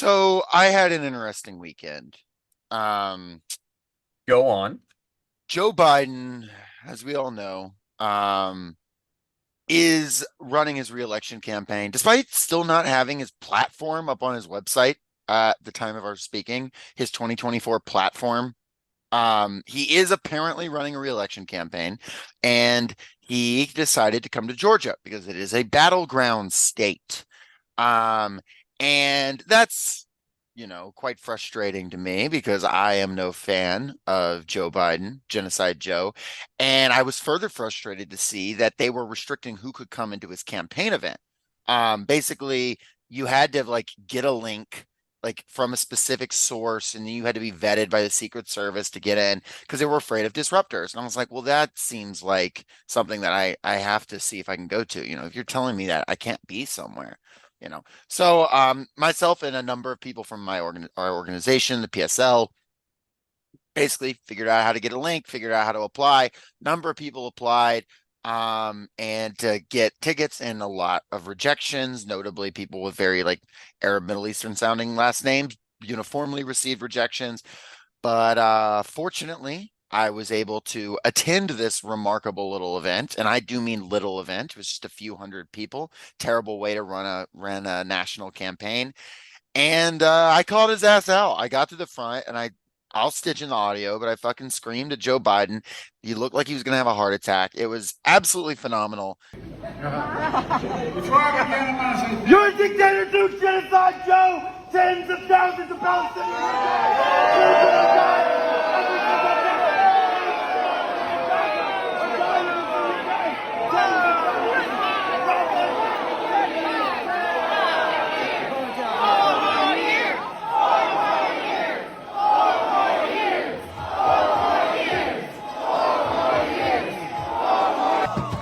So I had an interesting weekend. Um, Go on. Joe Biden, as we all know, is running his reelection campaign, despite still not having his platform up on his website at the time of our speaking, his 2024 platform. He is apparently running a reelection campaign, and he decided to come to Georgia because it is a battleground state. Um, and that's, quite frustrating to me because I am no fan of Joe Biden, Genocide Joe. And I was further frustrated to see that they were restricting who could come into his campaign event. Basically, you had to like get a link like from a specific source, and then you had to be vetted by the Secret Service to get in because they were afraid of disruptors. And I was like, well, that seems like something that I have to see if I can go to. If you're telling me that I can't be somewhere, so myself and a number of people from our organization, the PSL, basically figured out how to get a link, figured out how to apply. Number of people applied, and to get tickets, and a lot of rejections, notably people with very like Arab Middle Eastern sounding last names uniformly received rejections. But fortunately, I was able to attend this remarkable little event, and I do mean little event. It was just a few hundred people. Terrible way to run a national campaign. And I called his ass out. I got to the front, and I'll stitch in the audio, but I fucking screamed at Joe Biden. He looked like he was gonna have a heart attack. It was absolutely phenomenal. You're a dictator, do genocide, Joe! Tens of thousands of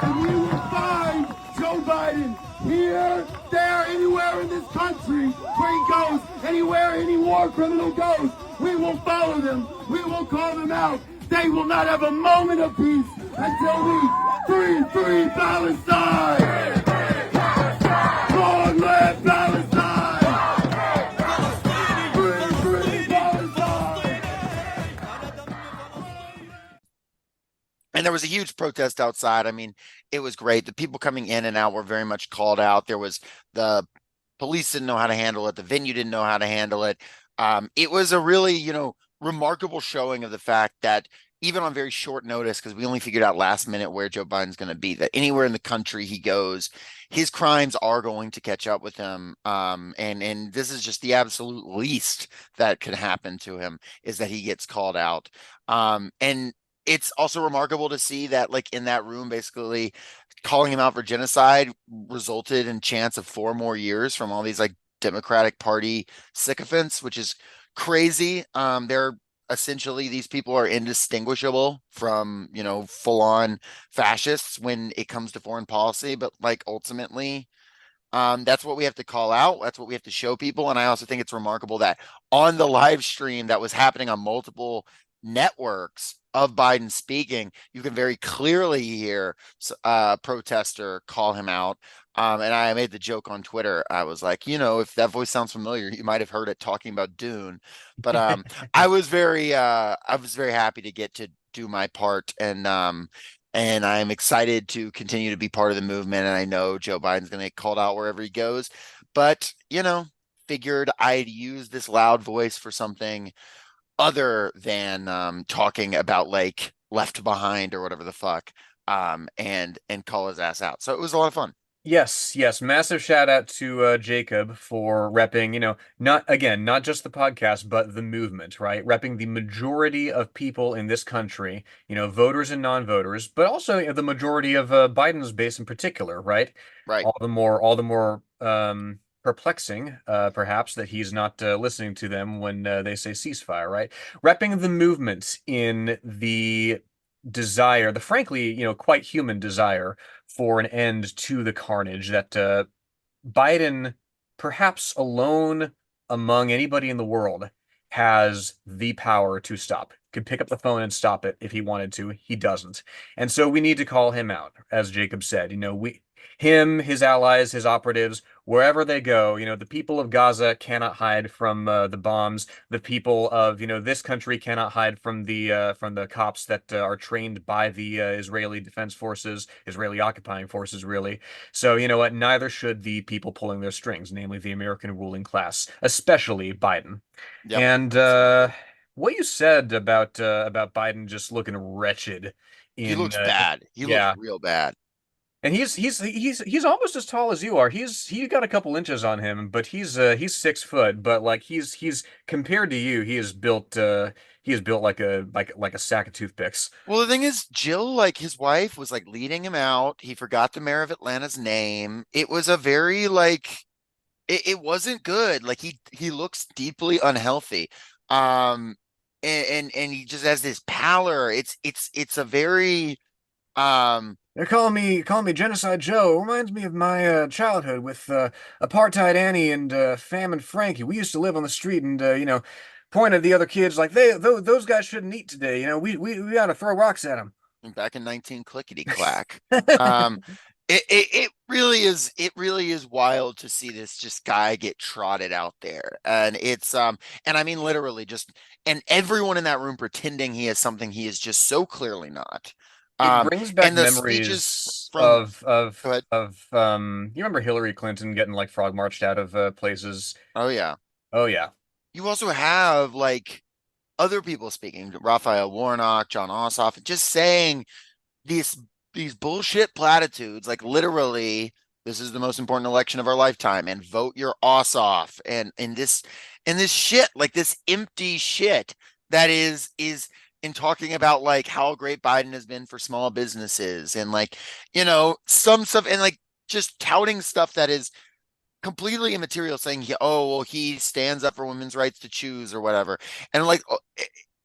And we will find Joe Biden here, there, anywhere in this country where he goes, anywhere any war criminal goes. We will follow them. We will call them out. They will not have a moment of peace until we free Palestine! Long live Palestine! Free Palestine! And there was a huge protest outside. I mean, it was great. The people coming in and out were very much called out. There was the police didn't know how to handle it. The venue didn't know how to handle it. It was a really, remarkable showing of the fact that even on very short notice, because we only figured out last minute where Joe Biden's going to be, that anywhere in the country he goes, his crimes are going to catch up with him. And this is just the absolute least that could happen to him is that he gets called out. And it's also remarkable to see that, like in that room, basically calling him out for genocide resulted in chance of 4 more years from all these like Democratic Party sycophants, which is crazy. They're essentially these people are indistinguishable from, full on fascists when it comes to foreign policy, but like ultimately, that's what we have to call out. That's what we have to show people. And I also think it's remarkable that on the live stream that was happening on multiple networks of Biden speaking, you can very clearly hear a protester call him out. And I made the joke on Twitter. I was like, if that voice sounds familiar, you might have heard it talking about Dune. But I was very happy to get to do my part, and I'm excited to continue to be part of the movement. And I know Joe Biden's going to get called out wherever he goes. But, figured I'd use this loud voice for something other than talking about like Left Behind or whatever the fuck, and call his ass out. So it was a lot of fun. Yes, yes. Massive shout out to Jacob for repping, not just the podcast, but the movement, right? Repping the majority of people in this country, voters and non-voters, but also the majority of Biden's base in particular, right? Right. All the more perplexing, perhaps, that he's not listening to them when they say ceasefire, right? Repping the movement in the desire, the frankly, quite human desire for an end to the carnage that Biden, perhaps alone among anybody in the world, has the power to stop. Could pick up the phone and stop it if he wanted to. He doesn't. And so we need to call him out, as Jacob said. him, his allies, his operatives, wherever they go, the people of Gaza cannot hide from the bombs. The people of, this country cannot hide from the cops that are trained by the Israeli Defense Forces, Israeli occupying forces, really. So, you know what? Neither should the people pulling their strings, namely the American ruling class, especially Biden. Yep. And what you said about Biden just looking wretched He looks in bad. He looks yeah. real bad. And he's almost as tall as you are. He's got a couple inches on him, but he's 6 foot. But like he's compared to you, he is built like a sack of toothpicks. Well, the thing is, Jill, like his wife, was like leading him out. He forgot the mayor of Atlanta's name. It was a very like it wasn't good. Like he looks deeply unhealthy. Um and he just has this pallor. It's a very They're calling me Genocide Joe. It reminds me of my childhood with Apartheid Annie and Famine Frankie. We used to live on the street and point at the other kids like those guys shouldn't eat today. We got to throw rocks at them. back in 19 clickety clack. Um it really is wild to see this just guy get trotted out there. And it's and I mean literally just and everyone in that room pretending he is something he is just so clearly not. It brings back And the speeches memories from go ahead. you remember Hillary Clinton getting like frog marched out of places. Oh yeah. Oh yeah. You also have like other people speaking, Raphael Warnock, John Ossoff, just saying these these bullshit platitudes, like literally, this is the most important election of our lifetime, and vote your ass off, and this shit, like this empty shit that is in talking about like how great Biden has been for small businesses and like some stuff and like just touting stuff that is completely immaterial, saying he stands up for women's rights to choose or whatever, and like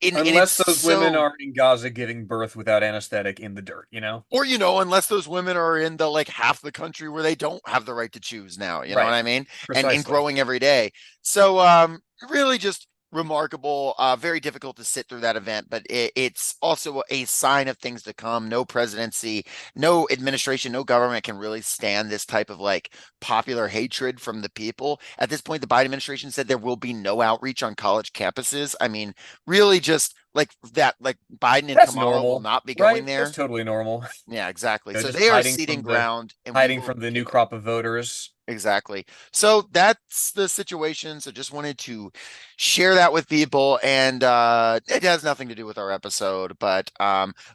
and it's Unless those women so are in Gaza giving birth without anesthetic in the dirt. or unless those women are in the like half the country where they don't have the right to choose now, you know Right. what I mean? And Precisely. growing every day. So really just remarkable, very difficult to sit through that event, but it's also a sign of things to come. No presidency, no administration, no government can really stand this type of like popular hatred from the people. At this point, the Biden administration said there will be no outreach on college campuses. I mean, really just like that, like Biden and That's Kamala will normal, not be going right? That's there. totally normal. Yeah, exactly. So Just they are ceding ground, and we hiding will from the new kick crop of voters. exactly. So that's the situation. So just wanted to share that with people, and it has nothing to do with our episode. But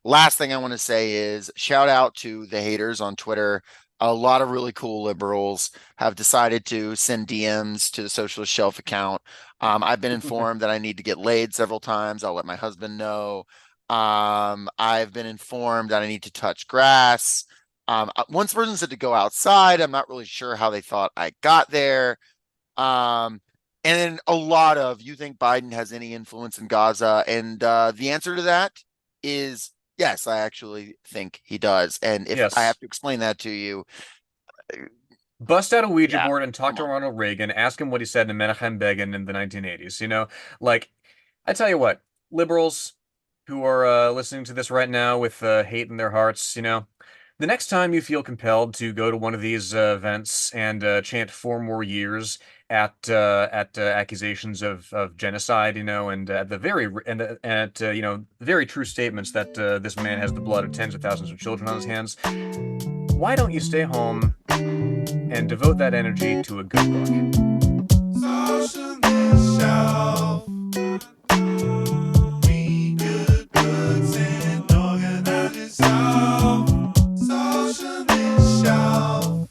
last thing I want to say is shout out to the haters on Twitter. A lot of really cool liberals have decided to send DMs to the Socialist Shelf account. I've been informed that I need to get laid several times. I'll let my husband know. I've been informed that I need to touch grass. One person said to go outside. I'm not really sure how they thought I got there. And then a lot of, you think Biden has any influence in Gaza? And the answer to that is yes, I actually think he does. And if I have Yes. to explain that to you, Bust out a Ouija yeah, board and talk come to on. Ronald Reagan. Ask him what he said to Menachem Begin in the 1980s. Like, I tell you what, liberals who are listening to this right now with hate in their hearts, the next time you feel compelled to go to one of these events and chant 4 more years at accusations of genocide, and at the very and at very true statements that this man has the blood of tens of thousands of children on his hands, why don't you stay home and devote that energy to a good book? Socialist shelf. Read good books and organize yourself. Socialist shelf.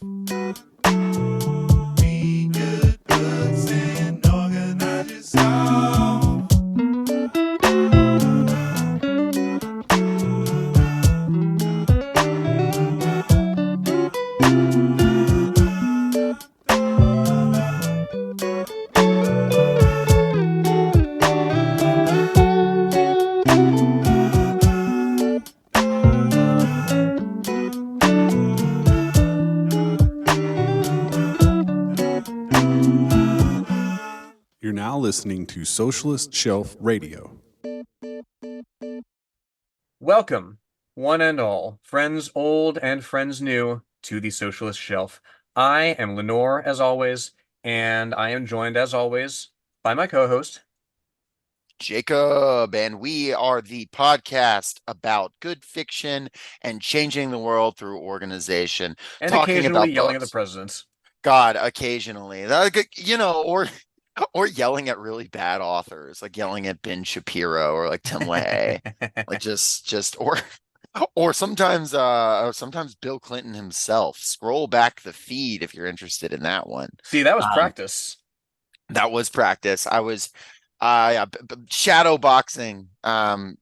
Read good books and organize yourself. You're now listening to Socialist Shelf Radio. Welcome, one and all, friends old and friends new, to the Socialist Shelf. I am Lenore, as always, and I am joined, as always, by my co-host. Jacob, and we are the podcast about good fiction and changing the world through organization, And talking occasionally about yelling at the books. presidents. God, occasionally, or yelling at really bad authors, like yelling at Ben Shapiro or like Tim LaHaye, like just or sometimes Bill Clinton himself. Scroll back the feed if you're interested in that one. See, that was Um, practice. that was practice. I was yeah, shadow boxing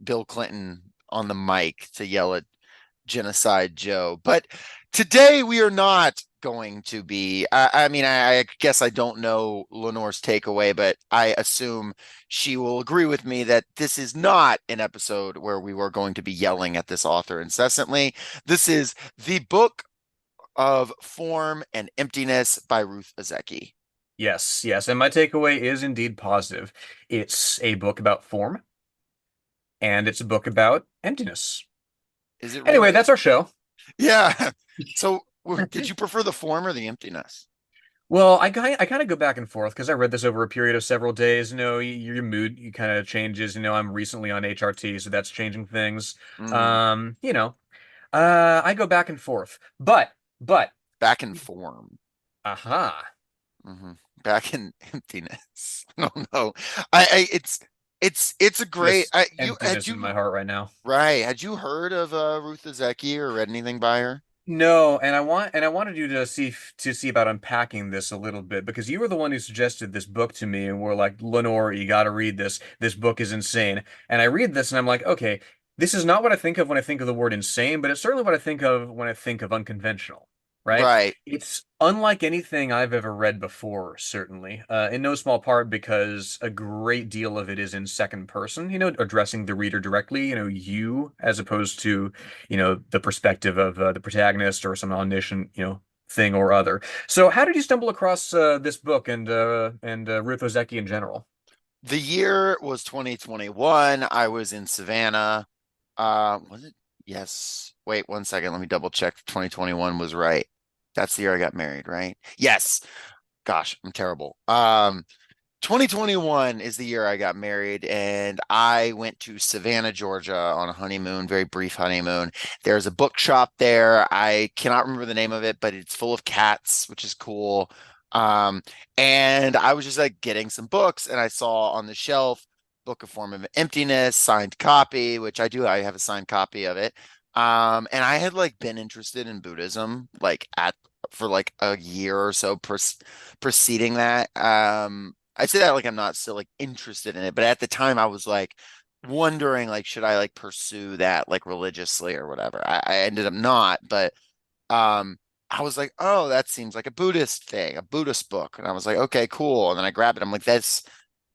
Bill Clinton on the mic to yell at Genocide Joe. But today we are not going to be. I mean, I guess I don't know Lenore's takeaway, but I assume she will agree with me that this is not an episode where we were going to be yelling at this author incessantly. This is the book of Form and Emptiness by Ruth Ozeki. Yes, yes. And my takeaway is indeed positive. It's a book about form, and it's a book about emptiness. Is it Anyway, really? that's our show. Yeah. So, did you prefer the form or the emptiness? Well, I kind of go back and forth because I read this over a period of several days. Your mood you kind of changes. I'm recently on HRT, so that's changing things. Mm, Um, you know, I go back and forth. But, back in form. aha. Hmm. Back in emptiness. No, no. It's a great. Just emptiness in my heart right now. Right? Had you heard of Ruth Ozeki or read anything by her? No, and I wanted you to see about unpacking this a little bit because you were the one who suggested this book to me and were like, Lenore, you got to read this. This book is insane. And I read this and I'm like, okay, this is not what I think of when I think of the word insane, but it's certainly what I think of when I think of unconventional, right? Right. It's unlike anything I've ever read before, certainly, in no small part because a great deal of it is in second person, addressing the reader directly, you as opposed to the perspective of the protagonist or some omniscient, thing or other. So, how did you stumble across this book and Ruth Ozeki in general? The year was 2021. I was in Savannah. Was it? Yes. Wait 1 second. Let me double check. 2021 was right. That's the year I got married, right? Yes. Gosh, I'm terrible. 2021 is the year I got married, and I went to Savannah, Georgia on a honeymoon, very brief honeymoon. There's a bookshop there. I cannot remember the name of it, but it's full of cats, which is cool. Um, and I was just like getting some books, and I saw on the shelf Book of Form of Emptiness, signed copy, which I do. I have a signed copy of it. And I had like been interested in Buddhism like at for like a year or so preceding that. I say that like I'm not still like interested in it, but at the time I was like wondering like should I like pursue that like religiously or whatever. I ended up not, but um I was like, oh, that seems like a Buddhist thing, a Buddhist book. And I was like, okay, cool. And then I grabbed it. I'm like, that's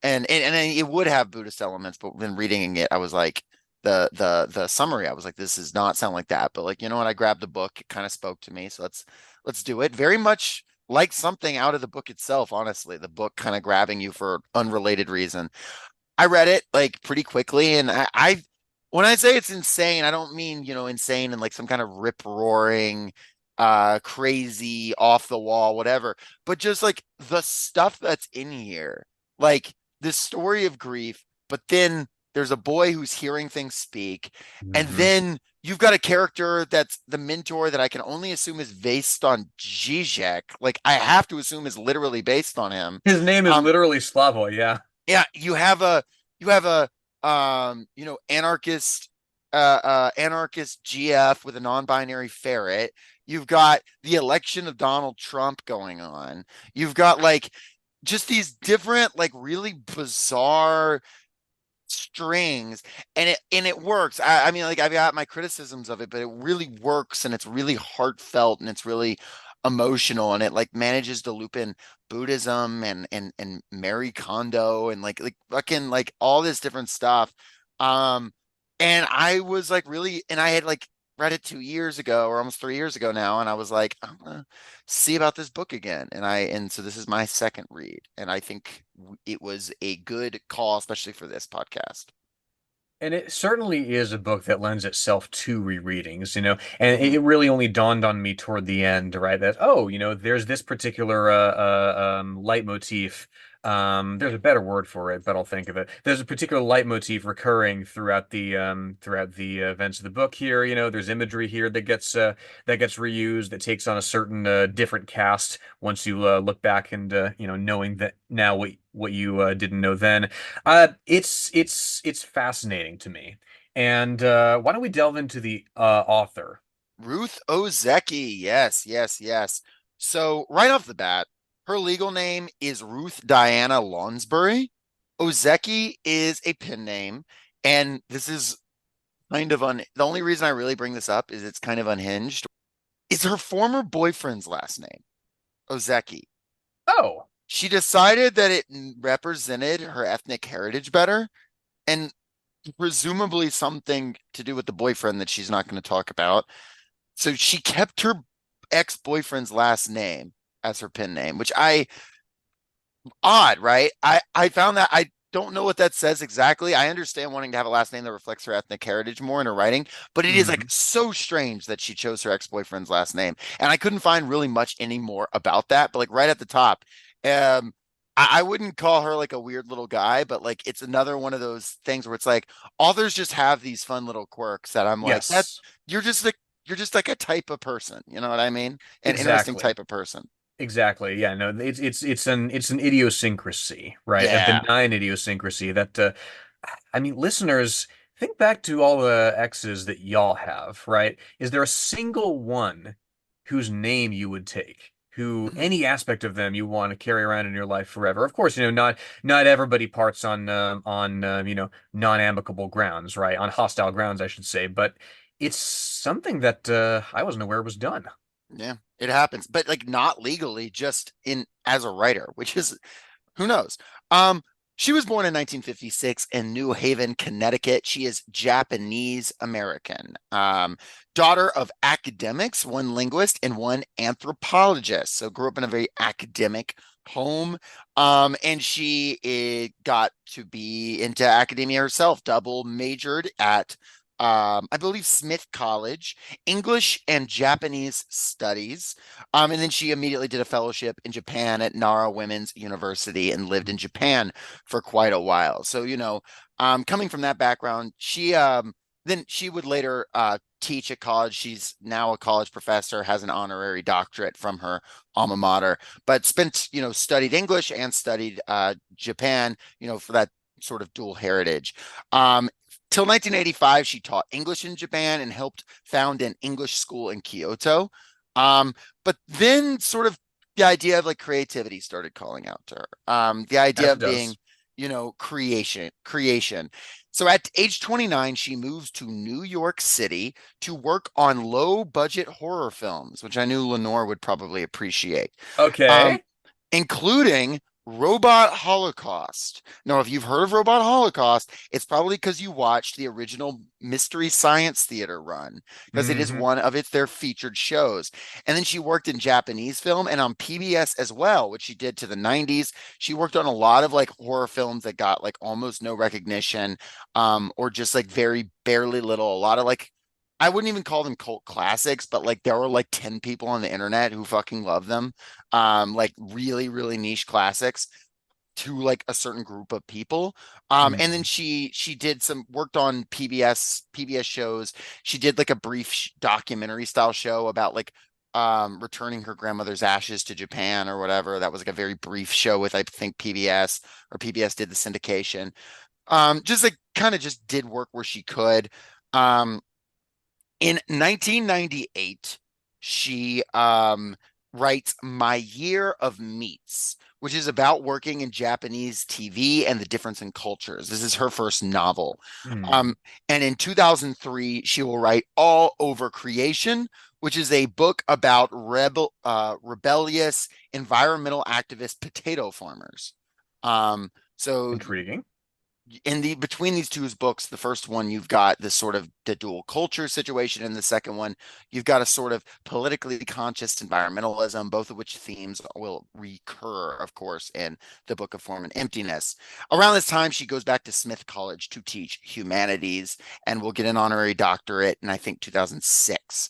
and it would have Buddhist elements, but when reading it, I was like the summary, I was like, this does not sound like that. But like, you know what? I grabbed the book, it kind of spoke to me. So let's do it. Very much like something out of the book itself, honestly. The book kind of grabbing you for unrelated reason. I read it like pretty quickly, and I when I say it's insane, I don't mean, insane and like some kind of rip roaring crazy off the wall whatever, but just like the stuff that's in here, like this story of grief, but then there's a boy who's hearing things speak, and Mhm. then you've got a character that's the mentor that I can only assume is based on Zizek. Like I have to assume is literally based on him. His name is Um, literally Slavo, yeah. yeah, you have a anarchist anarchist GF with a non-binary ferret. You've got the election of Donald Trump going on. You've got like just these different like really bizarre strings, and it works. I mean, like I've got my criticisms of it, but it really works, and it's really heartfelt, and it's really emotional, and it like manages to loop in Buddhism and Mary Kondo and like fucking like all this different stuff. Um, and I was like really, and I had like read it 2 years ago or almost 3 years ago now, and I was like, I'm gonna see about this book again. And so this is my second read, and I think it was a good call, especially for this podcast. And it certainly is a book that lends itself to rereadings, and Mhm. it really only dawned on me toward the end, right? That, oh, there's this particular leitmotif. There's a better word for it, but I'll think of it. There's a particular leitmotif recurring throughout the events of the book here. There's imagery here that gets reused, that takes on a certain different cast once you look back and knowing that now what you didn't know then. It's fascinating to me. And why don't we delve into the author? Ruth Ozeki. Yes, yes, yes. So right off the bat, her legal name is Ruth Diana Lonsbury. Ozeki is a pen name, and this is kind of the only reason I really bring this up is it's kind of unhinged. Is her former boyfriend's last name, Ozeki. Oh, She decided that it represented her ethnic heritage better, and presumably something to do with the boyfriend that she's not going to talk about. So she kept her ex-boyfriend's last name as her pen name, which odd, right? I found that I don't know what that says exactly. I understand wanting to have a last name that reflects her ethnic heritage more in her writing, but it is like mhm. so strange that she chose her ex-boyfriend's last name. And I couldn't find really much anymore about that. But like right at the top, um, I wouldn't call her like a weird little guy, but like it's another one of those things where it's like authors just have these fun little quirks that I'm like, that Yes, you're just like you're just like a type of person. You know what I mean? An interesting exactly. type of person. Exactly. Yeah, no, it's an idiosyncrasy, right? A Yeah. benign idiosyncrasy that I mean, listeners, think back to all the exes that y'all have, right? Is there a single one whose name you would take? Who any aspect of them you want to carry around in your life forever? Of course, not everybody parts on non-amicable grounds, right? On hostile grounds, I should say, but it's something that I wasn't aware was done. Yeah, it happens, but like not legally, just in as a writer, which is who knows. Um, she was born in 1956 in New Haven, Connecticut. She is Japanese American. Daughter of academics, one linguist and one anthropologist. So grew up in a very academic home. And she got to be into academia herself, double majored at I believe Smith College, English and Japanese studies. And then she immediately did a fellowship in Japan at Nara Women's University and lived in Japan for quite a while. So, coming from that background, then she would later teach at college. She's now a college professor, has an honorary doctorate from her alma mater, but studied English and studied Japan, for that sort of dual heritage. Till 1985, she taught English in Japan and helped found an English school in Kyoto. But then sort of the idea of like creativity started calling out to her. The idea As it of being, does. creation. So at age 29, she moves to New York City to work on low budget horror films, which I knew Lenore would probably appreciate. Um, Okay. including Robot Holocaust. Now, if you've heard of Robot Holocaust, it's probably because you watched the original Mystery Science Theater run, because it is Hmm. one of their featured shows. And then she worked in Japanese film and on PBS as well, which she did to the 90s. She worked on a lot of like horror films that got like almost no recognition, or just like very barely little, a lot of like I wouldn't even call them cult classics, but like there were like 10 people on the internet who fucking love them. Like really, really niche classics to like a certain group of people. And then Hmm. she did some worked on PBS shows. She did like a brief documentary style show about like returning her grandmother's ashes to Japan or whatever. That was like a very brief show with I think PBS, or PBS did the syndication. Just like kind of just did work where she could. Um, in 1998, she writes My Year of Meats, which is about working in Japanese TV and the difference in cultures. This is her first novel. Hmm. Um, and in 2003, she will write All Over Creation, which is a book about rebellious environmental activist potato farmers. So Intriguing. in the between these two books, the first one you've got this sort of the dual culture situation, and the second one you've got a sort of politically conscious environmentalism, both of which themes will recur, of course, in the Book of Form and Emptiness. Around this time, she goes back to Smith College to teach humanities and will get an honorary doctorate in, I think, 2006.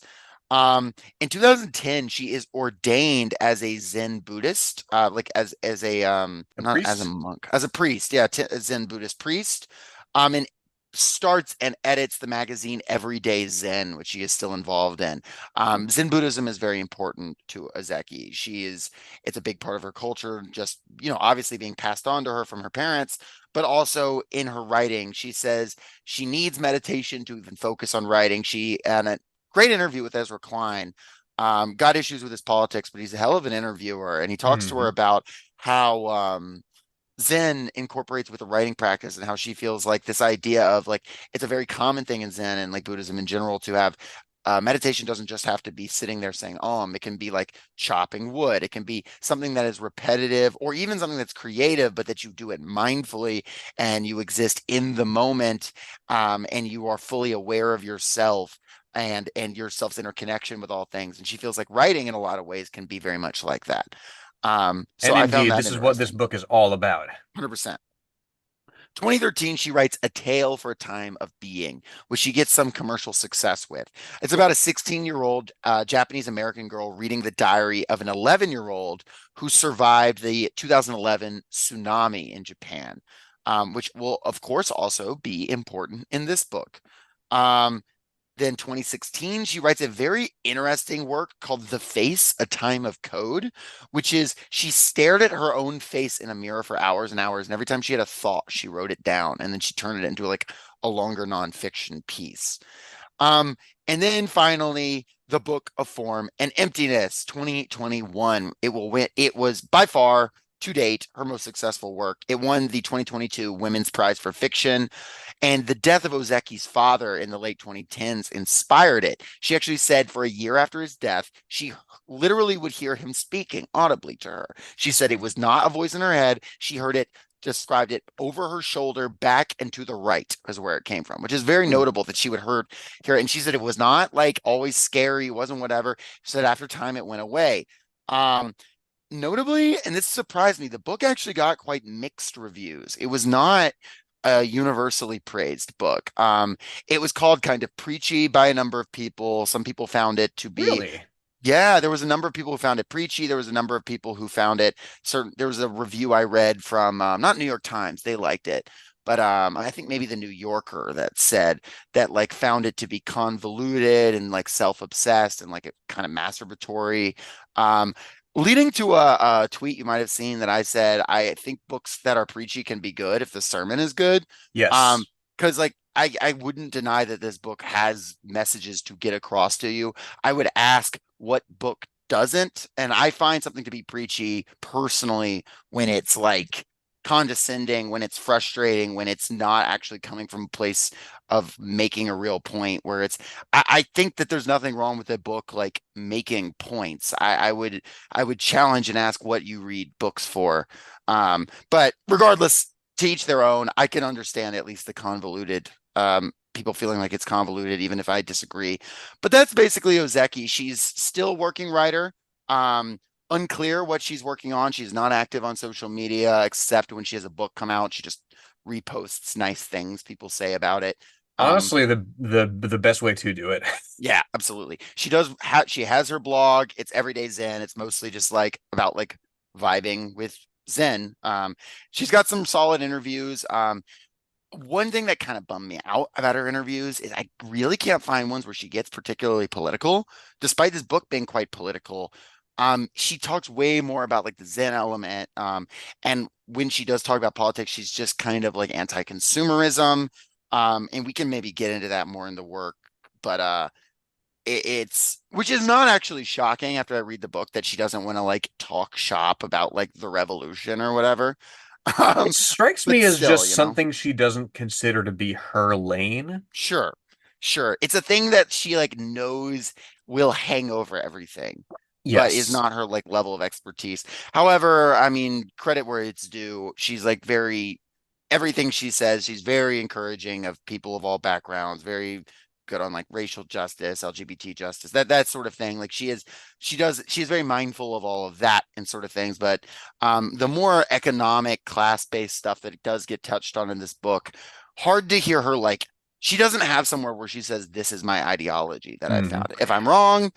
In 2010, she is ordained as a Zen Buddhist, like as a A not as a priest? monk, as a priest, yeah, a Zen Buddhist priest. And starts and edits the magazine Everyday Zen, which she is still involved in. Zen Buddhism is very important to Ozeki. It's a big part of her culture, just, obviously being passed on to her from her parents, but also in her writing. She says she needs meditation to even focus on writing. And a great interview with Ezra Klein. Got issues with his politics, but he's a hell of an interviewer, and he talks to her Hmm. about how Zen incorporates with the writing practice, and how she feels like this idea of like it's a very common thing in Zen and like Buddhism in general to have meditation doesn't just have to be sitting there saying it can be like chopping wood, it can be something that is repetitive or even something that's creative, but that you do it mindfully and you exist in the moment, and you are fully aware of yourself and yourself's interconnection with all things. And she feels like writing in a lot of ways can be very much like that. So And I found indeed, that this is what this interesting. book is all about. 100%. 2013, she writes A Tale for a Time of Being, which she gets some commercial success with. It's about a 16-year-old Japanese American girl reading the diary of an 11-year-old who survived the 2011 tsunami in Japan, which will, of course, also be important in this book. Um, then 2016, she writes a very interesting work called The Face, A Time of Code, which is she stared at her own face in a mirror for hours and hours. And every time she had a thought, she wrote it down and then she turned it into like a longer nonfiction piece. Um, and then finally, the Book of Form and Emptiness, 2021. It was by far to date her most successful work. It won the 2022 Women's Prize for Fiction, and the death of Ozeki's father in the late 2010s inspired it. She actually said for a year after his death, she literally would hear him speaking audibly to her. She said it was not a voice in her head. She heard it, described it over her shoulder, back and to the right is where it came from, which is very Hmm. notable that she would hear it. And she said it was not like always scary, it wasn't whatever. She said after time it went away. Um, Notably, and this surprised me, the book actually got quite mixed reviews. It was not a universally praised book. It was called kind of preachy by a number of people. Some people found it to be, Really? yeah, there was a number of people who found it preachy. There was a number of people who found it certain. There was a review I read from not New York Times, they liked it, but I think maybe the New Yorker that said that like found it to be convoluted and like self-obsessed and like a kind of masturbatory. Um, Leading to a tweet you might have seen that I said I think books that are preachy can be good if the sermon is good. Yes. Because like I wouldn't deny that this book has messages to get across to you. I would ask what book doesn't, and I find something to be preachy personally when it's like condescending, when it's frustrating, when it's not actually coming from a place of making a real point. Where I think that there's nothing wrong with a book like making points. I would challenge and ask what you read books for. But regardless, to each their own. I can understand at least the convoluted people feeling like it's convoluted, even if I disagree. But that's basically Ozeki. She's still working writer. Um, Unclear what she's working on. She's not active on social media except when she has a book come out. She just reposts nice things people say about it. Um, Honestly, the best way to do it. yeah, absolutely. She has her blog. It's Everyday Zen. It's mostly just like about like vibing with Zen. She's got some solid interviews. One thing that kind of bummed me out about her interviews is I really can't find ones where she gets particularly political, despite this book being quite political. She talks way more about like the Zen element. And when she does talk about politics, she's just kind of like anti-consumerism. And we can maybe get into that more in the work, but it's which is not actually shocking after I read the book that she doesn't want to like talk shop about like the revolution or whatever. It Um, strikes but me as still, just something she doesn't consider to be her lane. sure, sure. It's a thing that she like knows will hang over everything, but is Yes. not her like level of expertise. However, I mean, credit where it's due. She's like very everything she says, she's very encouraging of people of all backgrounds, very good on like racial justice, LGBT justice, that sort of thing. Like she's very mindful of all of that and sort of things. But the more economic class-based stuff that it does get touched on in this book, hard to hear her like she doesn't have somewhere where she says, this is my ideology that I found. If I'm wrong,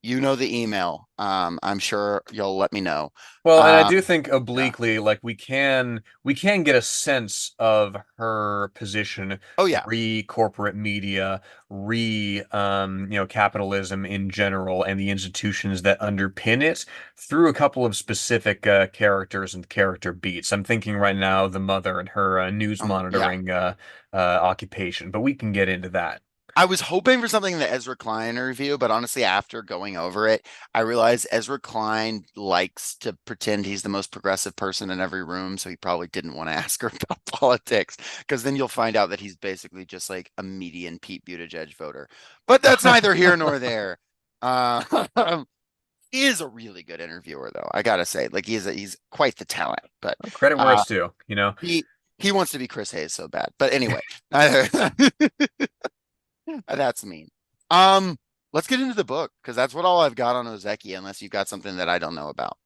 you know the email. I'm sure you'll let me know. Well, and I Um, do think obliquely, like we can get a sense of her position oh yeah. re corporate media, re capitalism in general, and the institutions that underpin it through a couple of specific characters and character beats. I'm thinking right now the mother and her news Yeah. monitoring occupation, but we can get into that. I was hoping for something in the Ezra Klein review, but honestly, after going over it, I realized Ezra Klein likes to pretend he's the most progressive person in every room, so he probably didn't want to ask her about politics, because then you'll find out that he's basically just like a median Pete Buttigieg voter. But that's neither here nor there. Uh, he is a really good interviewer, though. I gotta say, like he's quite the talent. But Credit where uh, it's due, you know. he wants to be Chris Hayes so bad. But anyway. That's mean. Um, let's get into the book because that's what all I've got on Ozeki, unless you've got something that I don't know about.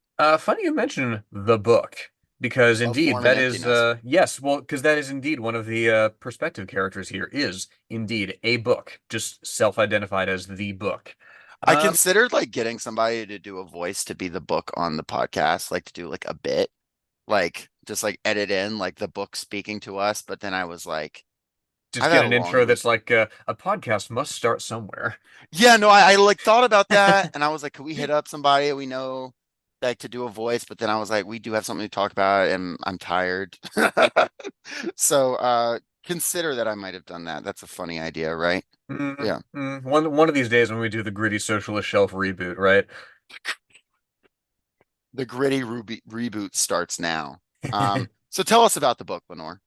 Funny you mention the book because Of indeed Form and that is Emptiness. yes, well, because that is indeed one of the perspective characters here is indeed a book, just self-identified as the book. I Um, considered like getting somebody to do a voice to be the book on the podcast, like to do like a bit, like just like edit in like the book speaking to us. But then I was like, just I've get had a an long intro week. that's like a podcast must start somewhere. Yeah, no, I like thought about that and I was like, could we hit up somebody we know like to do a voice? But then I was like, we do have something to talk about and I'm tired. So consider that I might have done that. That's a funny idea, right? Yeah. One of these days when we do the gritty socialist shelf reboot, right? The gritty reboot starts now. So tell us about the book, Lenore.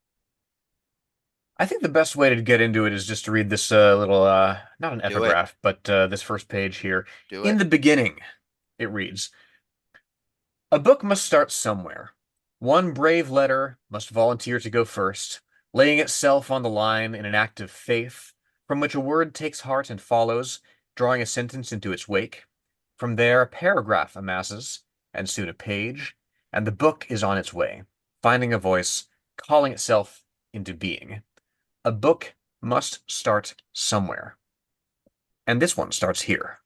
I think the best way to get into it is just to read this little, not an Do it. epigraph, but this first page here. Do In it. the beginning, it reads, a book must start somewhere. One brave letter must volunteer to go first, laying itself on the line in an act of faith, from which a word takes heart and follows, drawing a sentence into its wake. From there, a paragraph amasses, and soon a page, and the book is on its way, finding a voice, calling itself into being. A book must start somewhere. And this one starts here.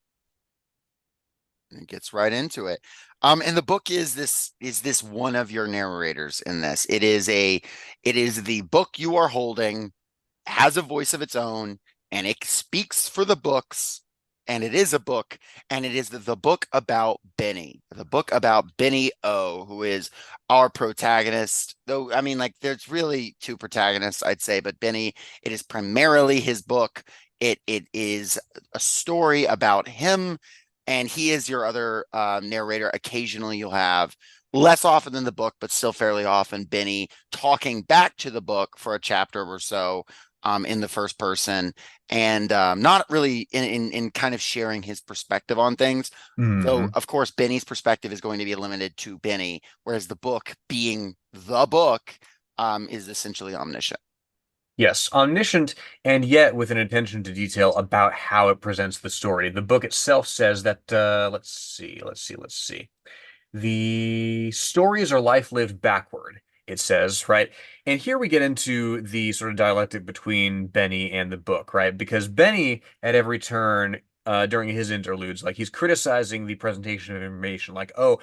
And gets right into it. And the book is this one of your narrators in this. It is the book you are holding, has a voice of its own, and it speaks for the books. And it is a book, and it is the book about Benny, the book about Benny O, who is our protagonist. Though, I mean, like, there's really two protagonists, I'd say, but Benny, it is primarily his book. It is a story about him, and he is your other narrator. Occasionally, you'll have less often than the book, but still fairly often, Benny talking back to the book for a chapter or so in the first person, and not really in kind of sharing his perspective on things. Though, Mhm. of course, Benny's perspective is going to be limited to Benny, whereas the book, being the book, is essentially omniscient. Yes, omniscient, and yet with an attention to detail about how it presents the story. The book itself says that, let's see. The stories are life lived backward, it says, right? And here we get into the sort of dialectic between Benny and the book, right? Because Benny, at every turn, during his interludes, like he's criticizing the presentation of information, like, oh,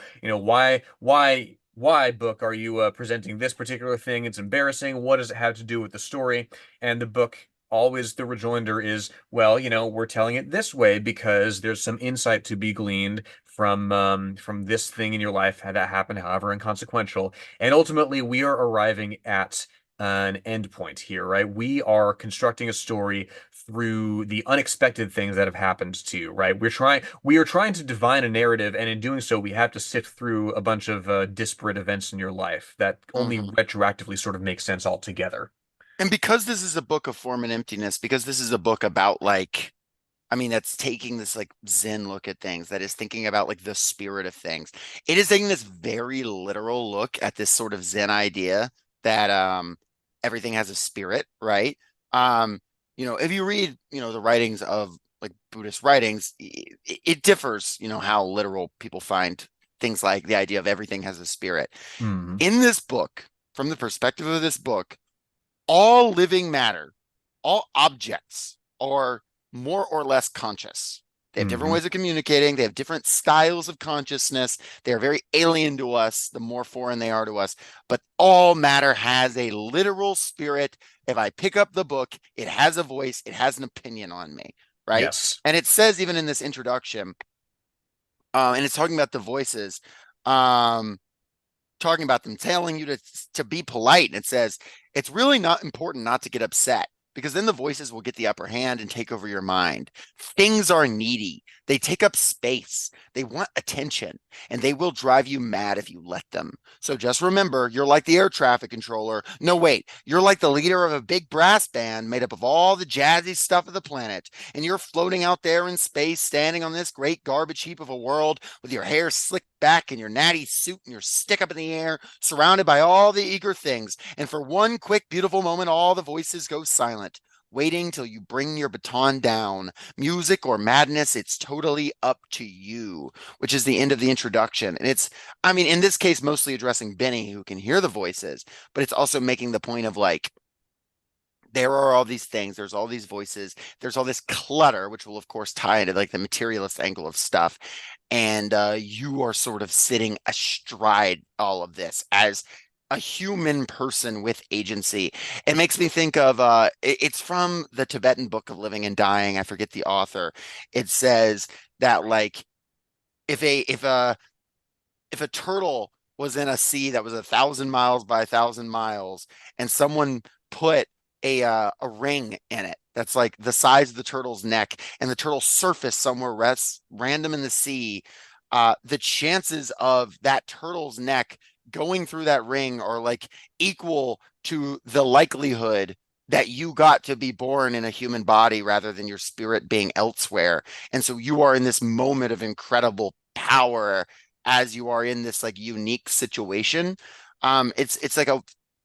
why, book, are you presenting this particular thing? It's embarrassing. What does it have to do with the story? And the book, always the rejoinder is, well, we're telling it this way because there's some insight to be gleaned from this thing in your life had that happened, however inconsequential. And ultimately, we are arriving at an end point here, right? We are constructing a story through the unexpected things that have happened to you, right? We are trying to divine a narrative, and in doing so, we have to sift through a bunch of disparate events in your life that only Mhm. retroactively sort of make sense altogether. And because this is a book of form and emptiness, because this is a book about like, I mean, that's taking this like Zen look at things, that is thinking about like the spirit of things. It is taking this very literal look at this sort of Zen idea that everything has a spirit, right? If you read, the writings of like Buddhist writings, it differs, how literal people find things like the idea of everything has a spirit. Hmm. In this book, from the perspective of this book, all living matter, all objects are more or less conscious. They have different Hmm. ways of communicating. They have different styles of consciousness. They are very alien to us, the more foreign they are to us. But all matter has a literal spirit. If I pick up the book, it has a voice, it has an opinion on me, right? Yes. And it says, even in this introduction, and it's talking about the voices, um, talking about them telling you to be polite. And it says, it's really not important not to get upset, because then the voices will get the upper hand and take over your mind. Things are needy. They take up space. They want attention, and they will drive you mad if you let them. So just remember, you're like the air traffic controller. No, wait, you're like the leader of a big brass band made up of all the jazzy stuff of the planet. And you're floating out there in space, standing on this great garbage heap of a world with your hair slicked back and your natty suit and your stick up in the air, surrounded by all the eager things. And for one quick, beautiful moment, all the voices go silent, waiting till you bring your baton down. Music or madness, it's totally up to you, which is the end of the introduction. And it's, I mean, in this case, mostly addressing Benny, who can hear the voices, but it's also making the point of like, there are all these things, there's all these voices, there's all this clutter, which will of course tie into like the materialist angle of stuff. And you are sort of sitting astride all of this as a human person with agency. It makes me think of it's from the Tibetan Book of Living and Dying. I forget the author. It says that like if a turtle was in a sea that was 1,000 miles by 1,000 miles, and someone put a ring in it that's like the size of the turtle's neck, and the turtle surface somewhere rests random in the sea, the chances of that turtle's neck going through that ring are like equal to the likelihood that you got to be born in a human body rather than your spirit being elsewhere. And so you are in this moment of incredible power as you are in this like unique situation. It's like a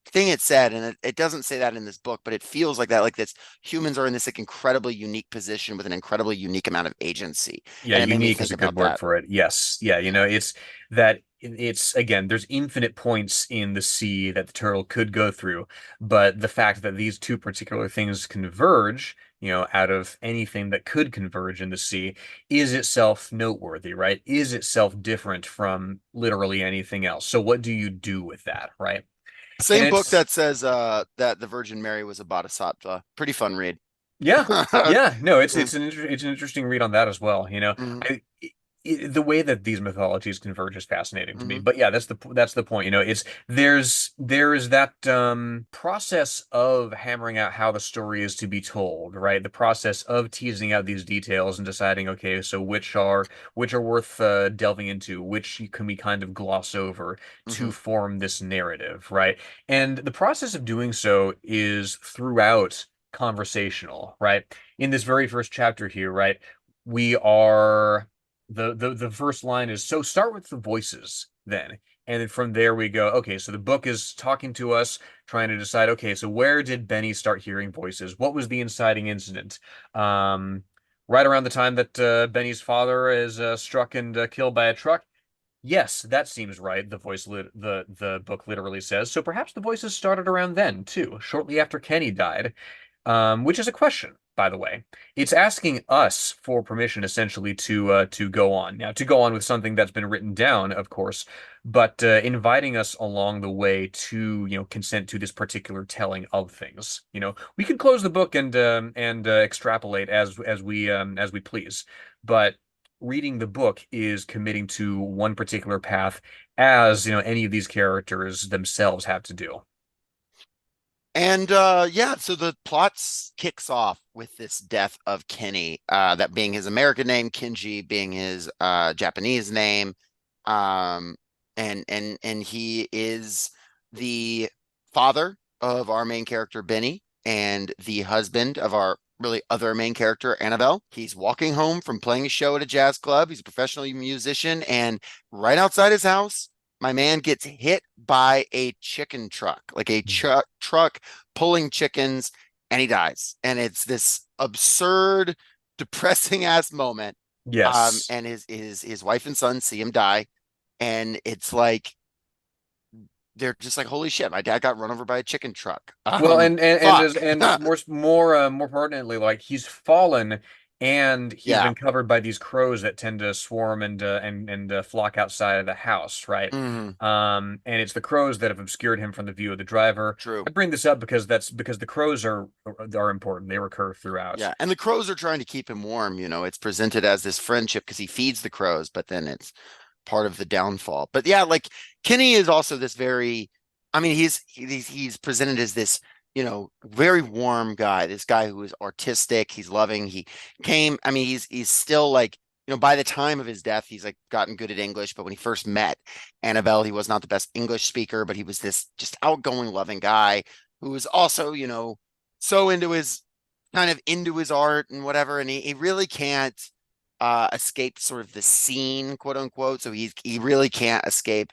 thing it said, and it doesn't say that in this book, but it feels like that, like this humans are in this like incredibly unique position with an incredibly unique amount of agency. Yeah, And it made me unique is think a good about word that. for it. Yes. Yeah, it's that it's again, there's infinite points in the sea that the turtle could go through, but the fact that these two particular things converge, out of anything that could converge in the sea is itself noteworthy, right? Is itself different from literally anything else. So what do you do with that, right? And Same book it's that says that the Virgin Mary was a bodhisattva. Pretty fun read. Yeah, yeah, no, it's Mm, it's an interesting read on that as well. mhm, The way that these mythologies converge is fascinating to me. mhm, But yeah, that's the point. It's there is that process of hammering out how the story is to be told, right? The process of teasing out these details and deciding, okay, so which are worth delving into, which can we kind of gloss over to mhm. form this narrative, right? And the process of doing so is throughout conversational, right? In this very first chapter here, right? We are the first line is, so start with the voices then. And then from there we go, okay, so the book is talking to us, trying to decide, okay, so where did Benny start hearing voices? What was the inciting incident? Right around the time that Benny's father is struck and killed by a truck. Yes, that seems right. The book literally says. So perhaps the voices started around then too, shortly after Kenny died, which is a question, by the way. It's asking us for permission essentially to go on. Now, to go on with something that's been written down, of course, but inviting us along the way to consent to this particular telling of things. We could close the book and extrapolate as we please, but reading the book is committing to one particular path, as any of these characters themselves have to do. And yeah, so the plot kicks off with this death of Kenny, that being his American name, Kenji being his Japanese name. Um, and he is the father of our main character, Benny, and the husband of our really other main character, Annabelle. He's walking home from playing a show at a jazz club. He's a professional musician, and right outside his house, my man gets hit by a chicken truck, like a truck pulling chickens, and he dies. And it's this absurd, depressing ass moment. Yes. And his wife and son see him die, and it's like they're just like, holy shit, my dad got run over by a chicken truck. Well, and Fuck. as and more pertinently, like he's fallen and he's Yeah. been covered by these crows that tend to swarm and flock outside of the house, right? Mhm. And it's the crows that have obscured him from the view of the driver. True. I bring this up because that's because the crows are important. They recur throughout. Yeah, and the crows are trying to keep him warm. It's presented as this friendship because he feeds the crows, but then it's part of the downfall. But yeah, like Kenny is also this very, I mean, he's presented as this, very warm guy. This guy who is artistic. He's loving. He came. I mean, he's still like, by the time of his death, he's like gotten good at English. But when he first met Annabelle, he was not the best English speaker, but he was this just outgoing, loving guy who was also, so into his art and whatever, and he really can't escape sort of the scene, quote unquote. So he really can't escape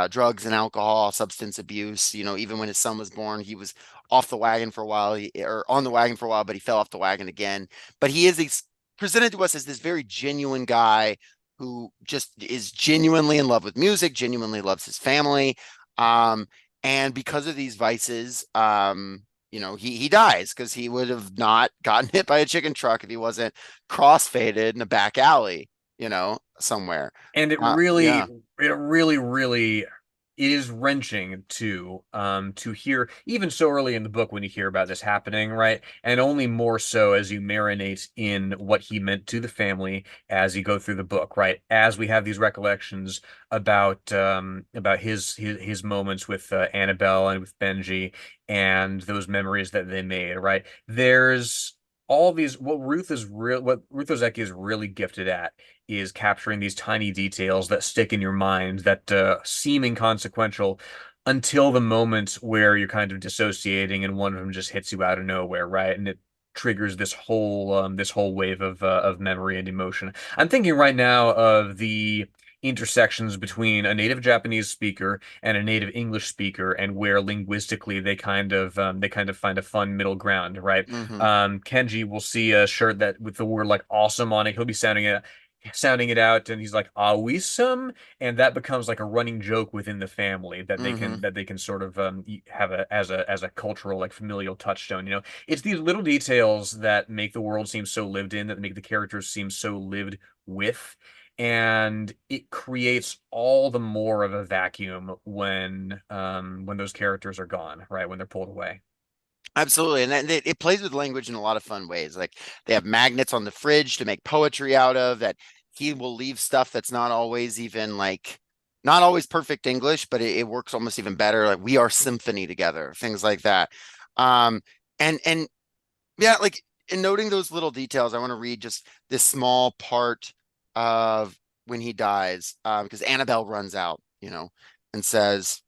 drugs and alcohol, substance abuse. Even when his son was born, he was off the wagon for a while, or on the wagon for a while, but he fell off the wagon again. But he's presented to us as this very genuine guy who just is genuinely in love with music, genuinely loves his family. And because of these vices, he dies because he would have not gotten hit by a chicken truck if he wasn't crossfaded in a back alley, somewhere. And it Yeah. really it is wrenching to hear even so early in the book when you hear about this happening, right? And only more so as you marinate in what he meant to the family as you go through the book, right? As we have these recollections about his moments with Annabelle and with Benji and those memories that they made, right? There's all these what Ruth Ozeki is really gifted at is capturing these tiny details that stick in your mind that seem inconsequential until the moment where you're kind of dissociating and one of them just hits you out of nowhere, right? And it triggers this whole wave of memory and emotion. I'm thinking right now of the intersections between a native Japanese speaker and a native English speaker, and where linguistically they kind of find a fun middle ground, right? Hmm. Kenji will see a shirt that with the word like awesome on it. He'll be sounding it out, and he's like awisome, and that becomes like a running joke within the family that Hmm. they can sort of have as a cultural like familial touchstone. It's these little details that make the world seem so lived in, that make the characters seem so lived with, and it creates all the more of a vacuum when those characters are gone, right? When they're pulled away. Absolutely. And then it plays with language in a lot of fun ways. Like they have magnets on the fridge to make poetry out of that. He will leave stuff that's not always even like, not always perfect English, but it works almost even better. Like we are symphony together, things like that. Um, and yeah, like in noting those little details, I want to read just this small part of when he dies, because Annabelle runs out, and says,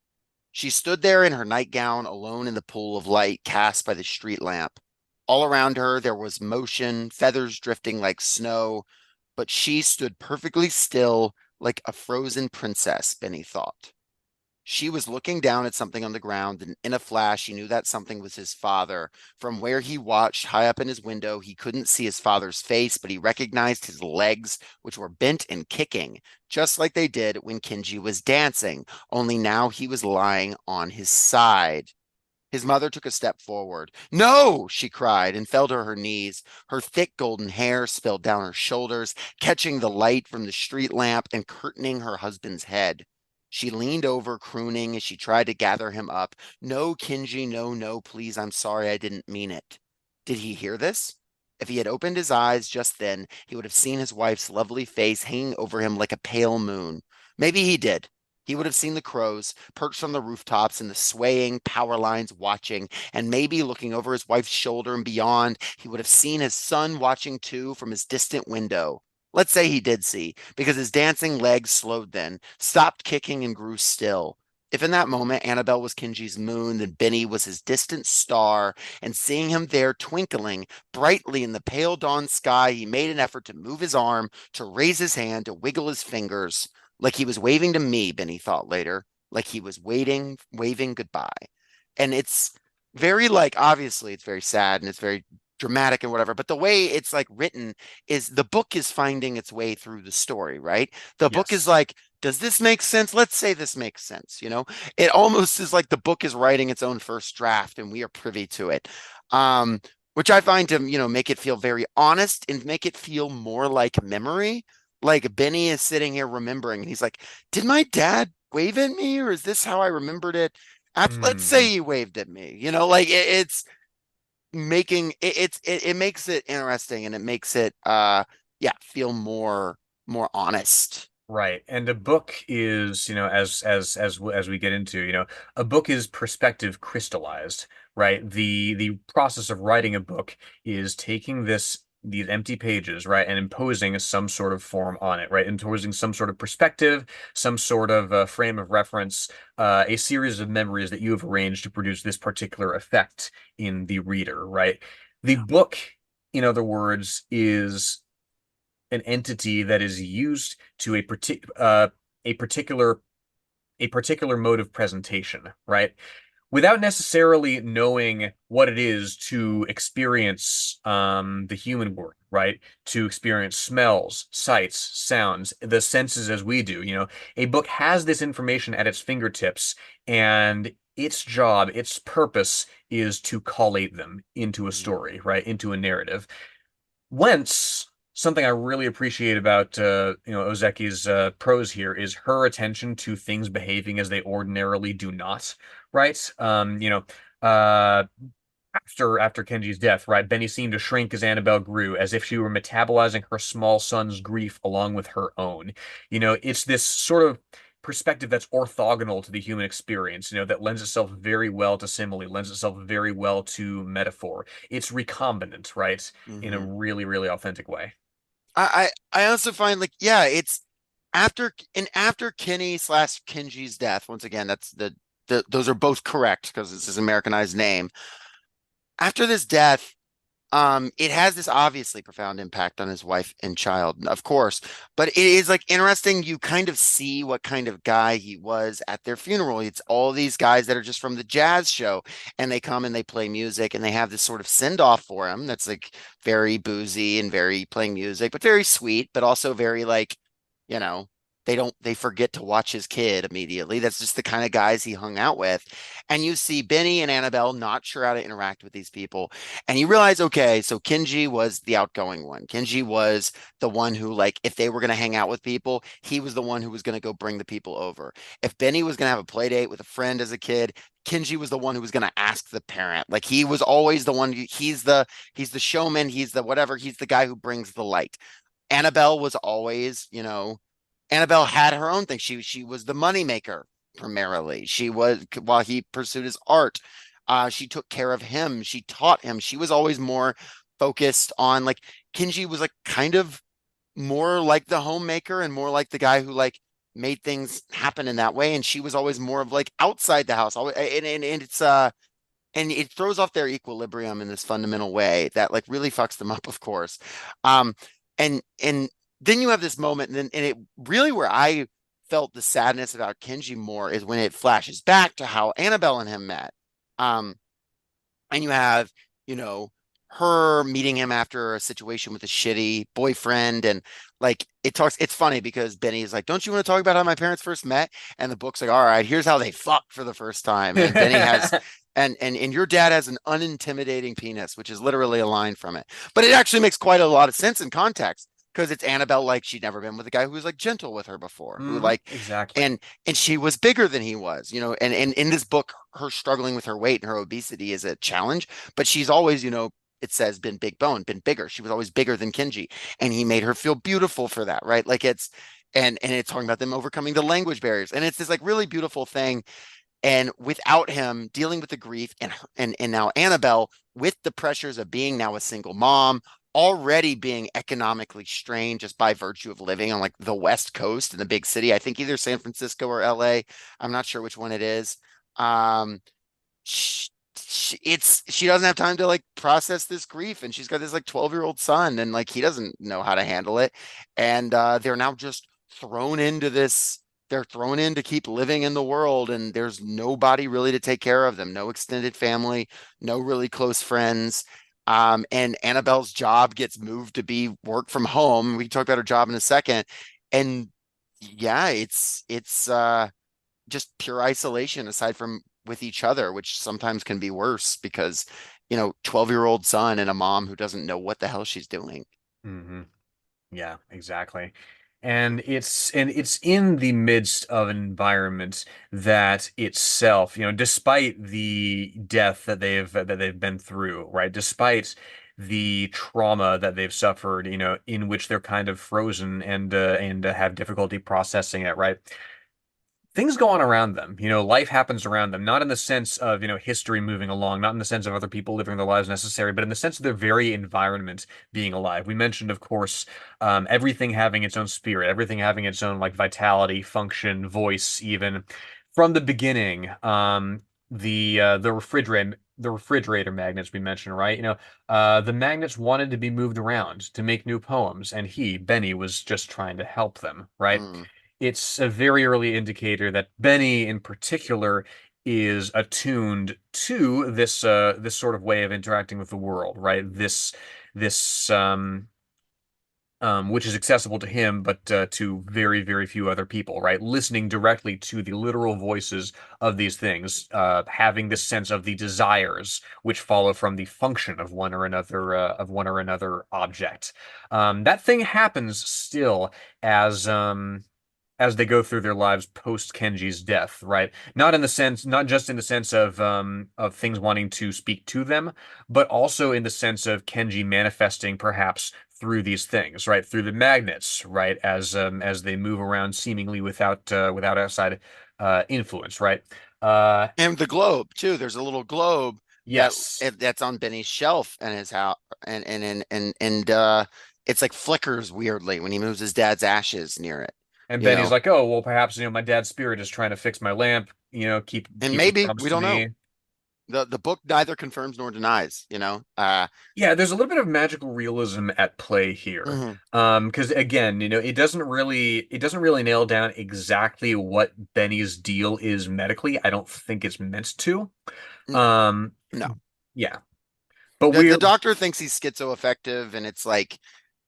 she stood there in her nightgown, alone in the pool of light cast by the street lamp. All around her there was motion, feathers drifting like snow, but she stood perfectly still, like a frozen princess, Benny thought. She was looking down at something on the ground, and in a flash, he knew that something was his father. From where he watched, high up in his window, he couldn't see his father's face, but he recognized his legs, which were bent and kicking, just like they did when Kenji was dancing, only now he was lying on his side. His mother took a step forward. No, she cried and fell to her knees. Her thick golden hair spilled down her shoulders, catching the light from the street lamp and curtaining her husband's head. She leaned over, crooning, as she tried to gather him up. No, Kenji, no, no, please, I'm sorry, I didn't mean it. Did he hear this? If he had opened his eyes just then, he would have seen his wife's lovely face hanging over him like a pale moon. Maybe he did. He would have seen the crows perched on the rooftops and the swaying power lines watching, and maybe looking over his wife's shoulder and beyond, he would have seen his son watching too from his distant window. Let's say he did see, because his dancing legs slowed then, stopped kicking and grew still. If in that moment Annabelle was Kenji's moon, then Benny was his distant star, and seeing him there twinkling brightly in the pale dawn sky, he made an effort to move his arm, to raise his hand, to wiggle his fingers. like he was waving to me, Benny thought later, like he was waving goodbye. And it's very like, obviously it's very sad and it's very dramatic and whatever, but the way it's like written is the book is finding its way through the story, right? The book is Yes. like, does this make sense? Let's say this makes sense, you know? It almost is like the book is writing its own first draft and we are privy to it. Um, which I find to, make it feel very honest and make it feel more like memory. Like Benny is sitting here remembering, and he's like, did my dad wave at me, or is this how I remembered it? Let's say Mm, he waved at me, like it's making it makes it interesting and it makes it yeah, feel more honest. right. And a book is, as we get into, a book is perspective crystallized, right? The process of writing a book is taking these empty pages, right, and imposing some sort of form on it, right? Imposing some sort of perspective, some sort of frame of reference, a series of memories that you have arranged to produce this particular effect in the reader, right? The book, in other words, is an entity that is used to a particular a particular mode of presentation, right? Without necessarily knowing what it is to experience the human world, right? To experience smells, sights, sounds, the senses as we do. A book has this information at its fingertips, and its job, its purpose is to collate them into a story, right? Into a narrative. Whence, something I really appreciate about Ozeki's prose here is her attention to things behaving as they ordinarily do not, right? Uh, after Kenji's death, right, Benny seemed to shrink as Annabelle grew, as if she were metabolizing her small son's grief along with her own. It's this sort of perspective that's orthogonal to the human experience, that lends itself very well to simile, lends itself very well to metaphor. It's recombinant, right, in a Mhm. really, really authentic way. I also find like, yeah, it's after Kenny slash Kenji's death. Once again, that's those are both correct because it's his Americanized name. After this death, it has this obviously profound impact on his wife and child, of course, but it is like interesting. You kind of see what kind of guy he was at their funeral. It's all these guys that are just from the jazz show, and they come and they play music, and they have this sort of send off for him that's like very boozy and very playing music, but very sweet, but also very like, you know, they forget to watch his kid immediately. That's just the kind of guys he hung out with. And you see Benny and Annabelle not sure how to interact with these people. And you realize, okay, so Kenji was the outgoing one. Kenji was the one who, like, if they were going to hang out with people, he was the one who was going to go bring the people over. If Benny was going to have a play date with a friend as a kid, Kenji was the one who was going to ask the parent. Like he was always the one. He's the showman. He's the whatever. He's the guy who brings the light. Annabelle was always, Annabelle had her own thing. She was the moneymaker primarily. She was while he pursued his art. She took care of him. She taught him. She was always more focused on like Kenji was like kind of more like the homemaker and more like the guy who like made things happen in that way. And she was always more of like outside the house. Always, and it's and it throws off their equilibrium in this fundamental way that like really fucks them up, of course. Um, and then you have this moment, and it really where I felt the sadness about Kenji more is when it flashes back to how Annabelle and him met. Um, and you have, you know, her meeting him after a situation with a shitty boyfriend. And like it's funny because Benny is like, don't you want to talk about how my parents first met? And the book's like, all right, here's how they fucked for the first time. And Benny has and your dad has an unintimidating penis, which is literally a line from it. But it actually makes quite a lot of sense in context because it's Annabelle, like she'd never been with a guy who was like gentle with her before, who like Exactly. and she was bigger than he was, and in this book, her struggling with her weight and her obesity is a challenge, but she's always, it says been big bone, been bigger. She was always bigger than Kenji, and he made her feel beautiful for that, right? Like it's and it's talking about them overcoming the language barriers, and it's this like really beautiful thing. And without him dealing with the grief and now Annabelle with the pressures of being now a single mom, already being economically strained just by virtue of living on like the West Coast in the big city. I think either San Francisco or LA. I'm not sure which one it is. Um, she doesn't have time to like process this grief, and she's got this like 12-year-old son, and like he doesn't know how to handle it. And they're now just thrown into this. They're thrown in to keep living in the world, and there's nobody really to take care of them. No extended family, no really close friends. And Annabelle's job gets moved to be work from home. We can talk about her job in a second. And yeah, it's just pure isolation aside from with each other, which sometimes can be worse because, 12-year-old son and a mom who doesn't know what the hell she's doing. Hmm. Yeah, exactly. And it's in the midst of an environment that itself, despite the death that they've been through, right? Despite the trauma that they've suffered, in which they're kind of frozen and have difficulty processing it, right? Things go on around them. Life happens around them, not in the sense of, history moving along, not in the sense of other people living their lives necessary, but in the sense of their very environment being alive. We mentioned, of course, everything having its own spirit, everything having its own like vitality, function, voice, even from the beginning. The refrigerator magnets we mentioned, right? The magnets wanted to be moved around to make new poems, and Benny, was just trying to help them, right? Mm. It's a very early indicator that Benny in particular is attuned to this sort of way of interacting with the world, right? This which is accessible to him, but to very, very few other people, right? Listening directly to the literal voices of these things, having this sense of the desires which follow from the function of one or another object. That thing happens still as as they go through their lives post Kenji's death, right? Not just in the sense of things wanting to speak to them, but also in the sense of Kenji manifesting perhaps through these things, right? Through the magnets, right? As they move around seemingly without outside influence, right? Uh, And the globe too. There's a little globe that yes. that's on Benny's shelf in his house, and it's like flickers weirdly when he moves his dad's ashes near it. And You Benny's know, like, oh, well, perhaps, my dad's spirit is trying to fix my lamp, and keep the maybe crumbs we to don't know. me. The book neither confirms nor denies. Yeah, there's a little bit of magical realism at play here. Mhm. Because again, it doesn't really nail down exactly what Benny's deal is medically. I don't think it's meant to. N- Um, No, yeah. But the we're doctor thinks he's schizoaffective, and it's like,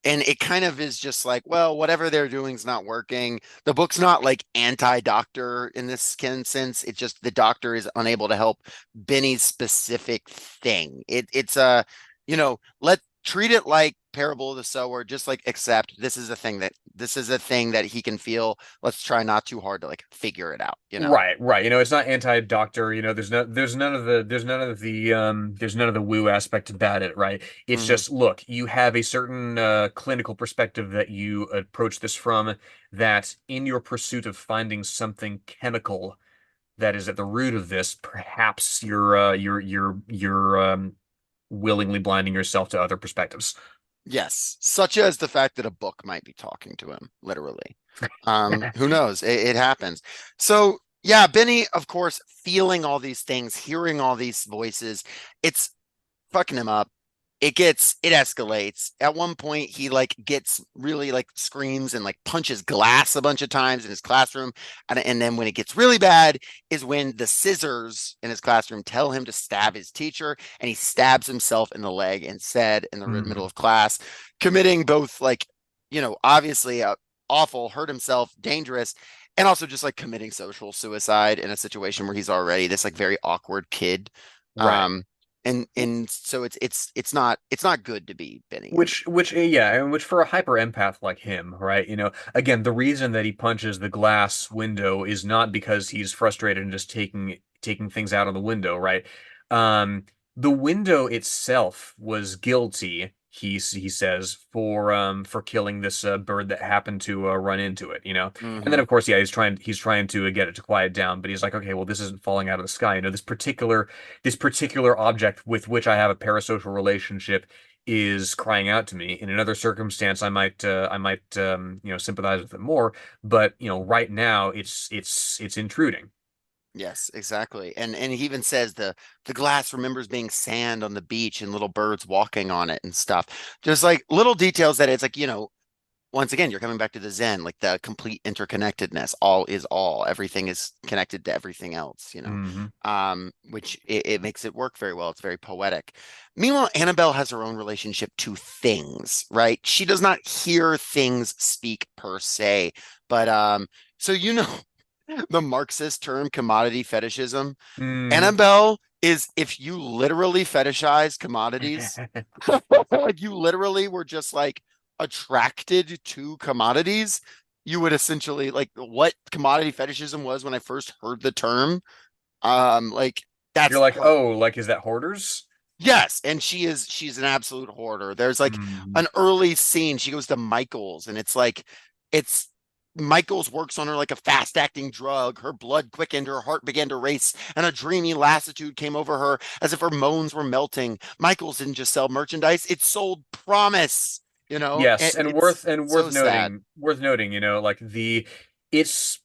and it kind of is just like, well, whatever they're doing is not working. The book's not like anti-doctor in this sense. It's just the doctor is unable to help Benny's specific thing. It's let treat it like Parable of the Sower, just like accept this is a thing that he can feel. Let's try not too hard to like figure it out. right, right. It's not anti-doctor. There's none of the woo aspect about it, right? It's Hmm. just, look, you have a certain clinical perspective that you approach this from, that in your pursuit of finding something chemical that is at the root of this, perhaps you're willingly blinding yourself to other perspectives. Yes, such as the fact that a book might be talking to him, literally. Who knows? It happens. So yeah, Benny, of course, feeling all these things, hearing all these voices, it's fucking him up. It escalates. At one point, he like gets really like screams and like punches glass a bunch of times in his classroom. And then when it gets really bad is when the scissors in his classroom tell him to stab his teacher, and he stabs himself in the leg instead in the middle Mhm. of class, committing both like, obviously awful, hurt himself, dangerous, and also just like committing social suicide in a situation where he's already this like very awkward kid. Right. Um, and so it's not good to be Benny in this. Yeah, and which for a hyper empath like him, right? Again, the reason that he punches the glass window is not because he's frustrated and just taking things out on the window, right? Um, the window itself was guilty, he says, for killing this bird that happened to run into it. And then Hmm. of course, yeah, he's trying to get it to quiet down, but he's like, okay, well, this isn't falling out of the sky. This particular object with which I have a parasocial relationship is crying out to me. In another circumstance, I might sympathize with it more. But right now, it's intruding. Yes, exactly. And he even says the glass remembers being sand on the beach and little birds walking on it and stuff. Just like little details that it's like, once again, you're coming back to the Zen, like the complete interconnectedness. All is all. Everything is connected to everything else, Hmm. which it makes it work very well. It's very poetic. Meanwhile, Annabelle has her own relationship to things, right? She does not hear things speak per se, but so the Marxist term commodity fetishism. Hmm. Annabelle is if you literally fetishize commodities, like you literally were just like attracted to commodities, you would essentially like what commodity fetishism was when I first heard the term. Like You're that's like, her. oh, like is that hoarders? Yes, and she's an absolute hoarder. There's like Hmm. an early scene. She goes to Michael's, and it's Michael's works on her like a fast-acting drug. Her blood quickened, her heart began to race, and a dreamy lassitude came over her as if her moans were melting. Michael's didn't just sell merchandise, it sold promise, Yes, and it's worth so sad. noting, like it's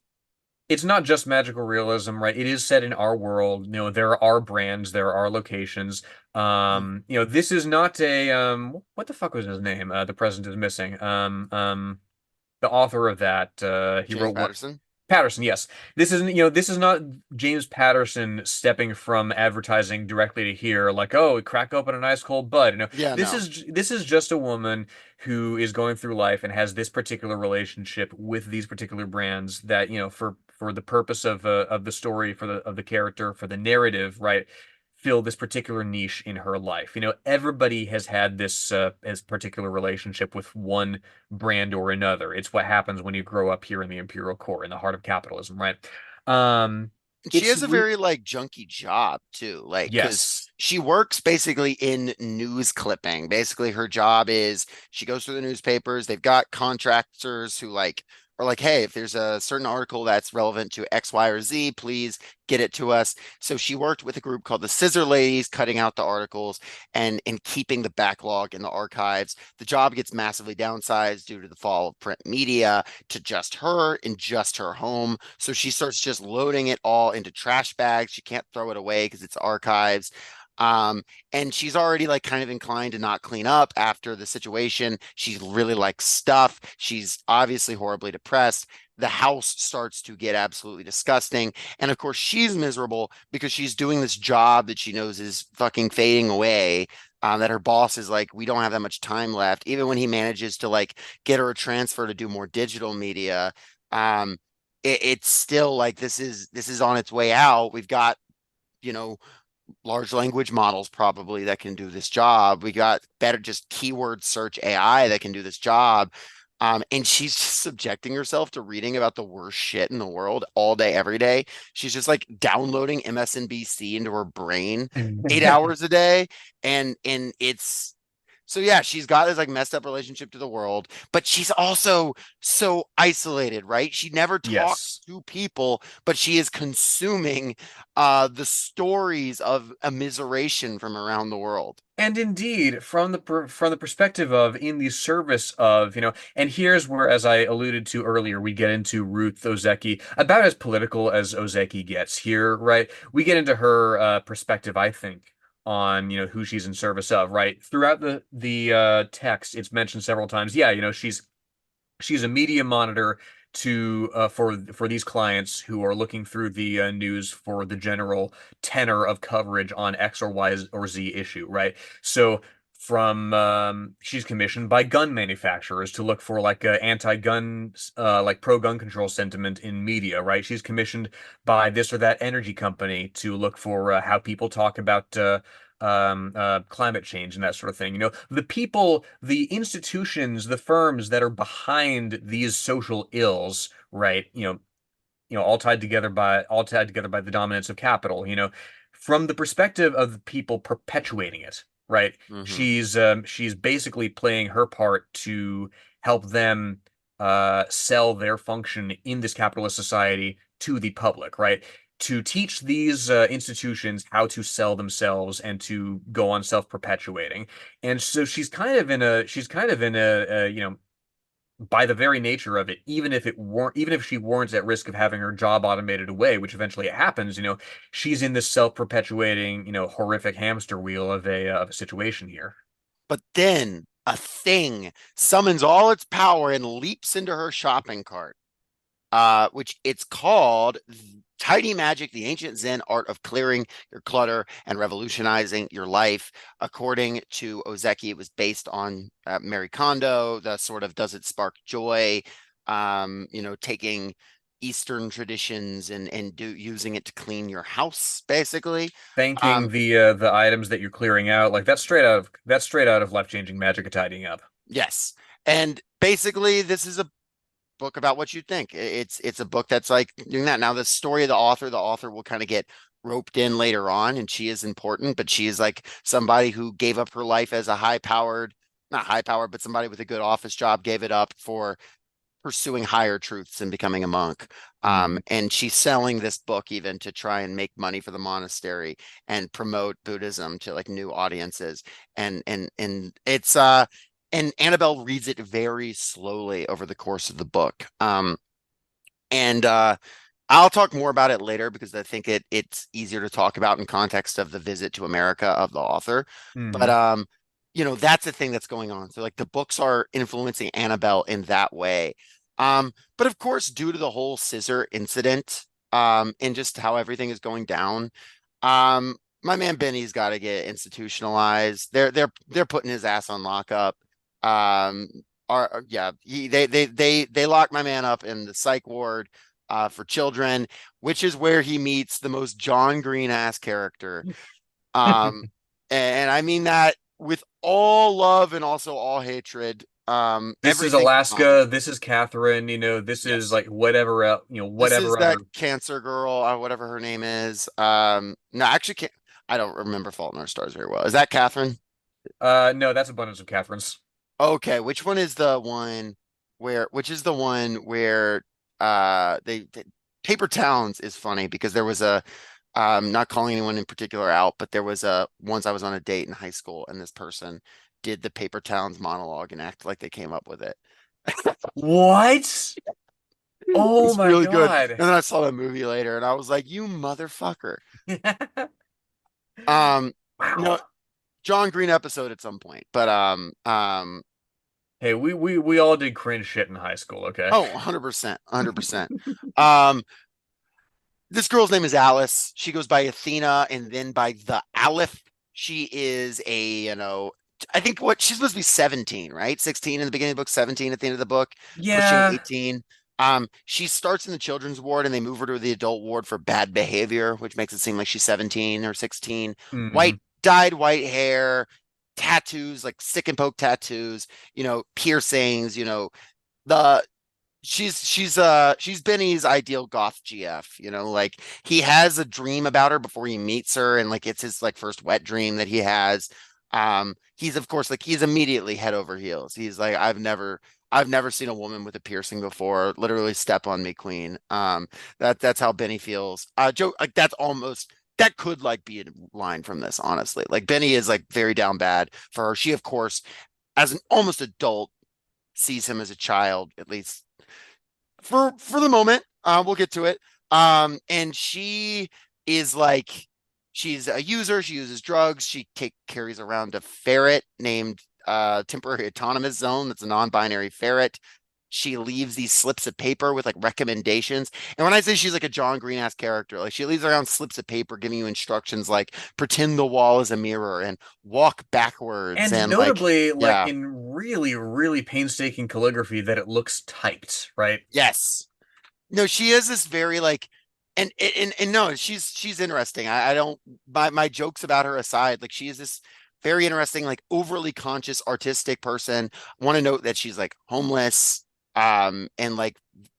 it's not just magical realism, right? It is set in our world. There are brands, there are locations. This is not a what the fuck was his name? The president is missing. The author of that, he James wrote one. Patterson. Patterson, yes. This is not James Patterson stepping from advertising directly to here, like, oh, crack open an ice cold bud. Yeah, no. This is just a woman who is going through life and has this particular relationship with these particular brands that, for the purpose of the story, of the character, for the narrative, right, fill this particular niche in her life. Everybody has had this particular relationship with one brand or another. It's what happens when you grow up here in the imperial core, in the heart of capitalism, right? Um, She it's has a re very like junky job too, like because Yes. she works basically in news clipping. Basically, her job is she goes through the newspapers. They've got contractors who like are like, hey, if there's a certain article that's relevant to X, Y, or Z, please get it to us. So she worked with a group called the Scissor Ladies, cutting out the articles and keeping the backlog in the archives. The job gets massively downsized due to the fall of print media to just her in just her home. So she starts just loading it all into trash bags. She can't throw it away because it's archives. Um, and she's already like kind of inclined to not clean up after the situation. She really likes stuff. She's obviously horribly depressed. The house starts to get absolutely disgusting. And of course, she's miserable because she's doing this job that she knows is fucking fading away. That her boss is like, we don't have that much time left. Even when he manages to like get her a transfer to do more digital media, um, it's still like this is on its way out. We've got you know large language models probably that can do this job. We got better just keyword search AI that can do this job. And she's just subjecting herself to reading about the worst shit in the world all day, every day. She's just like downloading MSNBC into her brain 8 hours a day. And it's so yeah, she's got this like messed up relationship to the world, but she's also so isolated, right? She never talks Yes. to people, but she is consuming the stories of immiseration from around the world. And indeed, from the perspective of in the service of, and here's where, as I alluded to earlier, we get into Ruth Ozeki, about as political as Ozeki gets here, right? We get into her perspective, I think, on, who she's in service of, right? Throughout the text, it's mentioned several times. Yeah, she's a media monitor to for these clients who are looking through the news for the general tenor of coverage on X or Y or Z issue, right? So from she's commissioned by gun manufacturers to look for like anti-gun like pro-gun control sentiment in media, right? She's commissioned by this or that energy company to look for how people talk about climate change and that sort of thing. The people, the institutions, the firms that are behind these social ills, right? All tied together by the dominance of capital. From the perspective of the people perpetuating it, right? Hmm. She's basically playing her part to help them sell their function in this capitalist society to the public, right? To teach these institutions how to sell themselves and to go on self-perpetuating. And so she's kind of in a by the very nature of it, even if she weren't at risk of having her job automated away, which eventually it happens, she's in this self-perpetuating, horrific hamster wheel of a situation here. But then a thing summons all its power and leaps into her shopping cart, which it's called Tidy Magic, the Ancient Zen Art of Clearing Your Clutter and Revolutionizing Your Life. According to Ozeki, it was based on Mary Kondo, the sort of does it spark joy, taking Eastern traditions and using it to clean your house, basically. Thanking the items that you're clearing out, like that's straight out of life-changing magic of tidying up. Yes. And basically this is a book about what you think. It's a book that's like doing that. Now the story of the author will kind of get roped in later on, and she is important, but she is like somebody who gave up her life as a not high powered, but somebody with a good office job, gave it up for pursuing higher truths and becoming a monk. And she's selling this book even to try and make money for the monastery and promote Buddhism to like new audiences. And it's and Annabelle reads it very slowly over the course of the book. And I'll talk more about it later because I think it's easier to talk about in context of the visit to America of the author. But that's the thing that's going on. So like the books are influencing Annabelle in that way. But of course, due to the whole scissor incident, and just how everything is going down, my man Benny's got to get institutionalized. They're putting his ass on lockup. They locked my man up in the psych ward for children, which is where he meets the most John Green ass character. And I mean that with all love and also all hatred. This is Alaska. This is Catherine. This is like whatever else. Whatever. This is that cancer girl, whatever her name is. No, actually, I don't remember Fault in Our Stars very well. Is that Catherine? No, that's Abundance of Catherines. Okay, which one is the one where? Which is the one where they Paper Towns is funny because there was a not calling anyone in particular out, but there was once I was on a date in high school and this person did the Paper Towns monologue and acted like they came up with it. What? Oh my really God. good. And then I saw the movie later and I was like, you motherfucker. Wow. John Green episode at some point, but hey, we all did cringe shit in high school, okay? Oh, 100%. 100%. This girl's name is Alice. She goes by Athena and then by the Aleph. She is I think she's supposed to be 17, right? 16 in the beginning of the book, 17 at the end of the book. Yeah. Pushing 18. She starts in the children's ward and they move her to the adult ward for bad behavior, which makes it seem like she's 17 or 16. Dyed white hair, tattoos, like stick and poke tattoos, piercings, she's Benny's ideal goth GF, like he has a dream about her before he meets her, and like it's his like first wet dream that he has. He's of course like he's immediately head over heels. He's like, I've never seen a woman with a piercing before. Literally step on me, queen. That's how Benny feels. Joe, like that could like be a line from this, honestly. Like Benny is like very down bad for her. She, of course, as an almost adult, sees him as a child, at least for the moment. We'll get to it. And she is like, she's a user. She uses drugs. She carries around a ferret named Temporary Autonomous Zone. That's a non-binary ferret. She leaves these slips of paper with like recommendations. And when I say she's like a John Green ass character, like she leaves around slips of paper giving you instructions like pretend the wall is a mirror and walk backwards. And notably, in really, really painstaking calligraphy that it looks typed, right? Yes. No, she is this very like, and no, she's interesting. I don't, my jokes about her aside, like she is this very interesting, like overly conscious artistic person. I want to note that she's like homeless, and like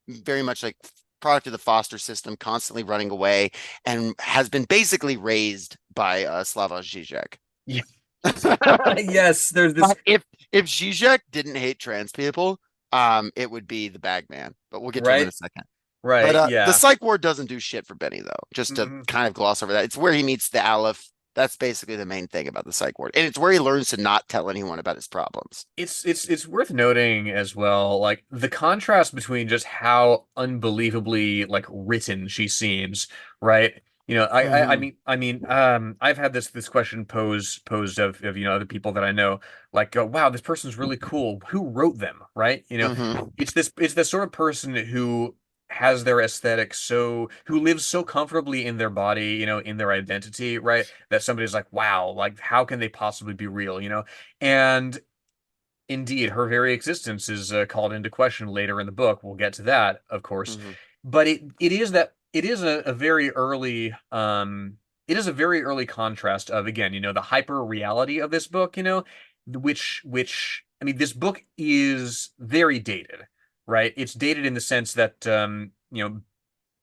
very much like product of the foster system, constantly running away, and has been basically raised by Slavoj Zizek. Yeah. Yes, there's this. If Zizek didn't hate trans people, it would be the Bagman. But we'll get to him in a second. Right. But yeah. The psych ward doesn't do shit for Benny though. Just to kind of gloss over that, it's where he meets the Aleph. That's basically the main thing about the psych ward, and it's where he learns to not tell anyone about his problems. It's worth noting as well, like the contrast between just how unbelievably like written she seems, right? Mhm. I've had this question posed of other people that I know, like, wow, this person's really cool. Who wrote them, right? Mhm. It's this sort of person who has their aesthetic who lives so comfortably in their body, in their identity, right? That somebody's like, wow, like how can they possibly be real? And indeed, her very existence is called into question later in the book. We'll get to that, of course. Mhm. But it is a very early it is a very early contrast of, again, the hyper reality of this book, which I mean, this book is very dated, right? It's dated in the sense that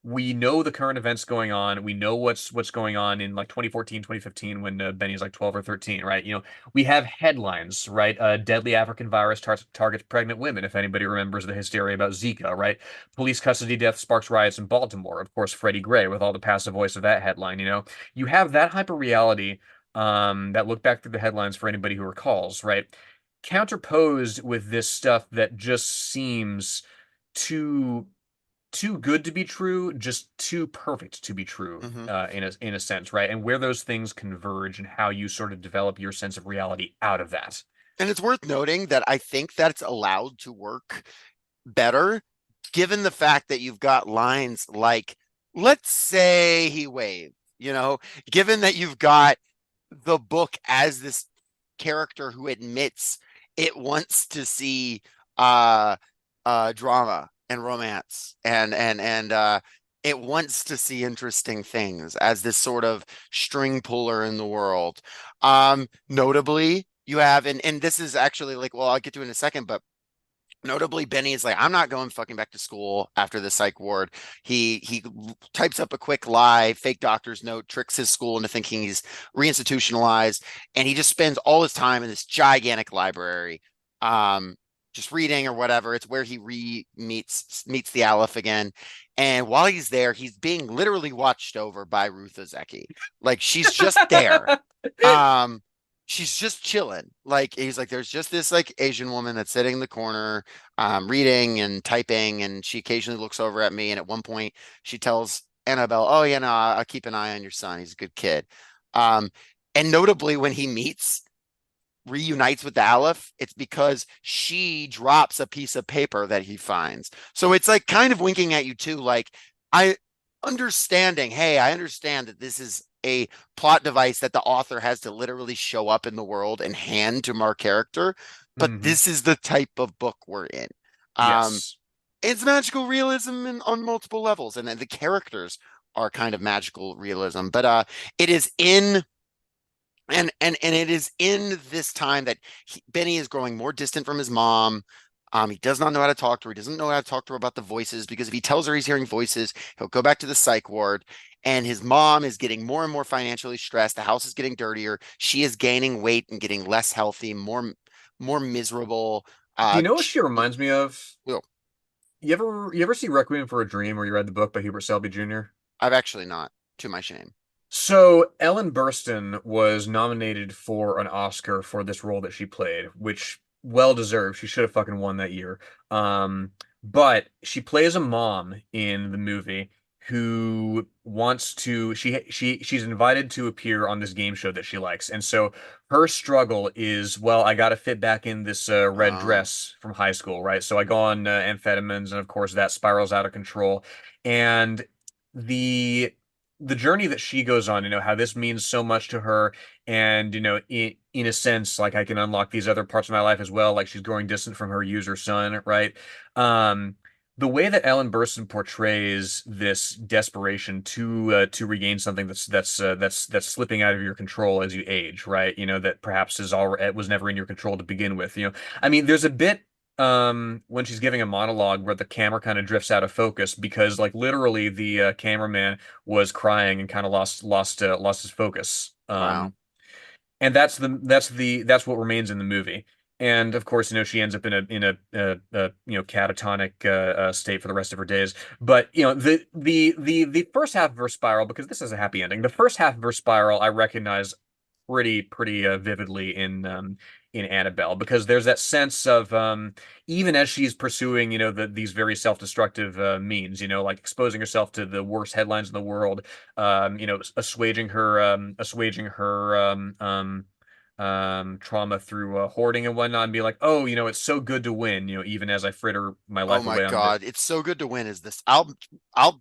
we know the current events going on. We know what's going on in like 2014, 2015 when Benny's like 12 or 13, right? We have headlines, right? Deadly African virus targets pregnant women, if anybody remembers the hysteria about Zika, right? Police custody death sparks riots in Baltimore. Of course, Freddie Gray with all the passive voice of that headline. You have that hyper reality that look back through the headlines for anybody who recalls, right? Counterposed with this stuff that just seems too too good to be true, just too perfect to be true, Mhm. in a sense, right? And where those things converge and how you sort of develop your sense of reality out of that. And it's worth noting that I think that's allowed to work better, given the fact that you've got lines like, let's say he waved, given that you've got the book as this character who admits it wants to see uh drama and romance and it wants to see interesting things as this sort of string puller in the world. Notably, you have, and this is actually like, well, I'll get to it in a second, but notably, Benny is like, I'm not going fucking back to school after the psych ward. He types up a quick lie, fake doctor's note, tricks his school into thinking he's reinstitutionalized, and he just spends all his time in this gigantic library, um, just reading or whatever. It's where he meets the Aleph again. And while he's there, he's being literally watched over by Ruth Ozeki. Like she's just there. Um, she's just chilling. Like he's like, there's just this like Asian woman that's sitting in the corner, reading and typing, and she occasionally looks over at me. And at one point, she tells Annabelle, "Oh, yeah, no, I'll keep an eye on your son. He's a good kid." Um, and notably, when he reunites with the Aleph, it's because she drops a piece of paper that he finds. So it's like kind of winking at you too, like I hey, I understand that this is a plot device that the author has to literally show up in the world and hand to our character, but Hmm. this is the type of book we're in. Um, Yes. it's magical realism on multiple levels, and then the characters are kind of magical realism, but it is in and it is in this time that Benny is growing more distant from his mom. He does not know how to talk to her. He doesn't know how to talk to her about the voices because if he tells her he's hearing voices, he'll go back to the psych ward. And his mom is getting more and more financially stressed. The house is getting dirtier. She is gaining weight and getting less healthy, more miserable. Do you know what Sh- she reminds me of? well, You ever see Requiem for a Dream, or you read the book by Hubert Selby Jr.? I've actually not, to my shame. So Ellen Burstyn was nominated for an Oscar for this role that she played, which well deserved. She should have fucking won that year. But she plays a mom in the movie who wants to she's invited to appear on this game show that she likes. And so her struggle is, well, I got to fit back in this red Uh, dress from high school, right? So I go on amphetamines, and of course that spirals out of control. And the the journey that she goes on, how this means so much to her, and in a sense, like I can unlock these other parts of my life as well, like she's growing distant from her user son, right? Um, the way that Ellen Burstyn portrays this desperation to regain something that's slipping out of your control as you age, right? That perhaps was never in your control to begin with. I mean, there's a bit when she's giving a monologue where the camera kind of drifts out of focus because like literally the cameraman was crying and kind of lost his focus. wow. And that's what remains in the movie. And of course, she ends up in a catatonic state for the rest of her days. But the first half of her spiral, because this is a happy ending, the first half of her spiral I recognize pretty vividly in Annabelle, because there's that sense of even as she's pursuing, these very self-destructive means, like exposing herself to the worst headlines in the world, assuaging her trauma through hoarding and whatnot, and be like, oh, it's so good to win, even as I fritter my Oh life my away on this. God, it's so good to win. Is this? I'll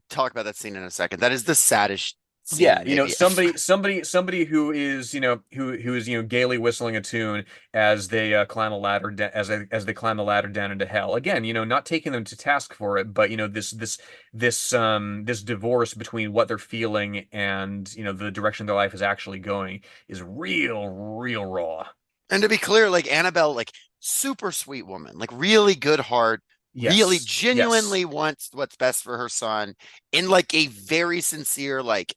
talk about that scene in a second. That is the saddest Yeah, scene, maybe. somebody who is, who is, gaily whistling a tune as they climb a ladder, as they climb the ladder down into hell. Again, not taking them to task for it, but this divorce between what they're feeling and the direction their life is actually going is real raw. And to be clear, like Annabelle, like super sweet woman, like really good heart, really Yes. genuinely wants what's best for her son in like a very sincere, like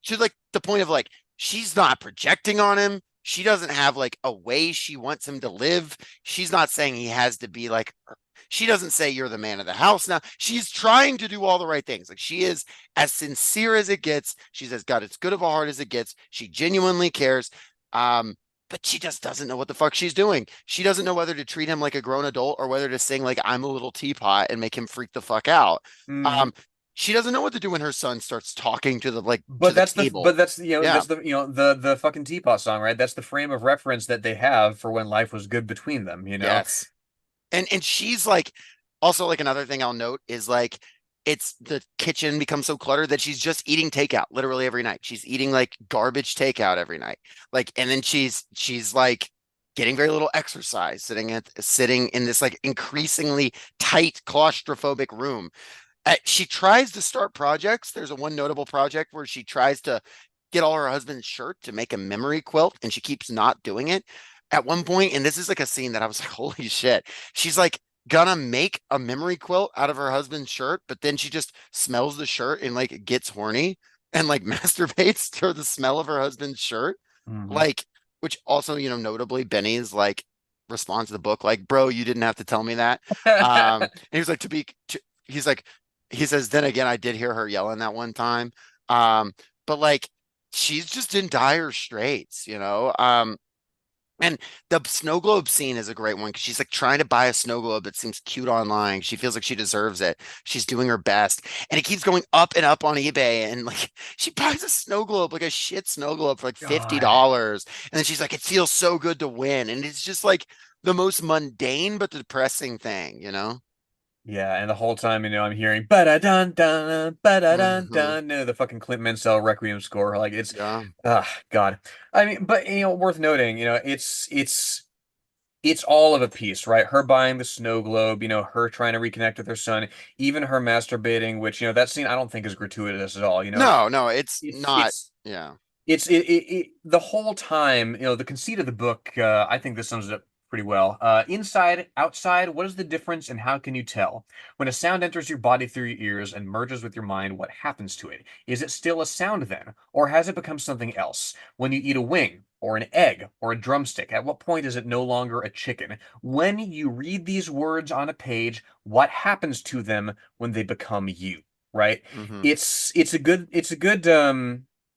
to like the point of like she's not projecting on him. She doesn't have like a way she wants him to live. She's not saying he has to be like she doesn't say you're the man of the house now. She's trying to do all the right things. Like she is as sincere as it gets. She's as got as good of a heart as it gets. She genuinely cares. But she just doesn't know what the fuck she's doing. She doesn't know whether to treat him like a grown adult or whether to sing like I'm a little teapot and make him freak the fuck out. Mhm. Um, she doesn't know what to do when her son starts talking to the like to But the that's table. Yeah. the fucking teapot song, right? That's the frame of reference that they have for when life was good between them. Yes. And she's like also like another thing I'll note is like it's the kitchen becomes so cluttered that she's just eating takeout literally every night. She's eating like garbage takeout every night. Like and then she's like getting very little exercise, sitting in this like increasingly tight claustrophobic room. She tries to start projects. There's a one notable project where she tries to get all her husband's shirt to make a memory quilt, and she keeps not doing it. At one point, and this is like a scene that I was like, holy shit. She's like gonna make a memory quilt out of her husband's shirt, but then she just smells the shirt and like gets horny and like masturbates to the smell of her husband's shirt. Mhm. Like, which also, notably Benny's like response to the book, like, bro, you didn't have to tell me that. And he was like, he's like, he says, then again, I did hear her yelling that one time. But like she's just in dire straits. And the snow globe scene is a great one because she's like trying to buy a snow globe that seems cute online. She feels like she deserves it. She's doing her best. And it keeps going up and up on eBay. And like she buys a snow globe, like a shit snow globe for like God. $50. And then she's like, it feels so good to win. And it's just like the most mundane but depressing thing? Yeah, and the whole time, I'm hearing ba-da-dun dun, ba-da-dun Hmm. dun, the fucking Clint Mansell Requiem score. Like it's Yeah. God. I mean, but worth noting, it's all of a piece, right? Her buying the snow globe, her trying to reconnect with her son, even her masturbating, which, that scene I don't think is gratuitous at all. No, no, it's It's not. it's Yeah. the whole time, the conceit of the book, I think this sums it up pretty well. Inside, outside, what is the difference and how can you tell? When a sound enters your body through your ears and merges with your mind, what happens to it? Is it still a sound then, or has it become something else? When you eat a wing, or an egg, or a drumstick, at what point is it no longer a chicken? When you read these words on a page, what happens to them when they become you? Right? Hmm.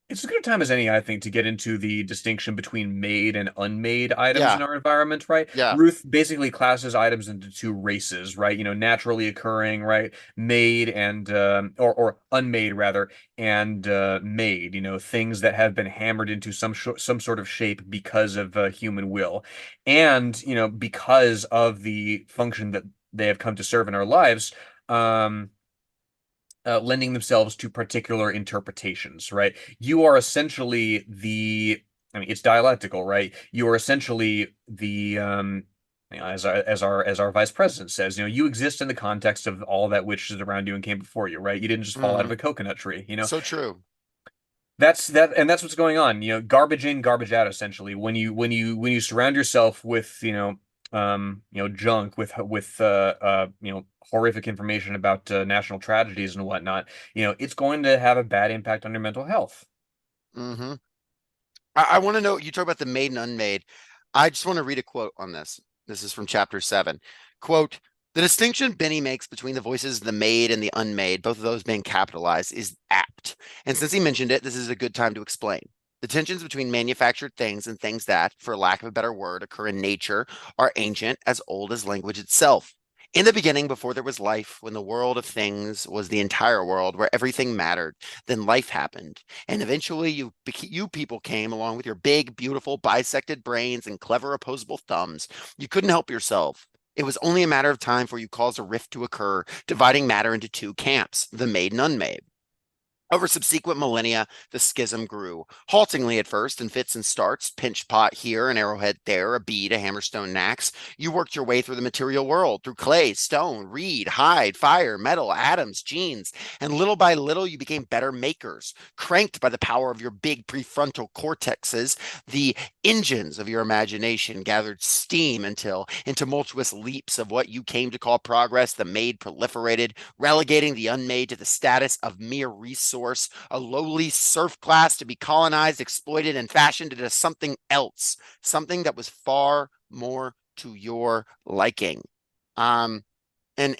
It's a good time as any, I think, to get into the distinction between made and unmade items in Yeah. our environment, right? Yeah. Ruth basically classes items into two races, right? Naturally occurring, right? Made and or unmade rather, and made. Things that have been hammered into some sort of shape because of human will, and because of the function that they have come to serve in our lives. Lending themselves to particular interpretations, right? You are essentially I mean, it's dialectical, right? You are essentially as our vice president says, you exist in the context of all that which is around you and came before you, right? You didn't just fall out of Hmm. a coconut tree. So true. And that's what's going on. Garbage in, garbage out, essentially. When you surround yourself with junk with horrific information about national tragedies and whatnot, it's going to have a bad impact on your mental health. Hmm. I want to know, you talk about the made and unmade. I just want to read a quote on this. This is from chapter 7. Quote, the distinction Benny makes between the voices, the made and the unmade, both of those being capitalized, is apt. And since he mentioned it, this is a good time to explain. The tensions between manufactured things and things that, for lack of a better word, occur in nature are ancient, as old as language itself. In the beginning, before there was life, when the world of things was the entire world where everything mattered, then life happened. And eventually you people came along with your big, beautiful, bisected brains and clever opposable thumbs. You couldn't help yourself. It was only a matter of time before you caused a rift to occur, dividing matter into two camps, the made and unmade. Over subsequent millennia, the schism grew, haltingly at first, in fits and starts, pinch pot here, an arrowhead there, a bead, a hammerstone axe. You worked your way through the material world, through clay, stone, reed, hide, fire, metal, atoms, genes, and little by little you became better makers, cranked by the power of your big prefrontal cortexes. The engines of your imagination gathered steam until, in tumultuous leaps of what you came to call progress, the made proliferated, relegating the unmade to the status of mere resource, a lowly serf class to be colonized, exploited, and fashioned into something else, something that was far more to your liking. And then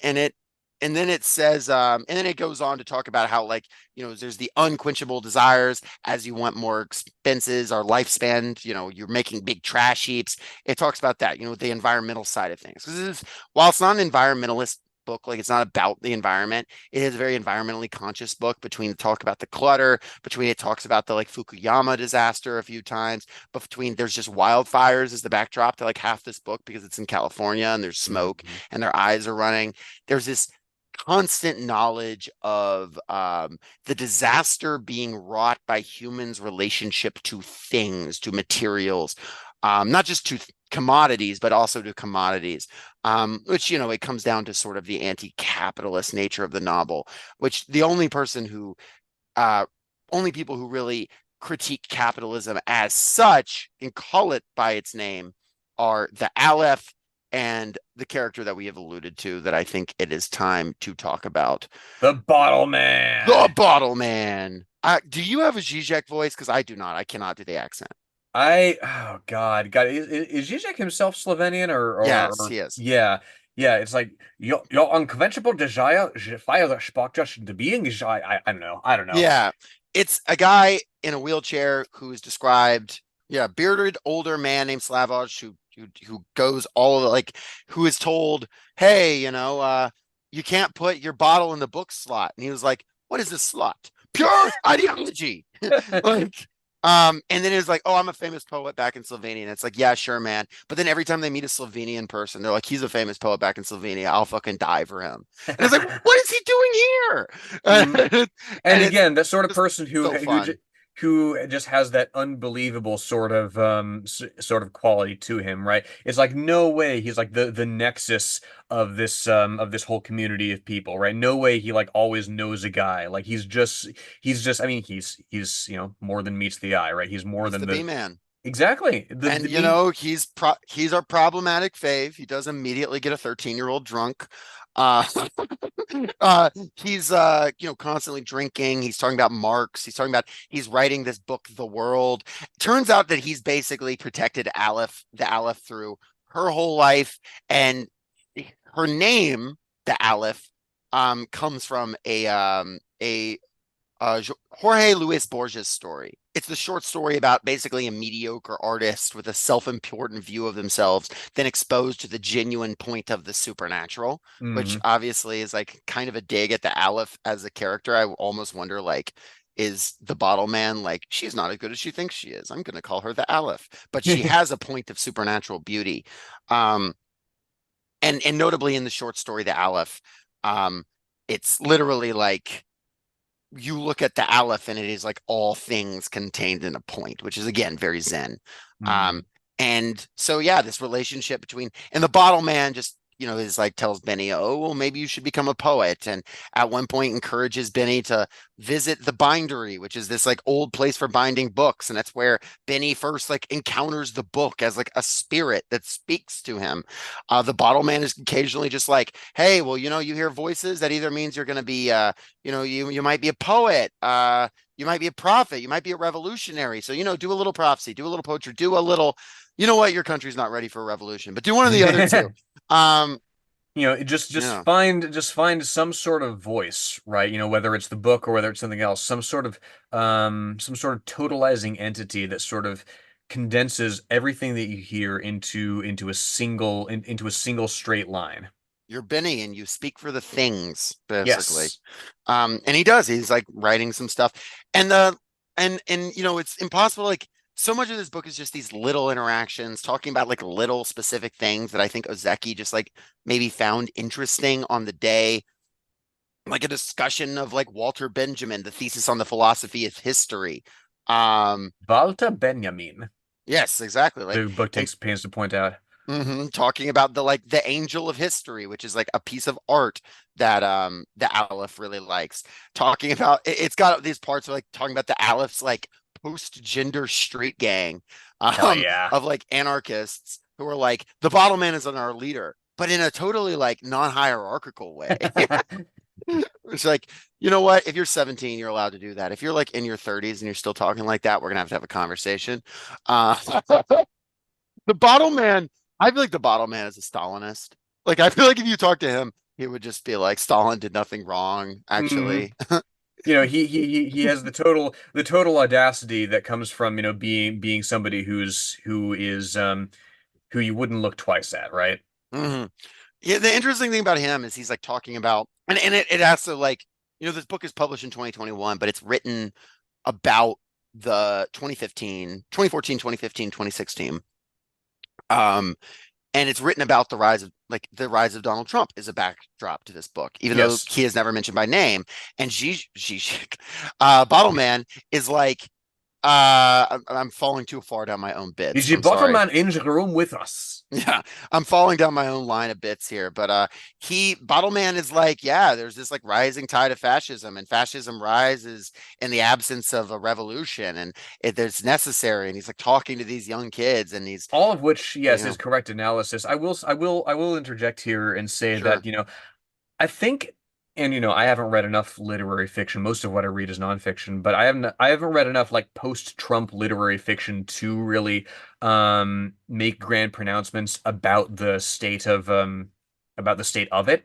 it says, and then it goes on to talk about how, like, there's the unquenchable desires as you want more expenses or lifespan, you're making big trash heaps. It talks about that, the environmental side of things. Because while it's not an environmentalist book, like it's not about the environment, it is a very environmentally conscious book. Between talk about the clutter, between it talks about the like Fukuyama disaster a few times, but between there's just wildfires as the backdrop to like half this book because it's in California and there's smoke and their eyes are running. There's this constant knowledge of the disaster being wrought by humans' relationship to things, to materials, not just to commodities, but also to commodities, which, it comes down to sort of the anti-capitalist nature of the novel, which the only people who really critique capitalism as such and call it by its name are the Aleph and the character that we have alluded to that I think it is time to talk about. The Bottle Man. The Bottle Man. Do you have a Zizek voice? Because I do not. I cannot do the accent. Oh God, is Zizek himself Slovenian or yes, he is. Yeah, it's like your unquenchable desire, fire that sparked us into being. I don't know. Yeah, it's a guy in a wheelchair who is described, bearded older man named Slavoj who goes who is told, hey, you can't put your bottle in the book slot, and he was like, what is this slot? Pure ideology. And then it was like, oh, I'm a famous poet back in Slovenia. And it's like, yeah, sure, man. But then every time they meet a Slovenian person, they're like, he's a famous poet back in Slovenia. I'll fucking die for him. And it's like, what is he doing here? And again, that sort of person so who just has that unbelievable sort of quality to him, right? It's like no way he's like the nexus of this whole community of people, right? No way he like always knows a guy. Like he's just I mean he's more than meets the eye, right? He's than the B-man. Exactly. He's our problematic fave. He does immediately get a 13-year-old drunk. He's constantly drinking. He's talking about Marx. He's writing this book, The World. Turns out that he's basically protected the Aleph through her whole life, and her name, the Aleph, comes from a Jorge Luis Borges story. It's the short story about basically a mediocre artist with a self-important view of themselves, then exposed to the genuine point of the supernatural, which obviously is like kind of a dig at the Aleph as a character. I almost wonder, like, is the Bottle Man like, she's not as good as she thinks she is, I'm going to call her the Aleph, but she has a point of supernatural beauty. And notably in the short story, the Aleph, it's literally like, you look at the Aleph and it is like all things contained in a point, which is again very Zen. And so this relationship between, and the Bottle Man just is like, tells Benny, oh well, maybe you should become a poet, and at one point encourages Benny to visit the bindery, which is this like old place for binding books, and that's where Benny first like encounters the book as like a spirit that speaks to him. The Bottle Man is occasionally just like, hey, well, you hear voices, that either means you're going to be you might be a poet, you might be a prophet, you might be a revolutionary, so do a little prophecy, do a little poetry, do a little, your country's not ready for a revolution, but do one of the other two. Yeah. just find some sort of voice, right? Whether it's the book or whether it's something else, some sort of totalizing entity that sort of condenses everything that you hear into a single straight line. You're Benny and you speak for the things, basically. Yes. And he does. He's like writing some stuff. And the and it's impossible. Like so much of this book is just these little interactions talking about like little specific things that I think Ozeki just like maybe found interesting on the day. Like a discussion of like Walter Benjamin, the thesis on the philosophy of history. Um, Walter Benjamin, yes, exactly. Like the book and takes pains to point out. talking about the angel of history, which is like a piece of art that the Aleph really likes. Talking about it's got these parts of like talking about the Aleph's like post-gender street gang Hell yeah. of like anarchists who are like the bottle man is our leader, but in a totally like non-hierarchical way. It's like, you know what? If you're 17, you're allowed to do that. If you're like in your 30s and you're still talking like that, we're gonna have to have a conversation. Uh, the bottle man, I feel like the bottle man is a Stalinist. Like, I feel like if you talk to him, he would just be like, Stalin did nothing wrong, hmm actually. he has the total audacity that comes from, being somebody who you wouldn't look twice at, right? hmm Yeah, the interesting thing about him is he's like talking about, and it has to like, this book is published in 2021, but it's written about the 2015, 2014, 2015, 2016. Um, and it's written about the rise of Donald Trump is a backdrop to this book, even though Yes. he is never mentioned by name. And Bottle Man is like, I'm falling too far down my own bits. Is the I'm sorry. Bottom in the room with us? Yeah, I'm falling down my own line of bits here, but Bottle Man is like, yeah, there's this like rising tide of fascism, and fascism rises in the absence of a revolution, and it's necessary. And he's like talking to these young kids, and he's, All of which, you yes, is know, correct analysis. I will interject here and say sure. that, I think, and I haven't read enough literary fiction. Most of what I read is nonfiction, but I haven't read enough like post-Trump literary fiction to really make grand pronouncements about the state of it.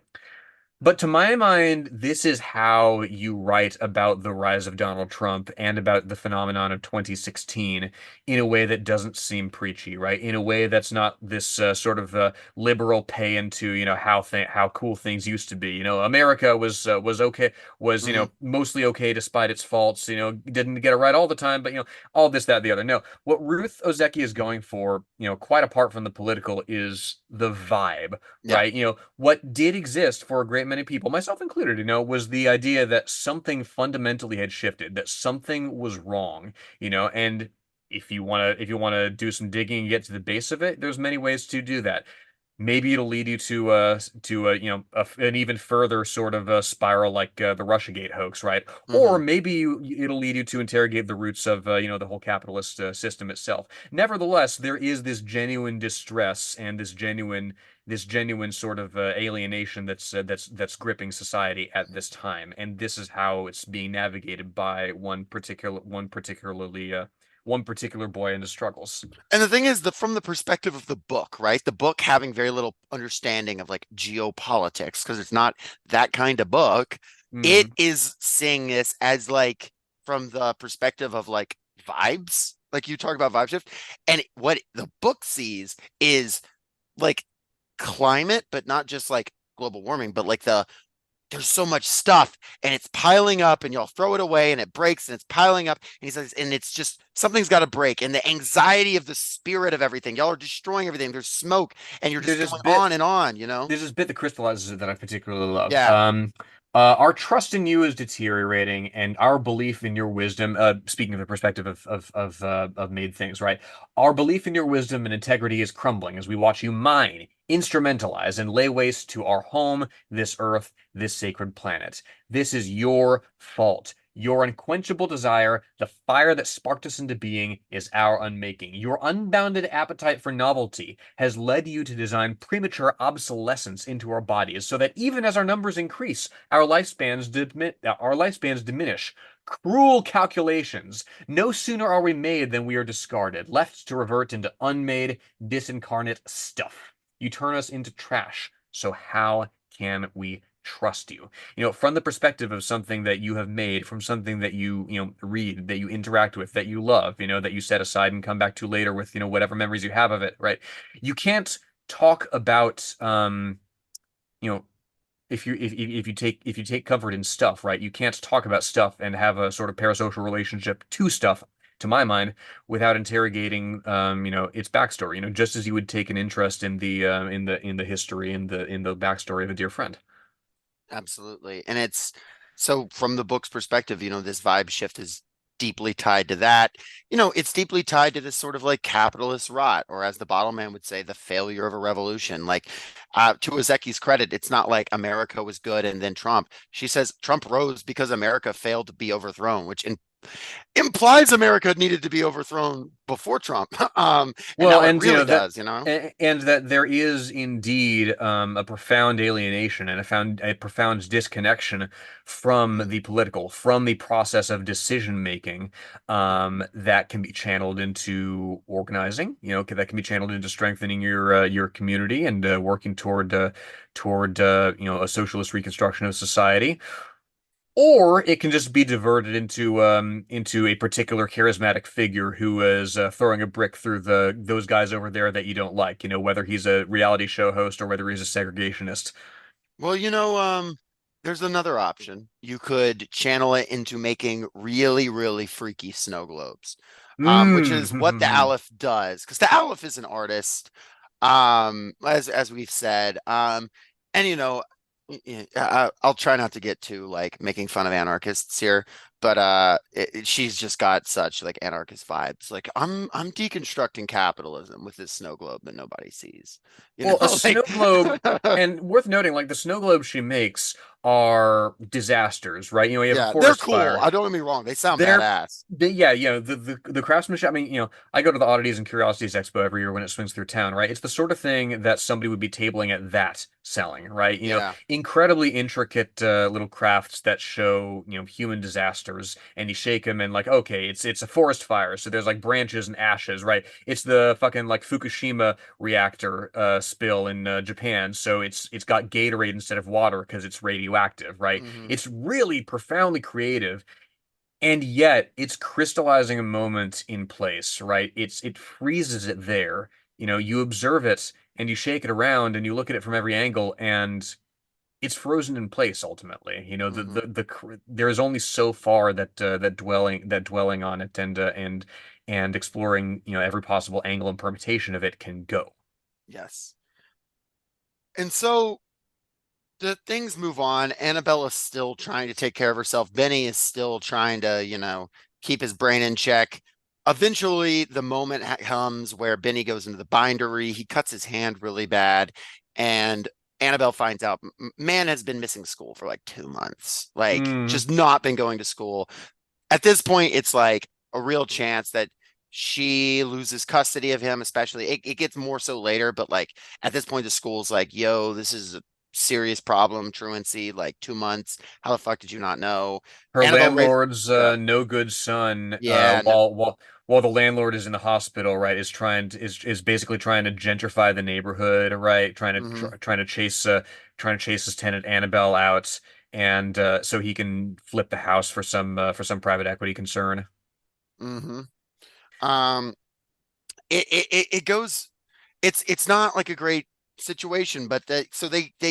But to my mind, this is how you write about the rise of Donald Trump and about the phenomenon of 2016 in a way that doesn't seem preachy, right? In a way that's not this sort of liberal pay into, how cool things used to be. America was okay, was hmm mostly okay despite its faults. Didn't get it right all the time, but all this, that, the other. No, what Ruth Ozeki is going for, quite apart from the political, is the vibe, Yeah. right? What did exist for a great many people, myself included, was the idea that something fundamentally had shifted, that something was wrong, and if you want to do some digging and get to the base of it, there's many ways to do that. Maybe it'll lead you to an even further sort of a spiral like the Russiagate hoax, right? Or hmm maybe it'll lead you to interrogate the roots of the whole capitalist system itself. Nevertheless, there is this genuine distress and this genuine sort of alienation that's gripping society at this time, and this is how it's being navigated by one particular boy and his struggles. And the thing is, from the perspective of the book, right? The book having very little understanding of like geopolitics because it's not that kind of book. It Hmm. is seeing this as like from the perspective of like vibes, like you talk about vibe shift, and what the book sees is like climate, but not just like global warming, but like there's so much stuff and it's piling up and y'all throw it away and it breaks and it's piling up. And he says, and it's just something's got to break. And the anxiety of the spirit of everything, y'all are destroying everything. There's smoke and you're There's just this going bit on and on, you know? there's this bit that crystallizes it that I particularly love. Yeah. Our trust in you is deteriorating, and our belief in your wisdom. Speaking of the perspective of made things, right? Our belief in your wisdom and integrity is crumbling as we watch you mine, instrumentalize, and lay waste to our home, this earth, this sacred planet. This is your fault. Your unquenchable desire, the fire that sparked us into being, is our unmaking. Your unbounded appetite for novelty has led you to design premature obsolescence into our bodies, so that even as our numbers increase, our lifespans diminish. Cruel calculations. No sooner are we made than we are discarded, left to revert into unmade, disincarnate stuff. You turn us into trash, So how can we trust you? From the perspective of something that you have made, from something that you read, that you interact with, that you love, that you set aside and come back to later with, whatever memories you have of it, right? You can't talk about, you know, if you take comfort in stuff, right? You can't talk about stuff and have a sort of parasocial relationship to stuff, to my mind, without interrogating, its backstory. Just as you would take an interest in the history and the backstory of a dear friend. Absolutely. And it's so from the book's perspective, this vibe shift is deeply tied to that. It's deeply tied to this sort of like capitalist rot, or as the bottle man would say, the failure of a revolution. Like, to Ozeki's credit, it's not like America was good and then Trump. She says Trump rose because America failed to be overthrown, which implies America needed to be overthrown before Trump. And Well, now it and really that does. and that there is indeed a profound alienation and a profound disconnection from the political, from the process of decision making, that can be channeled into organizing. That can be channeled into strengthening your community and working toward a socialist reconstruction of society. Or it can just be diverted into a particular charismatic figure who is throwing a brick through those guys over there that you don't like, whether he's a reality show host or whether he's a segregationist. Well, there's another option. You could channel it into making really, really freaky snow globes, which is what the Mm. Aleph does, because the Aleph is an artist, as we've said, and I'll try not to get too like making fun of anarchists here, but she's just got such like anarchist vibes. Like I'm deconstructing capitalism with this snow globe that nobody sees. Well, a snow Like. globe, and worth noting, like the snow globes she makes are disasters, right? You have a Yeah, they're forest cool. fire. I don't get me wrong. They sound They're badass. yeah, the craftsmanship. I mean, I go to the Oddities and Curiosities Expo every year when it swings through town, right? It's the sort of thing that somebody would be tabling at that selling, right? Yeah. Incredibly intricate little crafts that show, human disasters, and you shake them and like, okay, it's a forest fire, so there's like branches and ashes, right? It's the fucking like Fukushima reactor spill in Japan, so it's got Gatorade instead of water because it's radioactive, right? Hmm. It's really profoundly creative, and yet it's crystallizing a moment in place, right? It freezes it there. You observe it and you shake it around and you look at it from every angle, and it's frozen in place ultimately. Hmm. There is only so far that dwelling on it and exploring, every possible angle and permutation of it can go. Yes. And so the things move on. Annabella's still trying to take care of herself. Benny is still trying to, keep his brain in check. Eventually, the moment comes where Benny goes into the bindery. He cuts his hand really bad, and Annabelle finds out man has been missing school for like 2 months, like Mm. just not been going to school. At this point, it's like a real chance that she loses custody of him, especially it gets more so later, but like at this point, the school's like, yo, this is a serious problem, truancy, like 2 months. How the fuck did you not know? Her Annabelle raised, landlord's yeah, no good son, yeah, no, while the landlord is in the hospital, right, is basically trying to gentrify the neighborhood, right, hmm, trying to chase his tenant Annabelle out, and so he can flip the house for some private equity concern. hmm. Um, it goes, it's not like a great situation, but they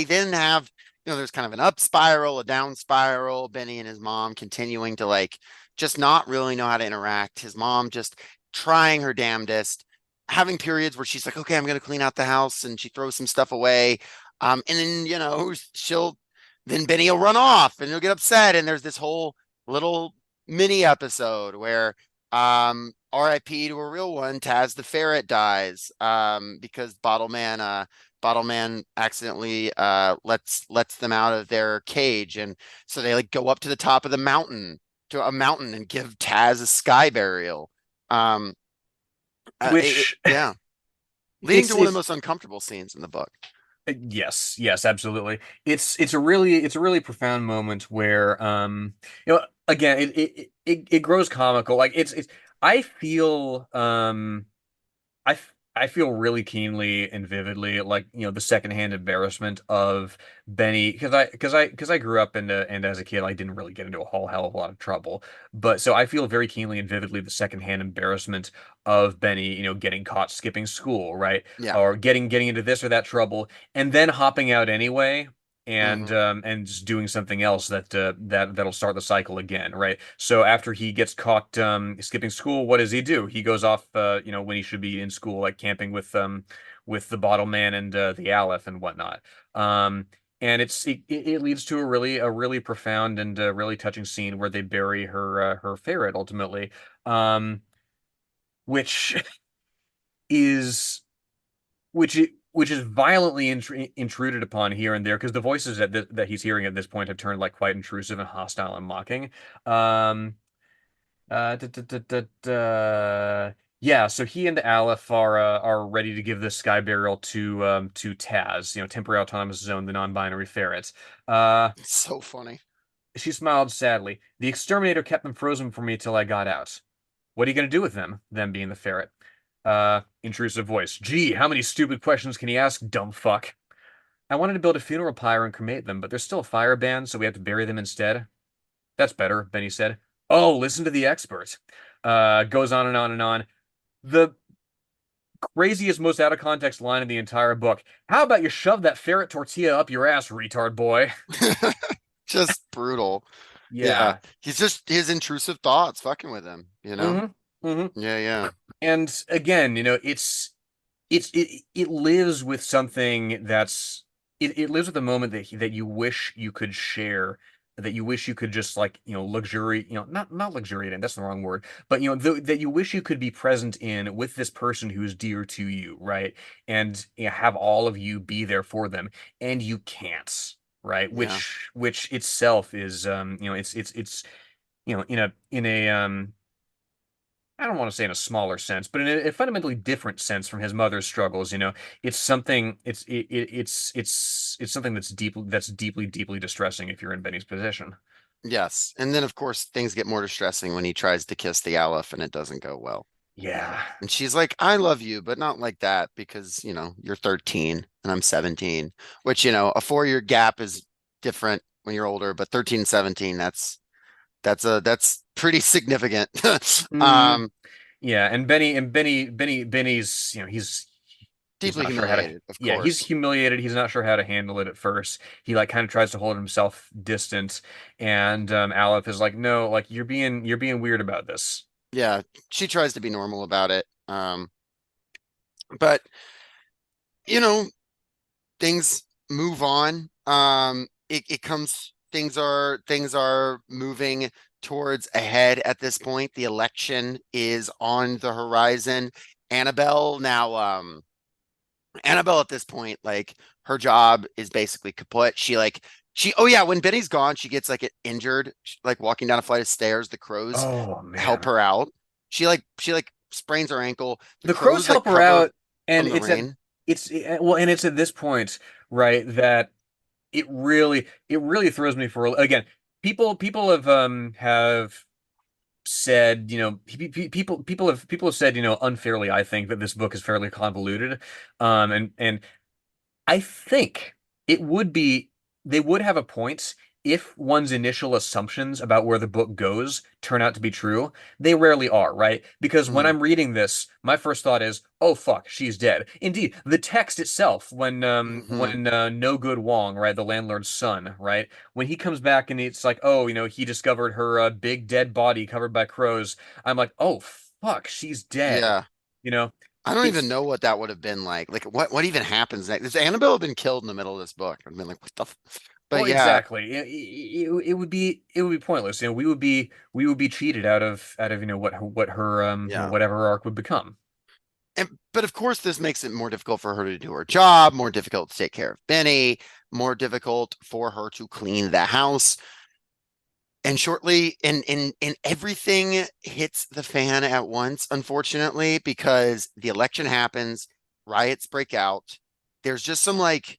then have, there's kind of an up spiral, a down spiral. Benny and his mom continuing to like just not really know how to interact. His mom just trying her damnedest, having periods where she's like, okay, I'm gonna clean out the house, and she throws some stuff away. And then she'll then Benny will run off and he'll get upset. And there's this whole little mini episode where RIP to a real one, Taz the ferret dies because Bottle Man accidentally lets them out of their cage, and so they like go up to the top of the mountain, to a mountain, and give Taz a sky burial. Um Which yeah, leading it's to one of the it's most uncomfortable scenes in the book. yes, absolutely. It's a really profound moment where again it grows comical. Like it's I feel I feel really keenly and vividly like, the secondhand embarrassment of Benny, because I grew up and as a kid I didn't really get into a whole hell of a lot of trouble. But so I feel very keenly and vividly the secondhand embarrassment of Benny, getting caught skipping school, right? Yeah. Or getting into this or that trouble and then hopping out anyway Mhm. and just doing something else that'll start the cycle again, right? So after he gets caught skipping school, what does he do? He goes off, when he should be in school, like camping with the Bottle Man and the Aleph and whatnot. And it leads to a really profound and really touching scene where they bury her ferret ultimately, which is which is violently intruded upon here and there because the voices that he's hearing at this point have turned like quite intrusive and hostile and mocking. Um, da, da, da, da, da. Yeah, so he and Aleph are ready to give this sky burial to Taz, temporary autonomous zone, the non-binary ferrets. It's so funny. She smiled sadly. The exterminator kept them frozen for me till I got out. What are you gonna do with them? Them being the ferret. Intrusive voice. Gee, how many stupid questions can he ask, dumb fuck? I wanted to build a funeral pyre and cremate them, but there's still a fire ban, so we have to bury them instead. That's better, Benny said. Oh, listen to the expert. Goes on and on and on. The craziest, most out of context line in the entire book. How about you shove that ferret tortilla up your ass, retard boy? Just brutal. Yeah. Yeah. He's just his intrusive thoughts fucking with him, you know? Mm-hmm. Mm-hmm. Yeah, yeah. And again, it lives with something it lives with a moment that you wish you could share, that you wish you could just like, luxury, not luxuriate in, that's the wrong word, but that you wish you could be present in with this person who's dear to you, right? And have all of you be there for them, and you can't, right? Yeah. Which itself is it's in a I don't want to say in a smaller sense, but in a fundamentally different sense from his mother's struggles. It's something. It's something that's deeply distressing if you're in Benny's position. Yes. And then of course things get more distressing when he tries to kiss the Aleph and it doesn't go well. Yeah. And she's like, I love you, but not like that because, you're 13 and I'm 17, which, a 4-year gap is different when you're older, but 13 and 17, that's pretty significant. Mhm. Yeah, and Benny's, he's Deeply not sure how to. humiliated, of Yeah, he's course. humiliated. He's not sure how to handle it at first. He like kind of tries to hold himself distant, and Aleph is like, no, like you're being weird about this. Yeah, she tries to be normal about it. But you know, things move on. It comes things are moving towards ahead at this point. The election is on the horizon. Annabelle now Annabelle at this point, like her job is basically kaput. Oh yeah, when Benny's gone, she gets like injured, like walking down a flight of stairs. The crows Oh help man. her out. She sprains her ankle. The The crows crows like help her cover out, and from the rain. it's at this point, right, that it really throws me for again. People have said, people have said, unfairly, I think that this book is fairly convoluted, and I think it would be, they would have a point if one's initial assumptions about where the book goes turn out to be true. They rarely are, right? Because when Mhm, I'm reading this, my first thought is, "Oh fuck, she's dead." Indeed, the text itself, mhm. when No Good Wong, right, the landlord's son, right, when he comes back and it's like, "Oh, he discovered her big dead body covered by crows." I'm like, "Oh fuck, she's dead." Yeah. You know, I don't even it's know what that would have been like. Like what even happens next? Does Annabelle have been killed in the middle of this book? I've been like, what the but Well, yeah, exactly. It would be pointless. We would be cheated out of what her yeah. whatever her arc would become. But of course, this makes it more difficult for her to do her job, more difficult to take care of Benny, more difficult for her to clean the house. And shortly, and everything hits the fan at once, unfortunately, because the election happens, riots break out. There's just some like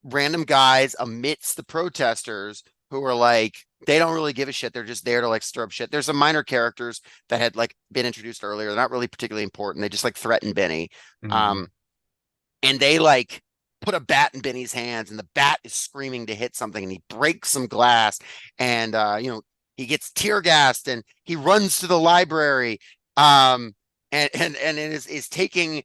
random guys amidst the protesters who are like they don't really give a shit. They're just there to like stir up shit. There's some minor characters that had like been introduced earlier. They're not really particularly important. They just like threaten Benny. Mhm. And they like put a bat in Benny's hands, and the bat is screaming to hit something, and he breaks some glass, and he gets tear gassed, and he runs to the library. And is taking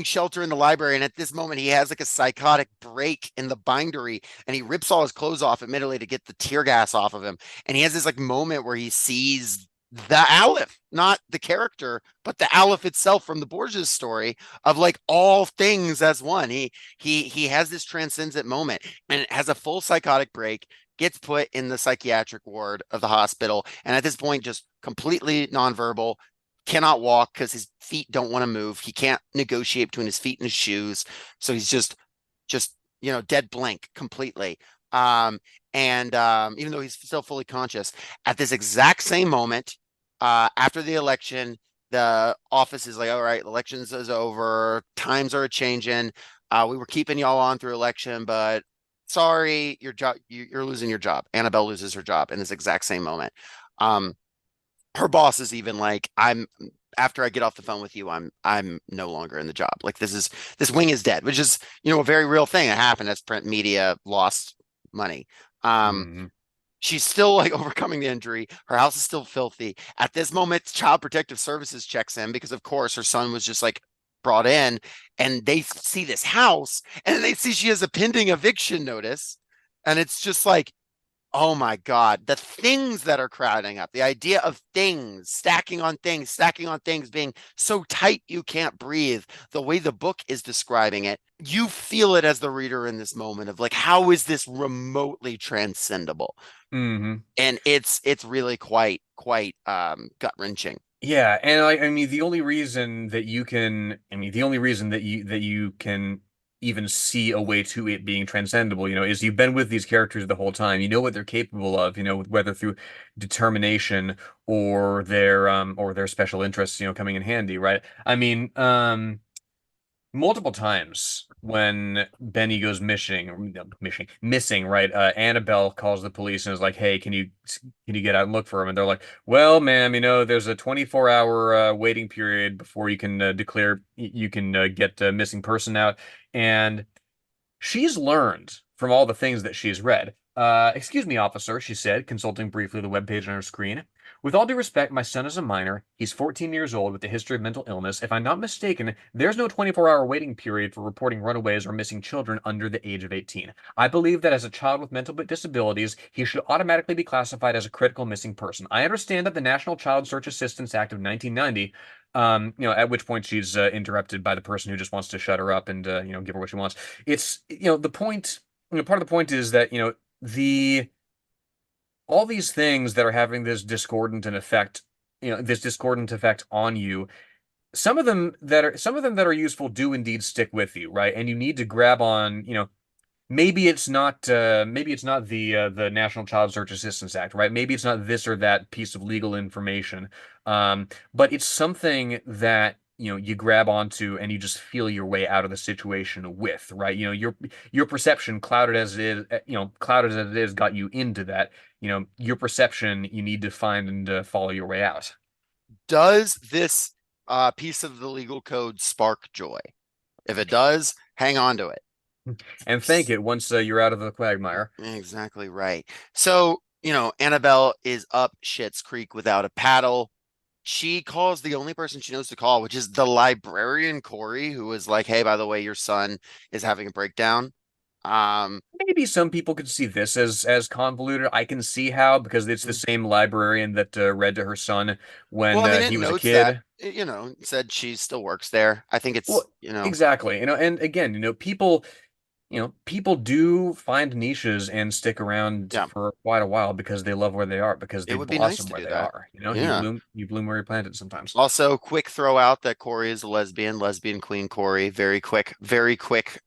shelter in the library. And at this moment, he has like a psychotic break in the bindery, and he rips all his clothes off, admittedly, to get the tear gas off of him. And he has this like moment where he sees the Aleph, not the character, but the Aleph itself from the Borges story of like all things as one. He has this transcendent moment and has a full psychotic break, gets put in the psychiatric ward of the hospital, and at this point just completely nonverbal, cannot walk because his feet don't want to move. He can't negotiate between his feet and his shoes. So he's just dead blank completely. And even though he's still fully conscious, at this exact same moment, after the election, the office is like, all right, elections is over, times are changing. We were keeping y'all on through election, but sorry, your job, you're losing your job. Annabelle loses her job in this exact same moment. Her boss is even like, after I get off the phone with you, I'm no longer in the job. Like this wing is dead, which is, a very real thing that happened as print media lost money. Mhm. She's still like overcoming the injury. Her house is still filthy. At this moment, Child Protective Services checks in because, of course, her son was just like brought in, and they see this house, and then they see she has a pending eviction notice. And it's just like, oh my God, the things that are crowding up, the idea of things, stacking on things, being so tight you can't breathe, the way the book is describing it, you feel it as the reader in this moment of like, how is this remotely transcendable? Mhm. And it's really quite gut wrenching. Yeah, and I mean the only reason that you can even see a way to it being transcendable, is you've been with these characters the whole time. You know what they're capable of, whether through determination or their special interests, coming in handy, right? I mean, multiple times when Benny goes missing, right? Annabelle calls the police and is like, "Hey, can you get out and look for him?" And they're like, "Well, ma'am, there's a 24-hour waiting period before you can declare you can get missing person out." And she's learned from all the things that she's read. Excuse me, officer, she said, consulting briefly the webpage on her screen. With all due respect, my son is a minor. He's 14 years old with a history of mental illness. If I'm not mistaken, there's no 24-hour waiting period for reporting runaways or missing children under the age of 18. I believe that as a child with mental disabilities, he should automatically be classified as a critical missing person. I understand that the National Child Search Assistance Act of 1990, at which point she's interrupted by the person who just wants to shut her up and, give her what she wants. It's, the point, part of the point is that, the all these things that are having this discordant effect on you, some of them that are useful do indeed stick with you, right? And you need to grab on, maybe it's not the National Child Search Assistance Act, right? Maybe it's not this or that piece of legal information. But it's something that you grab onto and you just feel your way out of the situation with, right? Your perception, clouded as it is, got you into that. Your perception, you need to find and follow your way out. Does this piece of the legal code spark joy? If it does, hang on to it. And thank it once you're out of the quagmire. Exactly right. So, Annabelle is up Schitt's Creek without a paddle. She calls the only person she knows to call, which is the librarian Corey, who is like, "Hey, by the way, your son is having a breakdown." Maybe some people could see this as convoluted. I can see how, because it's the same librarian that read to her son when Well, I mean, he it was a notes that, kid. said she still works there. I think it's, Well, exactly. And again, people do find niches and stick around yeah, for quite a while because they love where they are, because it they would be nice blossom to where do they that. are. Yeah. You bloom where you're planted sometimes. Also, quick throw out that Corey is a lesbian queen Corey. Very quick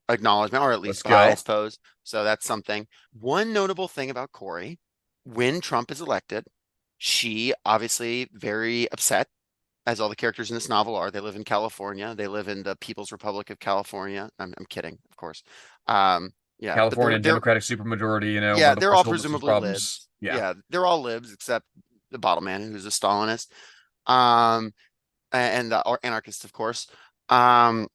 acknowledgement, or at Let's least pie, I go. suppose. So that's something. One notable thing about Corey, when Trump is elected, she obviously very upset, as all the characters in this novel are. They live in California. They live in the People's Republic of California. I'm kidding, of course. Yeah, but California Democratic supermajority, one yeah, of the they're all worst illnesses presumably problems. libs. Yeah, they're all libs except the bottle man, who's a Stalinist, um, and the anarchist, of course. Um,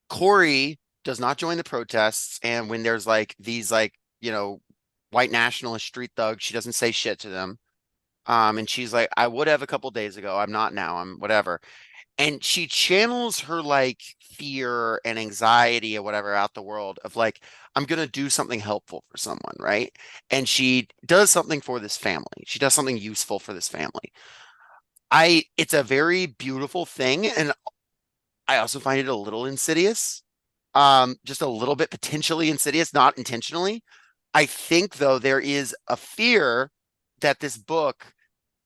Corey does not join the protests, and when there's like these white nationalist street thugs, she doesn't say shit to them. And she's like, I would have a couple days ago. I'm not now. I'm whatever. And she channels her like fear and anxiety or whatever out the world of like, I'm gonna do something helpful for someone, right? And she does something for this family. She does something useful for this family. It's a very beautiful thing, and I also find it a little insidious. Just a little bit potentially insidious, not intentionally. I think though there is a fear that this book,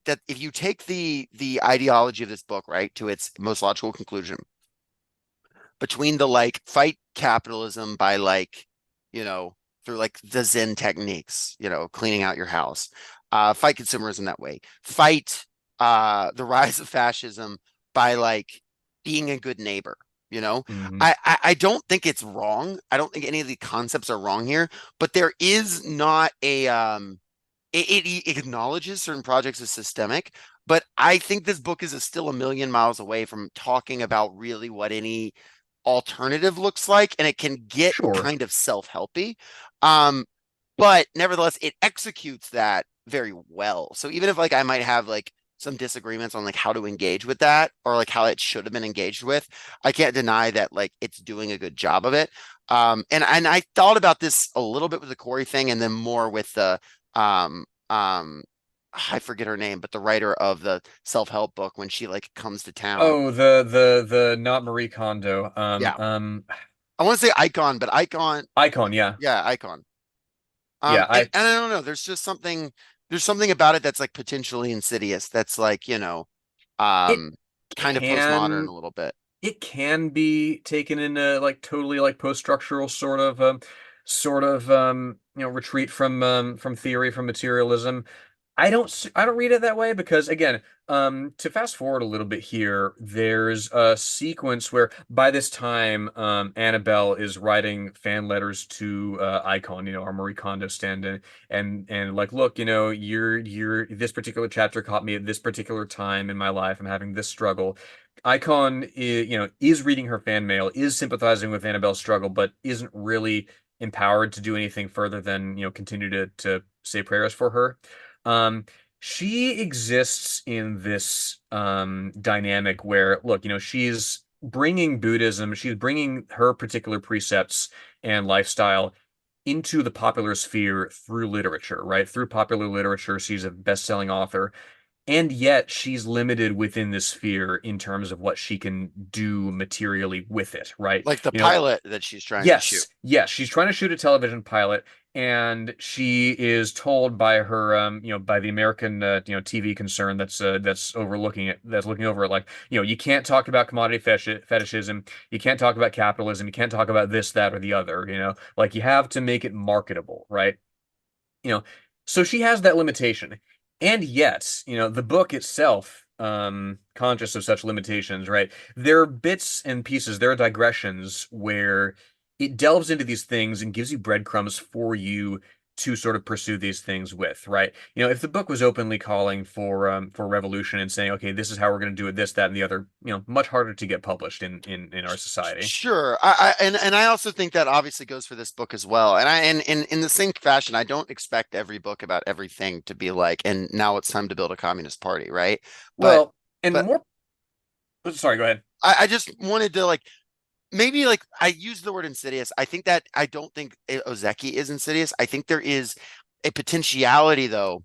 that if you take the ideology of this book right to its most logical conclusion, between the like fight capitalism by like through like the Zen techniques, cleaning out your house, fight consumerism that way, fight the rise of fascism by like being a good neighbor. Mhm. I don't think it's wrong. I don't think any of the concepts are wrong here, but there is not a it acknowledges certain projects as systemic, but I think this book is still a million miles away from talking about really what any alternative looks like, and it can get Sure. kind of self-helpy. Um, but nevertheless, it executes that very well. So even if like I might have like some disagreements on like how to engage with that or like how it should have been engaged with, I can't deny that like it's doing a good job of it. And I thought about this a little bit with the Corey thing, and then more with the um um I forget her name, but the writer of the self-help book when she like comes to town. Oh, the not Marie Kondo. Yeah. I want to say Icon, but Icon, Icon, yeah. yeah, Icon. Yeah, And I don't know, there's something about it that's like potentially insidious. That's like, it kind of postmodern can a little bit. it can be taken in a like totally like post-structural retreat from theory, from materialism. I don't read it that way because again, to fast forward a little bit here, there's a sequence where by this time, Annabelle is writing fan letters to Icon, our Marie Kondo stand-in, and like, look, you're this particular chapter caught me at this particular time in my life. I'm having this struggle. Icon is reading her fan mail, is sympathizing with Annabelle's struggle, but isn't really empowered to do anything further than continue to say prayers for her. Um, she exists in this dynamic where, look, she's bringing Buddhism, she's bringing her particular precepts and lifestyle into the popular sphere through literature, right? Through popular literature, she's a best-selling author. And yet she's limited within this sphere in terms of what she can do materially with it, right? Like the pilot that she's trying to shoot. Yes, she's trying to shoot a television pilot, and she is told by her, by the American, TV concern that's looking over it, like, you can't talk about commodity fetishism, you can't talk about capitalism, you can't talk about this, that, or the other, like you have to make it marketable, right? You know, so she has that limitation. And yet, the book itself, conscious of such limitations, right? There are bits and pieces, there are digressions where it delves into these things and gives you breadcrumbs for you to sort of pursue these things with, right? If the book was openly calling for revolution and saying, okay, this is how we're going to do it, this, that, and the other, much harder to get published in our society. Sure. And I also think that obviously goes for this book as well. And in the same fashion, I don't expect every book about everything to be like, and now it's time to build a communist party, right? But Well, and but more, sorry, go ahead. I just wanted to like maybe like I use the word insidious. I don't think Ozeki is insidious. I think there is a potentiality though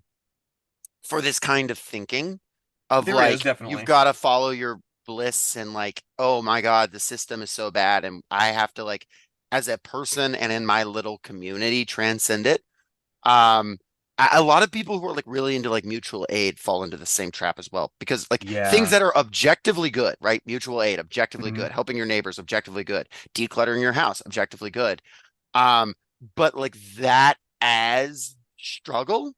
for this kind of thinking of There is like you've definitely. got to follow your bliss and like, oh my God, the system is so bad and I have to like as a person and in my little community transcend it. Um a lot of people who are like really into like mutual aid fall into the same trap as well because like things Yeah. that are objectively good, right? Mutual aid, objectively Mhm. good, helping your neighbors, objectively good, decluttering your house, objectively good. Um, but like that as struggle,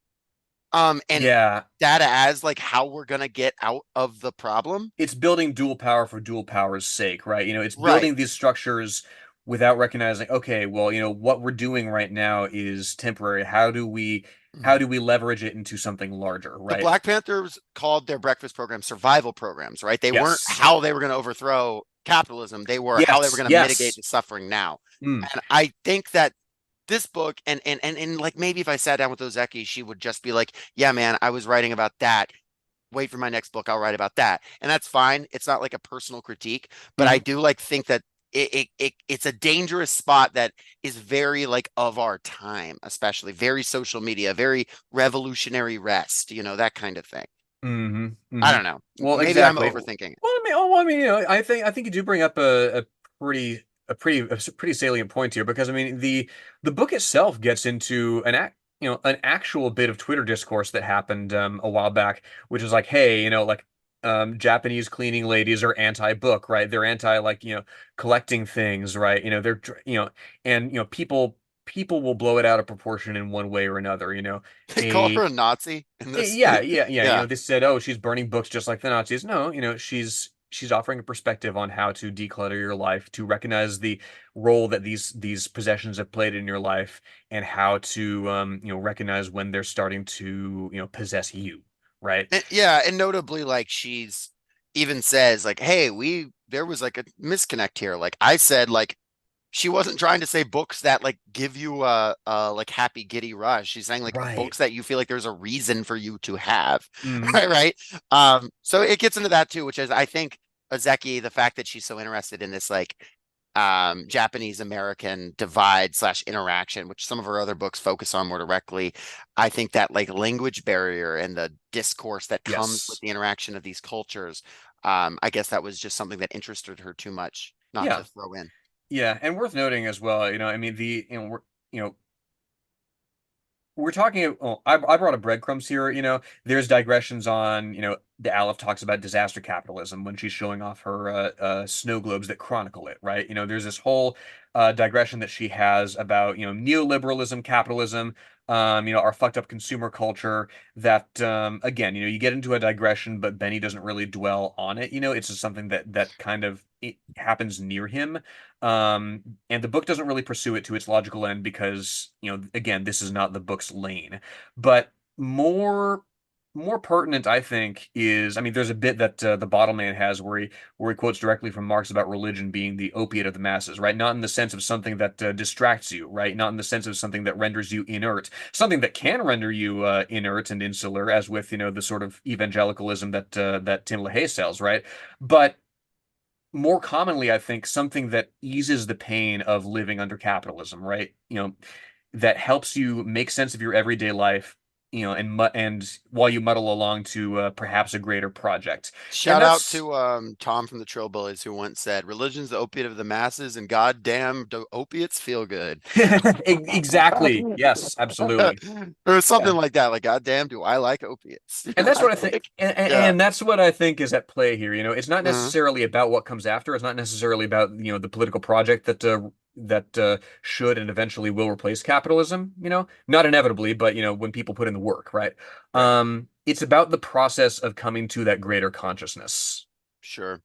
and Yeah. that as like how we're gonna get out of the problem. It's building dual power for dual power's sake, right? It's Right. building these structures without recognizing, okay, well, what we're doing right now is temporary. How Mhm. do we leverage it into something larger, The right? Black Panthers called their breakfast program survival programs, right? They weren't Yes. how they were going to overthrow capitalism. They were how they were Yes. going to mitigate Yes. the suffering now. Mm. And I think that this book and like maybe if I sat down with Ozeki, she would just be like, "Yeah, man, I was writing about that. Wait for my next book. I'll write about that." And that's fine. It's not like a personal critique, but I Mhm. do like think that it's a dangerous spot that is very like of our time, especially very social media, very revolutionary rest, that kind of thing. Hmm. I Hmm. don't know. Well, Maybe I'm exactly. overthinking it. Well, I mean, I think you do bring up a pretty salient point here because I mean the book itself gets into an actual bit of Twitter discourse that happened a while back, which is like, hey, like Japanese cleaning ladies are anti-book, right? They're anti like collecting things, right? They're and people will blow it out of proportion in one way or another. They call her A a Nazi in this. Yeah, yeah, yeah. Yeah. They said, "Oh, she's burning books just like the Nazis." No, she's offering a perspective on how to declutter your life, to recognize the role that these possessions have played in your life, and how to recognize when they're starting to possess you, right? Yeah, and notably, like she's even says, like, "Hey, there was like a misconnect here." Like I said, like she wasn't trying to say books that like give you a like happy giddy rush. She's saying like Right. books that you feel like there's a reason for you to have, Hmm. right? So it gets into that too, which is I think Ozeki, the fact that she's so interested in this like Japanese American divide slash interaction, which some of her other books focus on more directly. I think that like language barrier and the discourse that comes with Yes. the interaction of these cultures, I guess that was just something that interested her too much not to Yeah. throw in. Yeah, and worth noting as well, I mean you know, we're talking. Oh, I brought up breadcrumbs here. There's digressions on. The Aleph talks about disaster capitalism when she's showing off her snow globes that chronicle it. Right. There's this whole digression that she has about neoliberalism, capitalism. Our fucked up consumer culture. That again, you get into a digression, but Benny doesn't really dwell on it. It's just something that kind of it happens near him. And the book doesn't really pursue it to its logical end because, again, this is not the book's lane. But more pertinent, I think, is I mean, there's a bit that the Bottle Man has where he quotes directly from Marx about religion being the opiate of the masses, right? Not in the sense of something that distracts you, right? Not in the sense of something that renders you inert, something that can render you inert and insular, as with the sort of evangelicalism that Tim LaHaye sells, right? But more commonly, I think something that eases the pain of living under capitalism, right? That helps you make sense of your everyday life, and while you muddle along to perhaps a greter project. And Shout out that's to Tom from the Trillbillies who once said, "Religion's the opiate of the masses, and goddamn, do opiates feel good." exactly. Yes, absolutely. Or Yeah. something like that. Like, goddamn, do I like opiates? And that's I what I think, like, and, yeah. and that's what I think is at play here. It's not Mhm. necessarily about what comes after. It's not necessarily about the political project that should and eventually will replace capitalism. Not inevitably, but when people put in the work, right? Right. It's about the process of coming to that greater consciousness. Sure.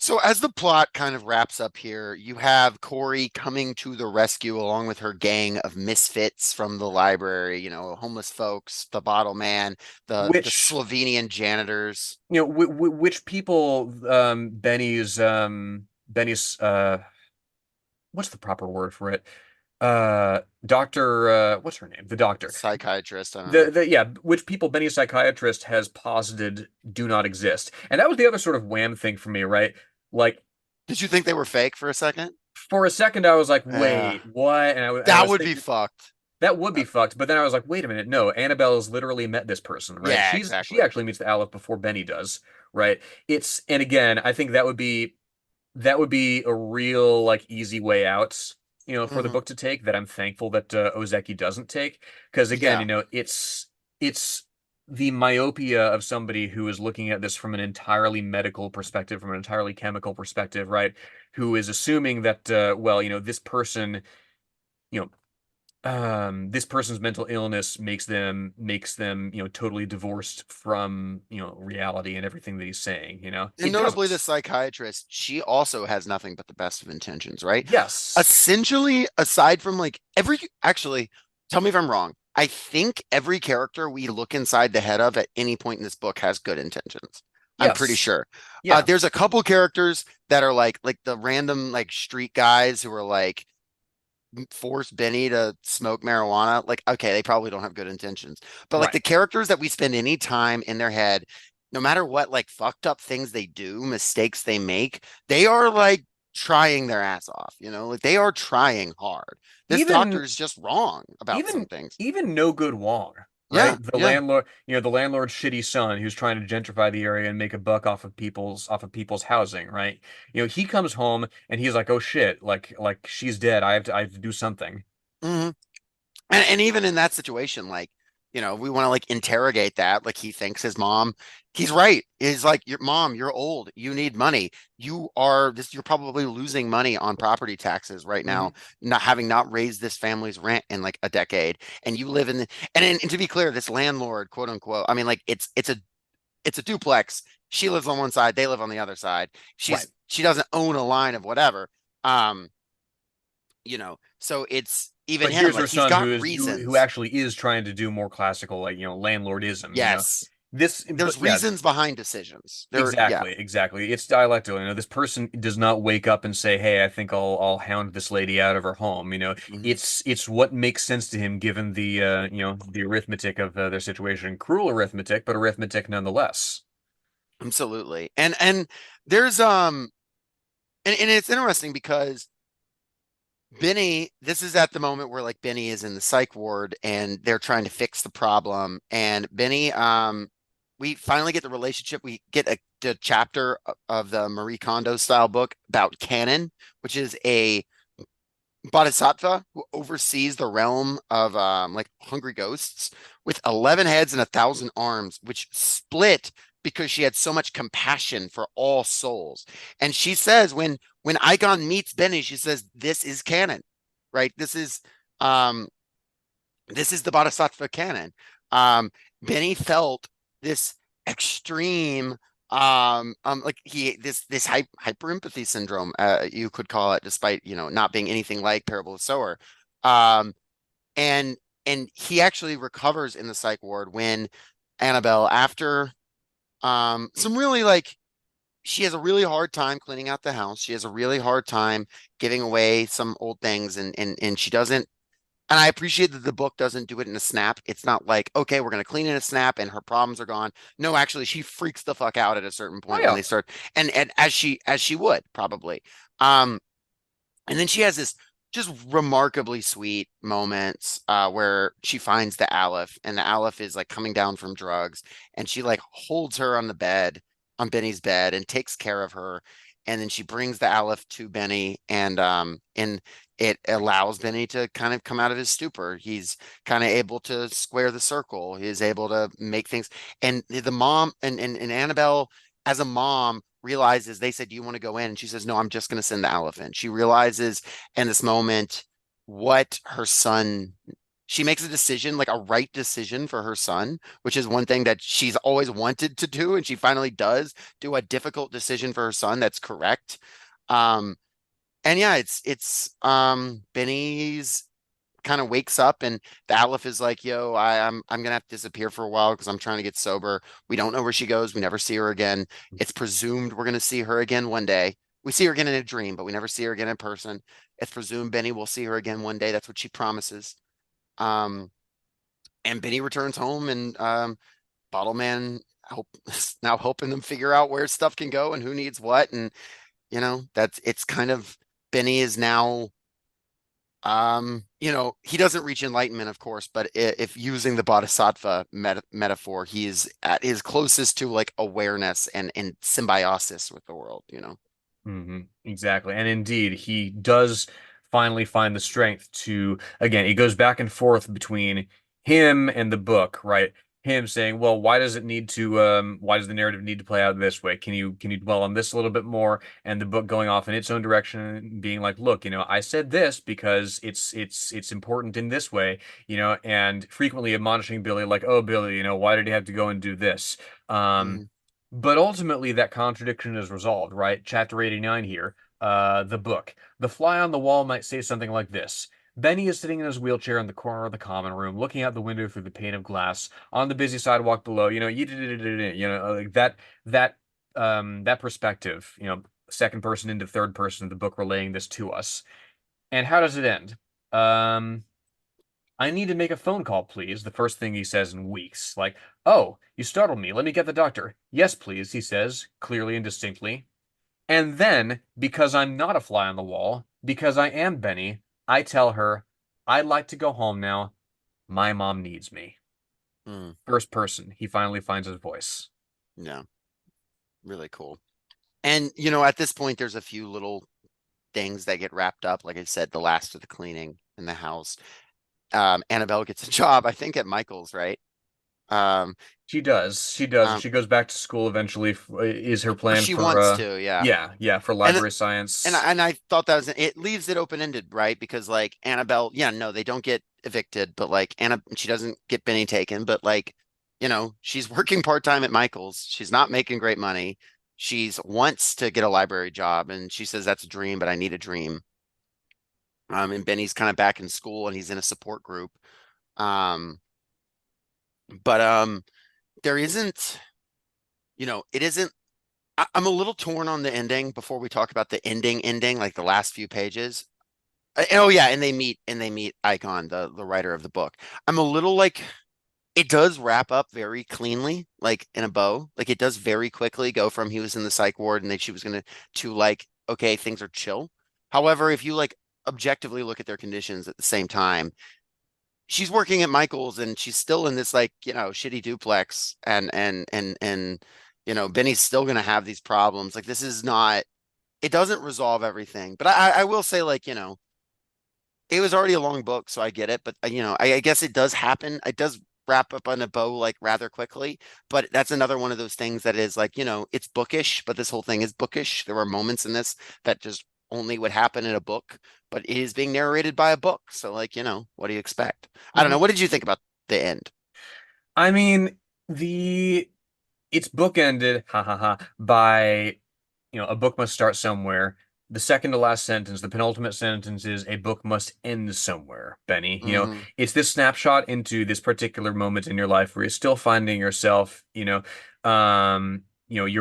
So as the plot kind of wraps up here, you have Corey coming to the rescue along with her gang of misfits from the library, homeless folks, the bottle man, the Which Slovenian janitors. which people Benny's what's the proper word for it? Doctor what's her name? The doctor. Psychiatrist, I don't The know. the yeah, which people Benny's psychiatrist has posited do not exist. And that was the other sort of wham thing for me, right? Like Did you think they were fake for a second? for a second I was like, Yeah. "Wait, what?" And I That was would be thinking fucked. that would be fucked. But then I was like, "Wait a minute, no. Annabelle's literally met this person, right? Yeah, She exactly. actually meets the Aleph before Benny does, right? And again, I think that would be a real like easy way out, for the Hmm. book to take that I'm thankful that Ozeki doesn't take because again, Yeah. it's the myopia of somebody who is looking at this from an entirely medical perspective, from an entirely chemical perspective, right? Who is assuming that well, this person, you know, this person's mental illness makes them totally divorced from reality and everything that he's saying. And It notably, the doesn't. psychiatrist, she also has nothing but the best of intentions, right? Yes. Essentially, aside from like actually, tell me if I'm wrong. I think every character we look inside the head of at any point in this book has good intentions. I'm pretty Yes. sure. Yeah. There's a couple characters that are like the random like street guys who are like force Benny to smoke marijuana. Like, okay, they probably don't have good intentions. But like Right. the characters that we spend any time in their head, no matter what like fucked up things they do, mistakes they make, they are like trying their ass off, like they are trying hard. This Even doctor is just wrong about some even things. even no good Wong, Yeah, right? The yeah. landlord, the landlord's shitty son who's trying to gentrify the area and make a buck off of people's housing, right? He comes home and he's like, "Oh shit, like she's dead. I have to do something." Mhm. And even in that situation, like, we want to like interrogate that. Like he thinks his mom, he's right. He's like, your mom, you're old. You need money. You're probably losing money on property taxes right now, Hmm. not raised this family's rent in like a decade. And you live in and to be clear, this landlord, quote unquote, I mean, like it's a duplex. She lives on one side, they live on the other side. Right. She doesn't own a line of whatever. Um, so it's even But him, here's like her he's son got who reasons. actually is trying to do more classical, like, landlordism, Yes. But There's yeah, reasons behind decisions. Yeah. exactly, exactly. It's dialectical. This person does not wake up and say, "Hey, I think I'll hound this lady out of her home." Mhm. It's what makes sense to him given the arithmetic of their situation. Cruel arithmetic, but arithmetic nonetheless. Absolutely. And there's and it's interesting because Benny, this is at the moment where like Benny is in the psych ward and they're trying to fix the problem. And Benny, we finally get the relationship. We get a chapter of the Marie Kondo style book about canon, which is a bodhisattva who oversees the realm of like hungry ghosts with 11 heads and 1,000 arms, which split because she had so much compassion for all souls. And she says when Igon meets Benny, she says, "This is canon, right? Um this is the bodhisattva canon." Benny felt this extreme like this hyper empathy syndrome, you could call it, despite not being anything like Parable of Sower. um and he actually recovers in the psych ward when Annabelle, after some really like, she has a really hard time cleaning out the house, she has a really hard time giving away some old things, and she doesn't, and I appreciate that the book doesn't do it in a snap. It's not like, okay, we're going to clean in a snap and her problems are gone. No, actually, she freaks the fuck out at a certain Oh point when yeah. they start, and as she would probably. Um, and then she has this just remarkably sweet moments where she finds the Aleph, and the Aleph is like coming down from drugs, and she like holds her on the bed, on Benny's bed, and takes care of her. And then she brings the Aleph to Benny, and it allows Benny to kind of come out of his stupor. He's kind of able to square the circle. He's able to make things. And the mom and Annabelle, as a mom, realizes, they said, "Do you want to go in?" And she says, "No, I'm just going to send the elephant." She realizes in this moment what her son, she makes a decision, like a right decision for her son, which is one thing that she's always wanted to do. And she finally does do a difficult decision for her son that's correct. Um, and yeah, it's Benny's kind of wakes up, and the Aleph is like, "Yo, I'm gonna have to disappear for a while because I'm trying to get sober." We don't know where she goes. We never see her again. It's presumed we're gonna see her again one day. We see her again in a dream, but we never see her again in person. It's presumed Benny will see her again one day. That's what she promises. Um, and Benny returns home, and Bottle Man help now helping them figure out where stuff can go and who needs what. And that's it's kind of, Benny is now, he doesn't reach enlightenment, of course, but if using the bodhisattva metaphor, he is at his closest to like awareness and symbiosis with the world. Exactly. And indeed, he does finally find the strength to, again, it goes back and forth between him and the book, right? him saying, well, why does the narrative need to play out this way? Can you dwell on this a little bit more? And the book going off in its own direction and being like, look, I said this because it's important in this way, and frequently admonishing Billy like, oh, Billy, why did he have to go and do this? Mhm. But ultimately that contradiction is resolved, right? Chapter 89 here, the book. The fly on the wall might say something like this. Benny is sitting in his wheelchair in the corner of the common room, looking out the window through the pane of glass on the busy sidewalk below. Like that perspective. Second person into third person of the book relaying this to us. And how does it end? I need to make a phone call, please. The first thing he says in weeks. Like, oh, you startled me. Let me get the doctor. Yes, please, he says, clearly and distinctly. And then, because I'm not a fly on the wall, because I am Benny, I tell her, I'd like to go home now. My mom needs me. Mm. First person, he finally finds his voice. Yeah. Really cool. And, at this point, there's a few little things that get wrapped up. Like I said, the last of the cleaning in the house. Annabelle gets a job, I think, at Michael's, right? She does. She does. Um, She goes back to school eventually. Is her or plan she for wants to, yeah. yeah, for And library science. and I thought that it leaves it open-ended, right? Because like Annabelle, yeah, no, they don't get evicted, but like she doesn't get Benny taken, but like, she's working part-time at Michael's. She's not making great money. She's wants to get a library job, and she says that's a dream, but I need a dream. And Benny's kind of back in school and he's in a support group. Um, but there isn't, it isn't. I'm a little torn on the ending before we talk about the ending, like the last few pages. Oh yeah, and they meet Icon, the writer of the book. I'm a little like it does wrap up very cleanly, like in a bow. Like it does very quickly go from he was in the psych ward and then she was gonna to like, okay, things are chill. However, if you like objectively look at their conditions at the same time, she's working at Michael's and she's still in this like, shitty duplex and Benny's still gonna have these problems. Like this is not it doesn't resolve everything. But I will say like, it was already a long book, so I get it. But I guess it does happen. It does wrap up on a bow like rather quickly. But that's another one of those things that is like, it's bookish, but this whole thing is bookish. There are moments in this that just only would happen in a book, but it is being narrated by a book. So like, what do you expect? I don't know. What did you think about the end? I mean, it's bookended, ha ha ha, by a book must start somewhere. The second to last sentence, the penultimate sentence is a book must end somewhere, Benny. Hmm. It's this snapshot into this particular moment in your life where you're still finding yourself, you're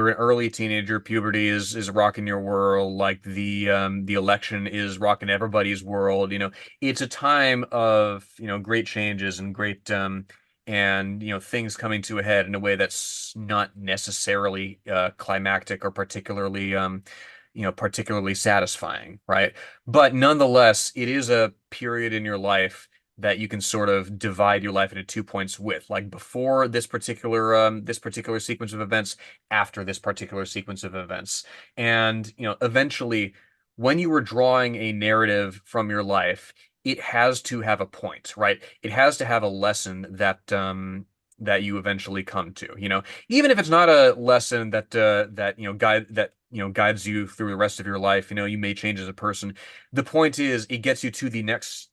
an early teenager, puberty is rocking your world, like the election is rocking everybody's world. It's a time of, great changes and great and things coming to a head in a way that's not necessarily climactic or particularly satisfying, right? But nonetheless, it is a period in your life that you can sort of divide your life into 2 points with, like before this particular sequence of events, after this particular sequence of events. And eventually, when you were drawing a narrative from your life, it has to have a point, right? It has to have a lesson that you eventually come to. Even if it's not a lesson that guides you through the rest of your life. You may change as a person. The point is, it gets you to the next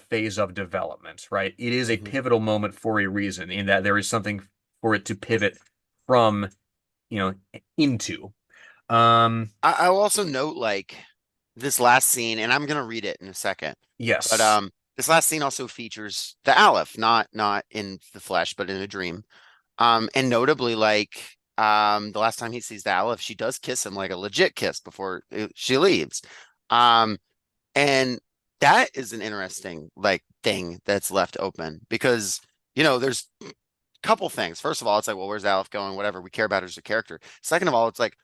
phase of development, right? It is a Hmm. pivotal moment for a reason, in that there is something for it to pivot from, into. I'll also note like this last scene, and I'm gonna read it in a second. But Yes. this last scene also features the Aleph, not in the flesh, but in a dream. And notably, like the last time he sees the Aleph, she does kiss him like a legit kiss before she leaves. Um, and that is an interesting like thing that's left open because there's a couple things. First of all, it's like, well, where's Aleph going? Whatever. We care about her as a character. Second of all, it's like,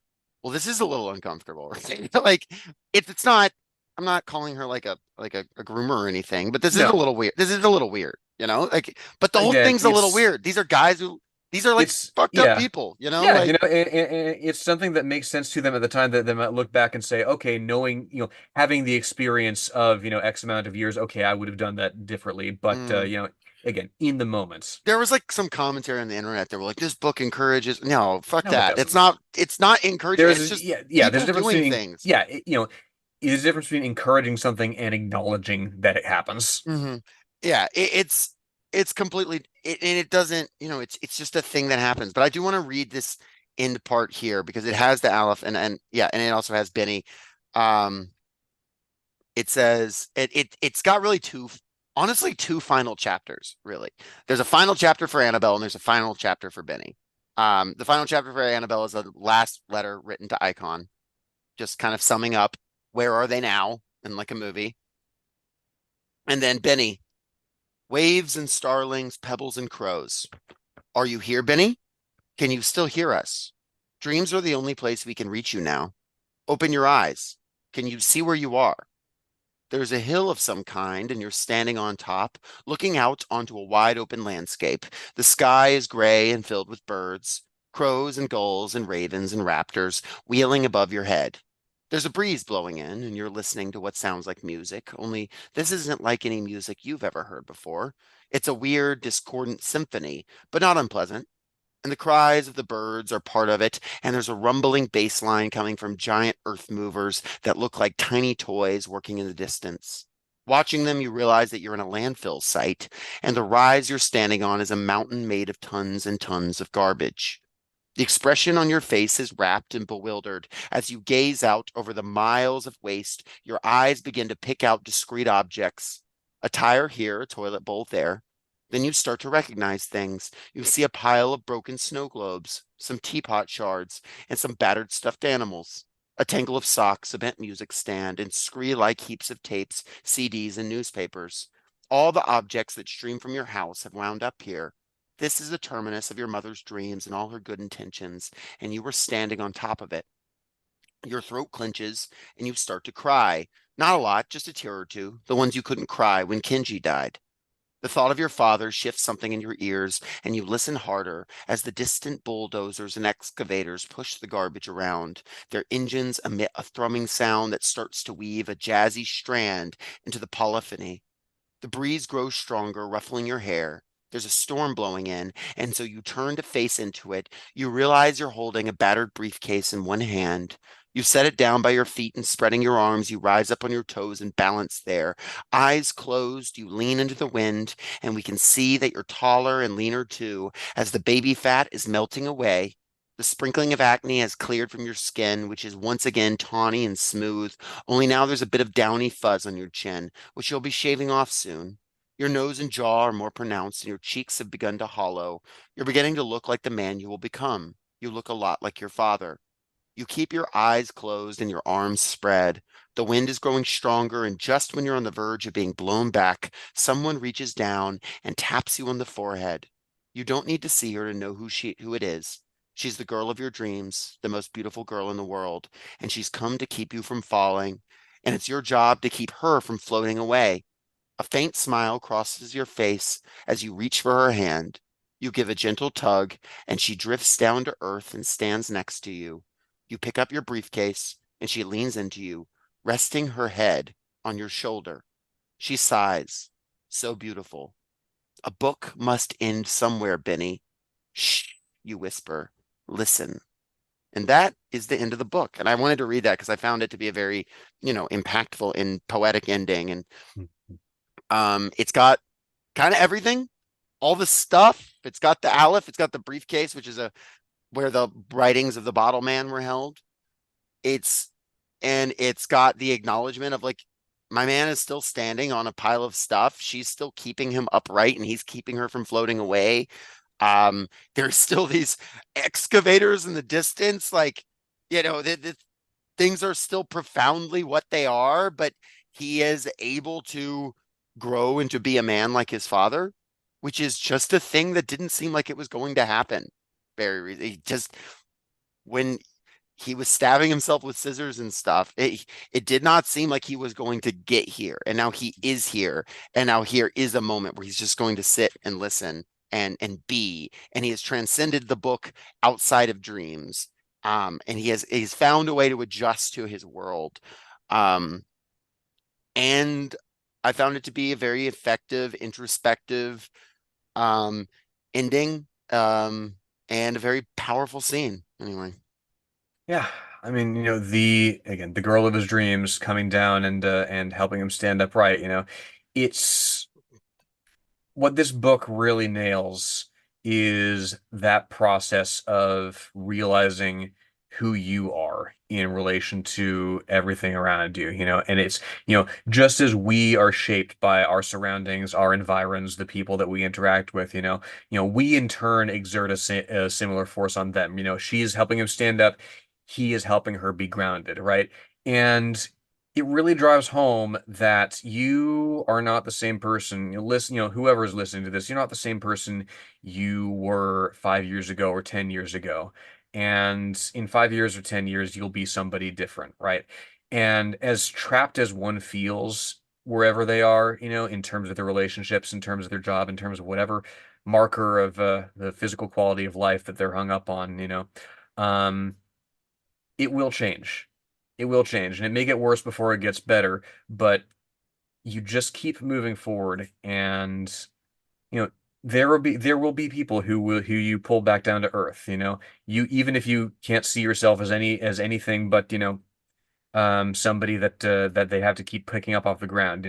well, this is a little uncomfortable. Right? Like it's not. I'm not calling her like a groomer or anything, but this is a No. little weird. This is a little weird, Like, but the whole Again, thing's a little it's weird. These are guys who These are like It's fucked up yeah. people, you know, Yeah, like it's something that makes sense to them at the time that they might look back and say, okay, knowing, having the experience of, X amount of years, okay, I would have done that differently. But, mm. again, in the moment. There was like some commentary on the internet that were like, this book encourages. No, fuck No, it that. doesn't. It's not encouraging. It's just There's a people difference doing between, things. yeah, there's a difference between encouraging something and acknowledging that it happens. Hmm. Yeah, it's completely and it doesn't, it's just a thing that happens. But I do want to read this end part here because it has the Aleph and yeah, and it also has Benny. Um, it says it's got really honestly two final chapters, really. There's a final chapter for Annabelle and there's a final chapter for Benny. The final chapter for Annabelle is the last letter written to Icon, just kind of summing up where are they now in like a movie. And then Benny, waves and starlings, pebbles and crows. Are you here, Benny? Can you still hear us? Dreams are the only place we can reach you now. Open your eyes. Can you see where you are? There's a hill of some kind, and you're standing on top, looking out onto a wide open landscape. The sky is gray and filled with birds, crows and gulls and ravens and raptors wheeling above your head. There's a breeze blowing in, and you're listening to what sounds like music, only this isn't like any music you've ever heard before. It's a weird, discordant symphony, but not unpleasant. And the cries of the birds are part of it, and there's a rumbling bass line coming from giant earth movers that look like tiny toys working in the distance. Watching them, you realize that you're in a landfill site, and the rise you're standing on is a mountain made of tons and tons of garbage. The expression on your face is rapt and bewildered. As you gaze out over the miles of waste, your eyes begin to pick out discrete objects. A tire here, a toilet bowl there. Then you start to recognize things. You see a pile of broken snow globes, some teapot shards, and some battered stuffed animals. A tangle of socks, a bent music stand, and scree-like heaps of tapes, CDs, and newspapers. All the objects that stream from your house have wound up here. This is the terminus of your mother's dreams and all her good intentions, and you were standing on top of it. Your throat clenches, and you start to cry. Not a lot, just a tear or two, the ones you couldn't cry when Kenji died. The thought of your father shifts something in your ears, and you listen harder as the distant bulldozers and excavators push the garbage around. Their engines emit a thrumming sound that starts to weave a jazzy strand into the polyphony. The breeze grows stronger, ruffling your hair. There's a storm blowing in, and so you turn to face into it. You realize you're holding a battered briefcase in one hand. You set it down by your feet and spreading your arms, you rise up on your toes and balance there. Eyes closed, you lean into the wind, and we can see that you're taller and leaner too, as the baby fat is melting away. The sprinkling of acne has cleared from your skin, which is once again tawny and smooth, only now there's a bit of downy fuzz on your chin, which you'll be shaving off soon. Your nose and jaw are more pronounced, and your cheeks have begun to hollow. You're beginning to look like the man you will become. You look a lot like your father. You keep your eyes closed and your arms spread. The wind is growing stronger, and just when you're on the verge of being blown back, someone reaches down and taps you on the forehead. You don't need to see her to know who it is. She's the girl of your dreams, the most beautiful girl in the world, and she's come to keep you from falling, and it's your job to keep her from floating away. A faint smile crosses your face as you reach for her hand. You give a gentle tug, and she drifts down to earth and stands next to you. You pick up your briefcase, and she leans into you, resting her head on your shoulder. She sighs. So beautiful. A book must end somewhere, Benny. Shh, you whisper. Listen. And that is the end of the book. And I wanted to read that because I found it to be a very, impactful and poetic ending. And it's got kind of everything, all the stuff. It's got the Aleph. It's got the briefcase, which is where the writings of the Bottle Man were held. It's got the acknowledgement of like, my man is still standing on a pile of stuff. She's still keeping him upright, and he's keeping her from floating away. There's still these excavators in the distance, like, the things are still profoundly what they are, but he is able to grow and to be a man like his father, which is just a thing that didn't seem like it was going to happen. When he was stabbing himself with scissors and stuff, it did not seem like he was going to get here. And now he is here. And now here is a moment where he's just going to sit and listen. and be, and he has transcended the book outside of dreams. And he's found a way to adjust to his world. And I found it to be a very effective, introspective ending, and a very powerful scene. Anyway. Yeah. I mean, the girl of his dreams coming down and helping him stand upright, it's what this book really nails is that process of realizing who you are in relation to everything around you, and it's, just as we are shaped by our surroundings, our environs, the people that we interact with, we in turn exert a similar force on them. She is helping him stand up, he is helping her be grounded, right? And it really drives home that you are not the same person. Whoever is listening to this, you're not the same person you were 5 years ago or 10 years ago. And in 5 years or 10 years, you'll be somebody different, right? And as trapped as one feels wherever they are, in terms of their relationships, in terms of their job, in terms of whatever marker of the physical quality of life that they're hung up on, um, it will change. It will change, and it may get worse before it gets better, but you just keep moving forward, and there will be people who you pull back down to earth. You, even if you can't see yourself as anything but somebody that they have to keep picking up off the ground.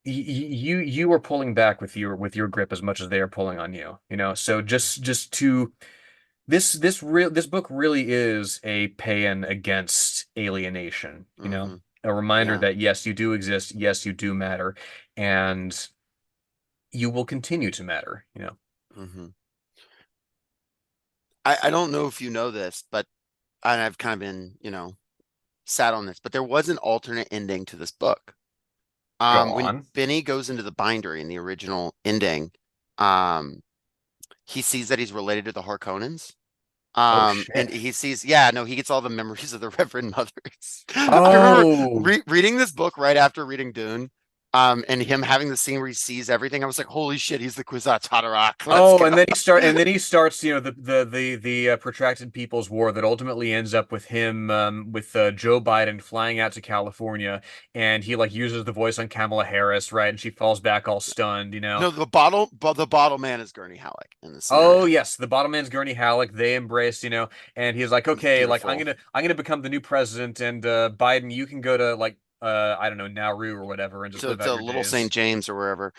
You are pulling back with your grip as much as they are pulling on you. So just to this book really is a paean against alienation, a reminder Yeah. that yes, you do exist, yes, you do matter, and you will continue to matter. Mm-hmm. I don't know if you know this, but I've kind of been, sat on this, but there was an alternate ending to this book. Go When on. Benny goes into the bindery in the original ending, he sees that he's related to the Harkonnens. Oh And shit. he sees, yeah, no, he gets all the memories of the Reverend Mothers. I remember Oh. reading this book right after reading Dune, and him having the scene where he sees everything. I was like, holy shit, he's the Kwisatz Haderach. Let's Oh, go. and then he starts, the protracted People's War that ultimately ends up with him, with Joe Biden flying out to California, and he like uses the voice on Kamala Harris, right? And she falls back all stunned. No, the bottle man is Gurney Halleck in this Oh scenario. yes, the bottom man's Gurney Halleck. They embrace, and he's like, okay, like I'm Beautiful. gonna I'm gonna become the new president, and Biden, you can go to like I don't know, Nauru or whatever, and just live To out your Little St. days. James or wherever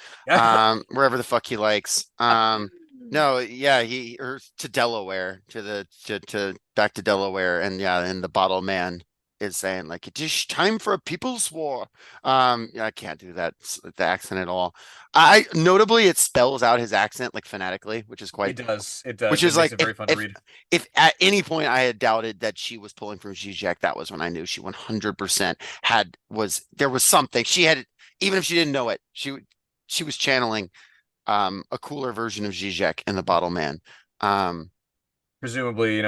the fuck he likes. No, yeah, he or to Delaware, to back to Delaware, and yeah, and the bottle man is saying like it is time for a people's war. Yeah, I can't do the accent at all. I notably it spells out his accent like phonetically, which is It quite, does. It which does. It is makes like it very fun to read. if at any point I had doubted that she was pulling from Zizek, that was when I knew she 100% there was something she had, even if she didn't know it, she was channeling a cooler version of Zizek in the Bottle Man. Presumably,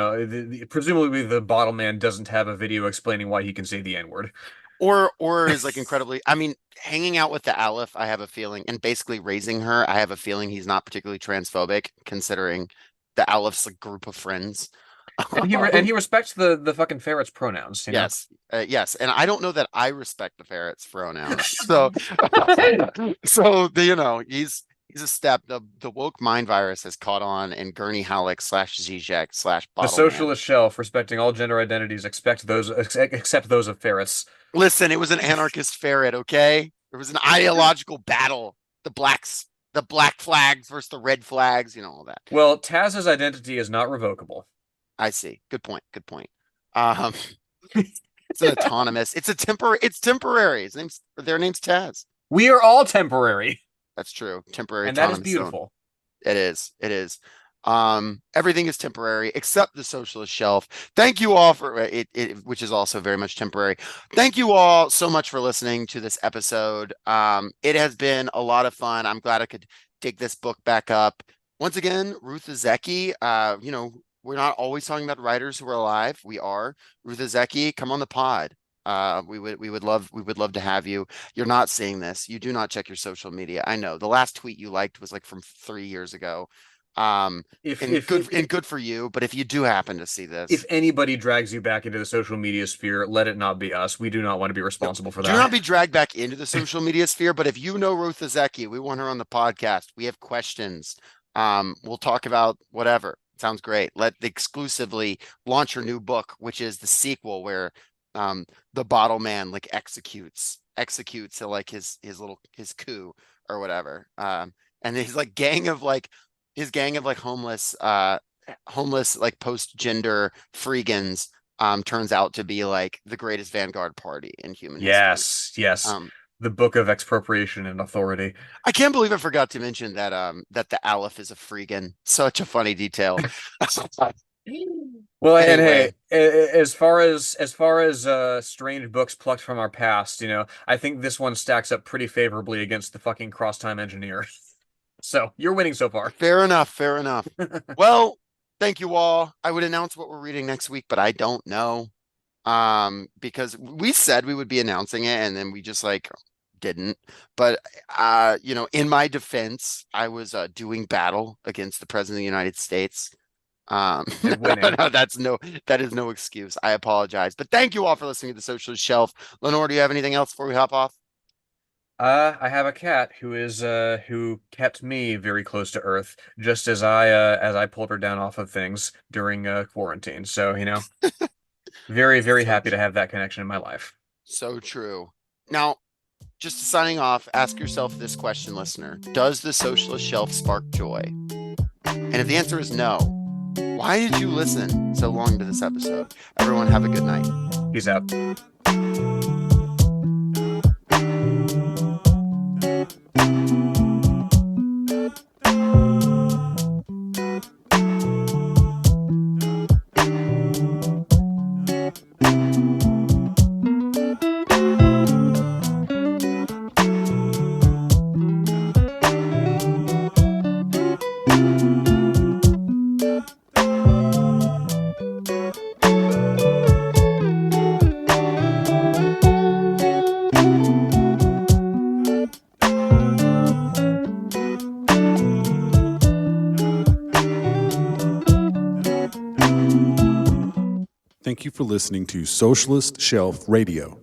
presumably the bottle man doesn't have a video explaining why he can say the N-word. Or is like incredibly, I mean, hanging out with the Aleph, I have a feeling, and basically raising her, I have a feeling he's not particularly transphobic, considering the Aleph's like group of friends. And he respects the fucking ferret's pronouns. Yes, yes, and I don't know that I respect the ferret's pronouns. So, so he's a step. The woke mind virus has caught on, and Gurney Halleck slash Zizek slash The Bottle Man. socialist shelf, respecting all gender identities, except those of ferrets. Listen, it was an anarchist ferret. Okay, there was an ideological battle. The black flags versus the red flags. All that. Well, Taz's identity is not revocable. I see. Good point. Good point. Um, it's an autonomous. It's temporary. Their name's Taz. We are all temporary, That's true. Temporary and that is autonomous zone. beautiful. It is. It is. Everything is temporary except the socialist shelf. Thank you all for it, which is also very much temporary. Thank you all so much for listening to this episode. It has been a lot of fun. I'm glad I could take this book back up. Once again, Ruth Ozeki, we're not always talking about writers who are alive. We are. Ruth Ozeki, come on the pod. We would love to have you. You're not seeing this. You do not check your social media. I know the last tweet you liked was like from 3 years ago. And good for you. But if you do happen to see this, if anybody drags you back into the social media sphere, let it not be us. We do not want to be responsible for that. Do not be dragged back into the social media sphere. But if you know Ruth Ozeki, we want her on the podcast. We have questions. We'll talk about whatever. Sounds great. Let exclusively launch her new book, which is the sequel where the bottle man like executes like his coup or whatever. And his like gang of like homeless like post-gender freegans turns out to be like the greatest vanguard party in human history. Yes. The book of expropriation and authority. I can't believe I forgot to mention that that the Aleph is a freegan. Such a funny detail. Well, Anyway. and hey, as far as strange books plucked from our past, I think this one stacks up pretty favorably against the fucking cross-time engineer. So you're winning so far. Fair enough. Well, thank you all. I would announce what we're reading next week, but I don't know. Because we said we would be announcing it and then we just like didn't. But in my defense, I was doing battle against the President of the United States. And winning. No, that is no excuse. I apologize. But thank you all for listening to the Socialist Shelf. Lenore, do you have anything else before we hop off? I have a cat who kept me very close to Earth, just as I pulled her down off of things during quarantine. So, very, very happy to have that connection in my life. So true. Now, just signing off, ask yourself this question, listener. Does the Socialist Shelf spark joy? And if the answer is no, why did you listen so long to this episode? Everyone have a good night. Peace out. Thank you for listening to Socialist Shelf Radio.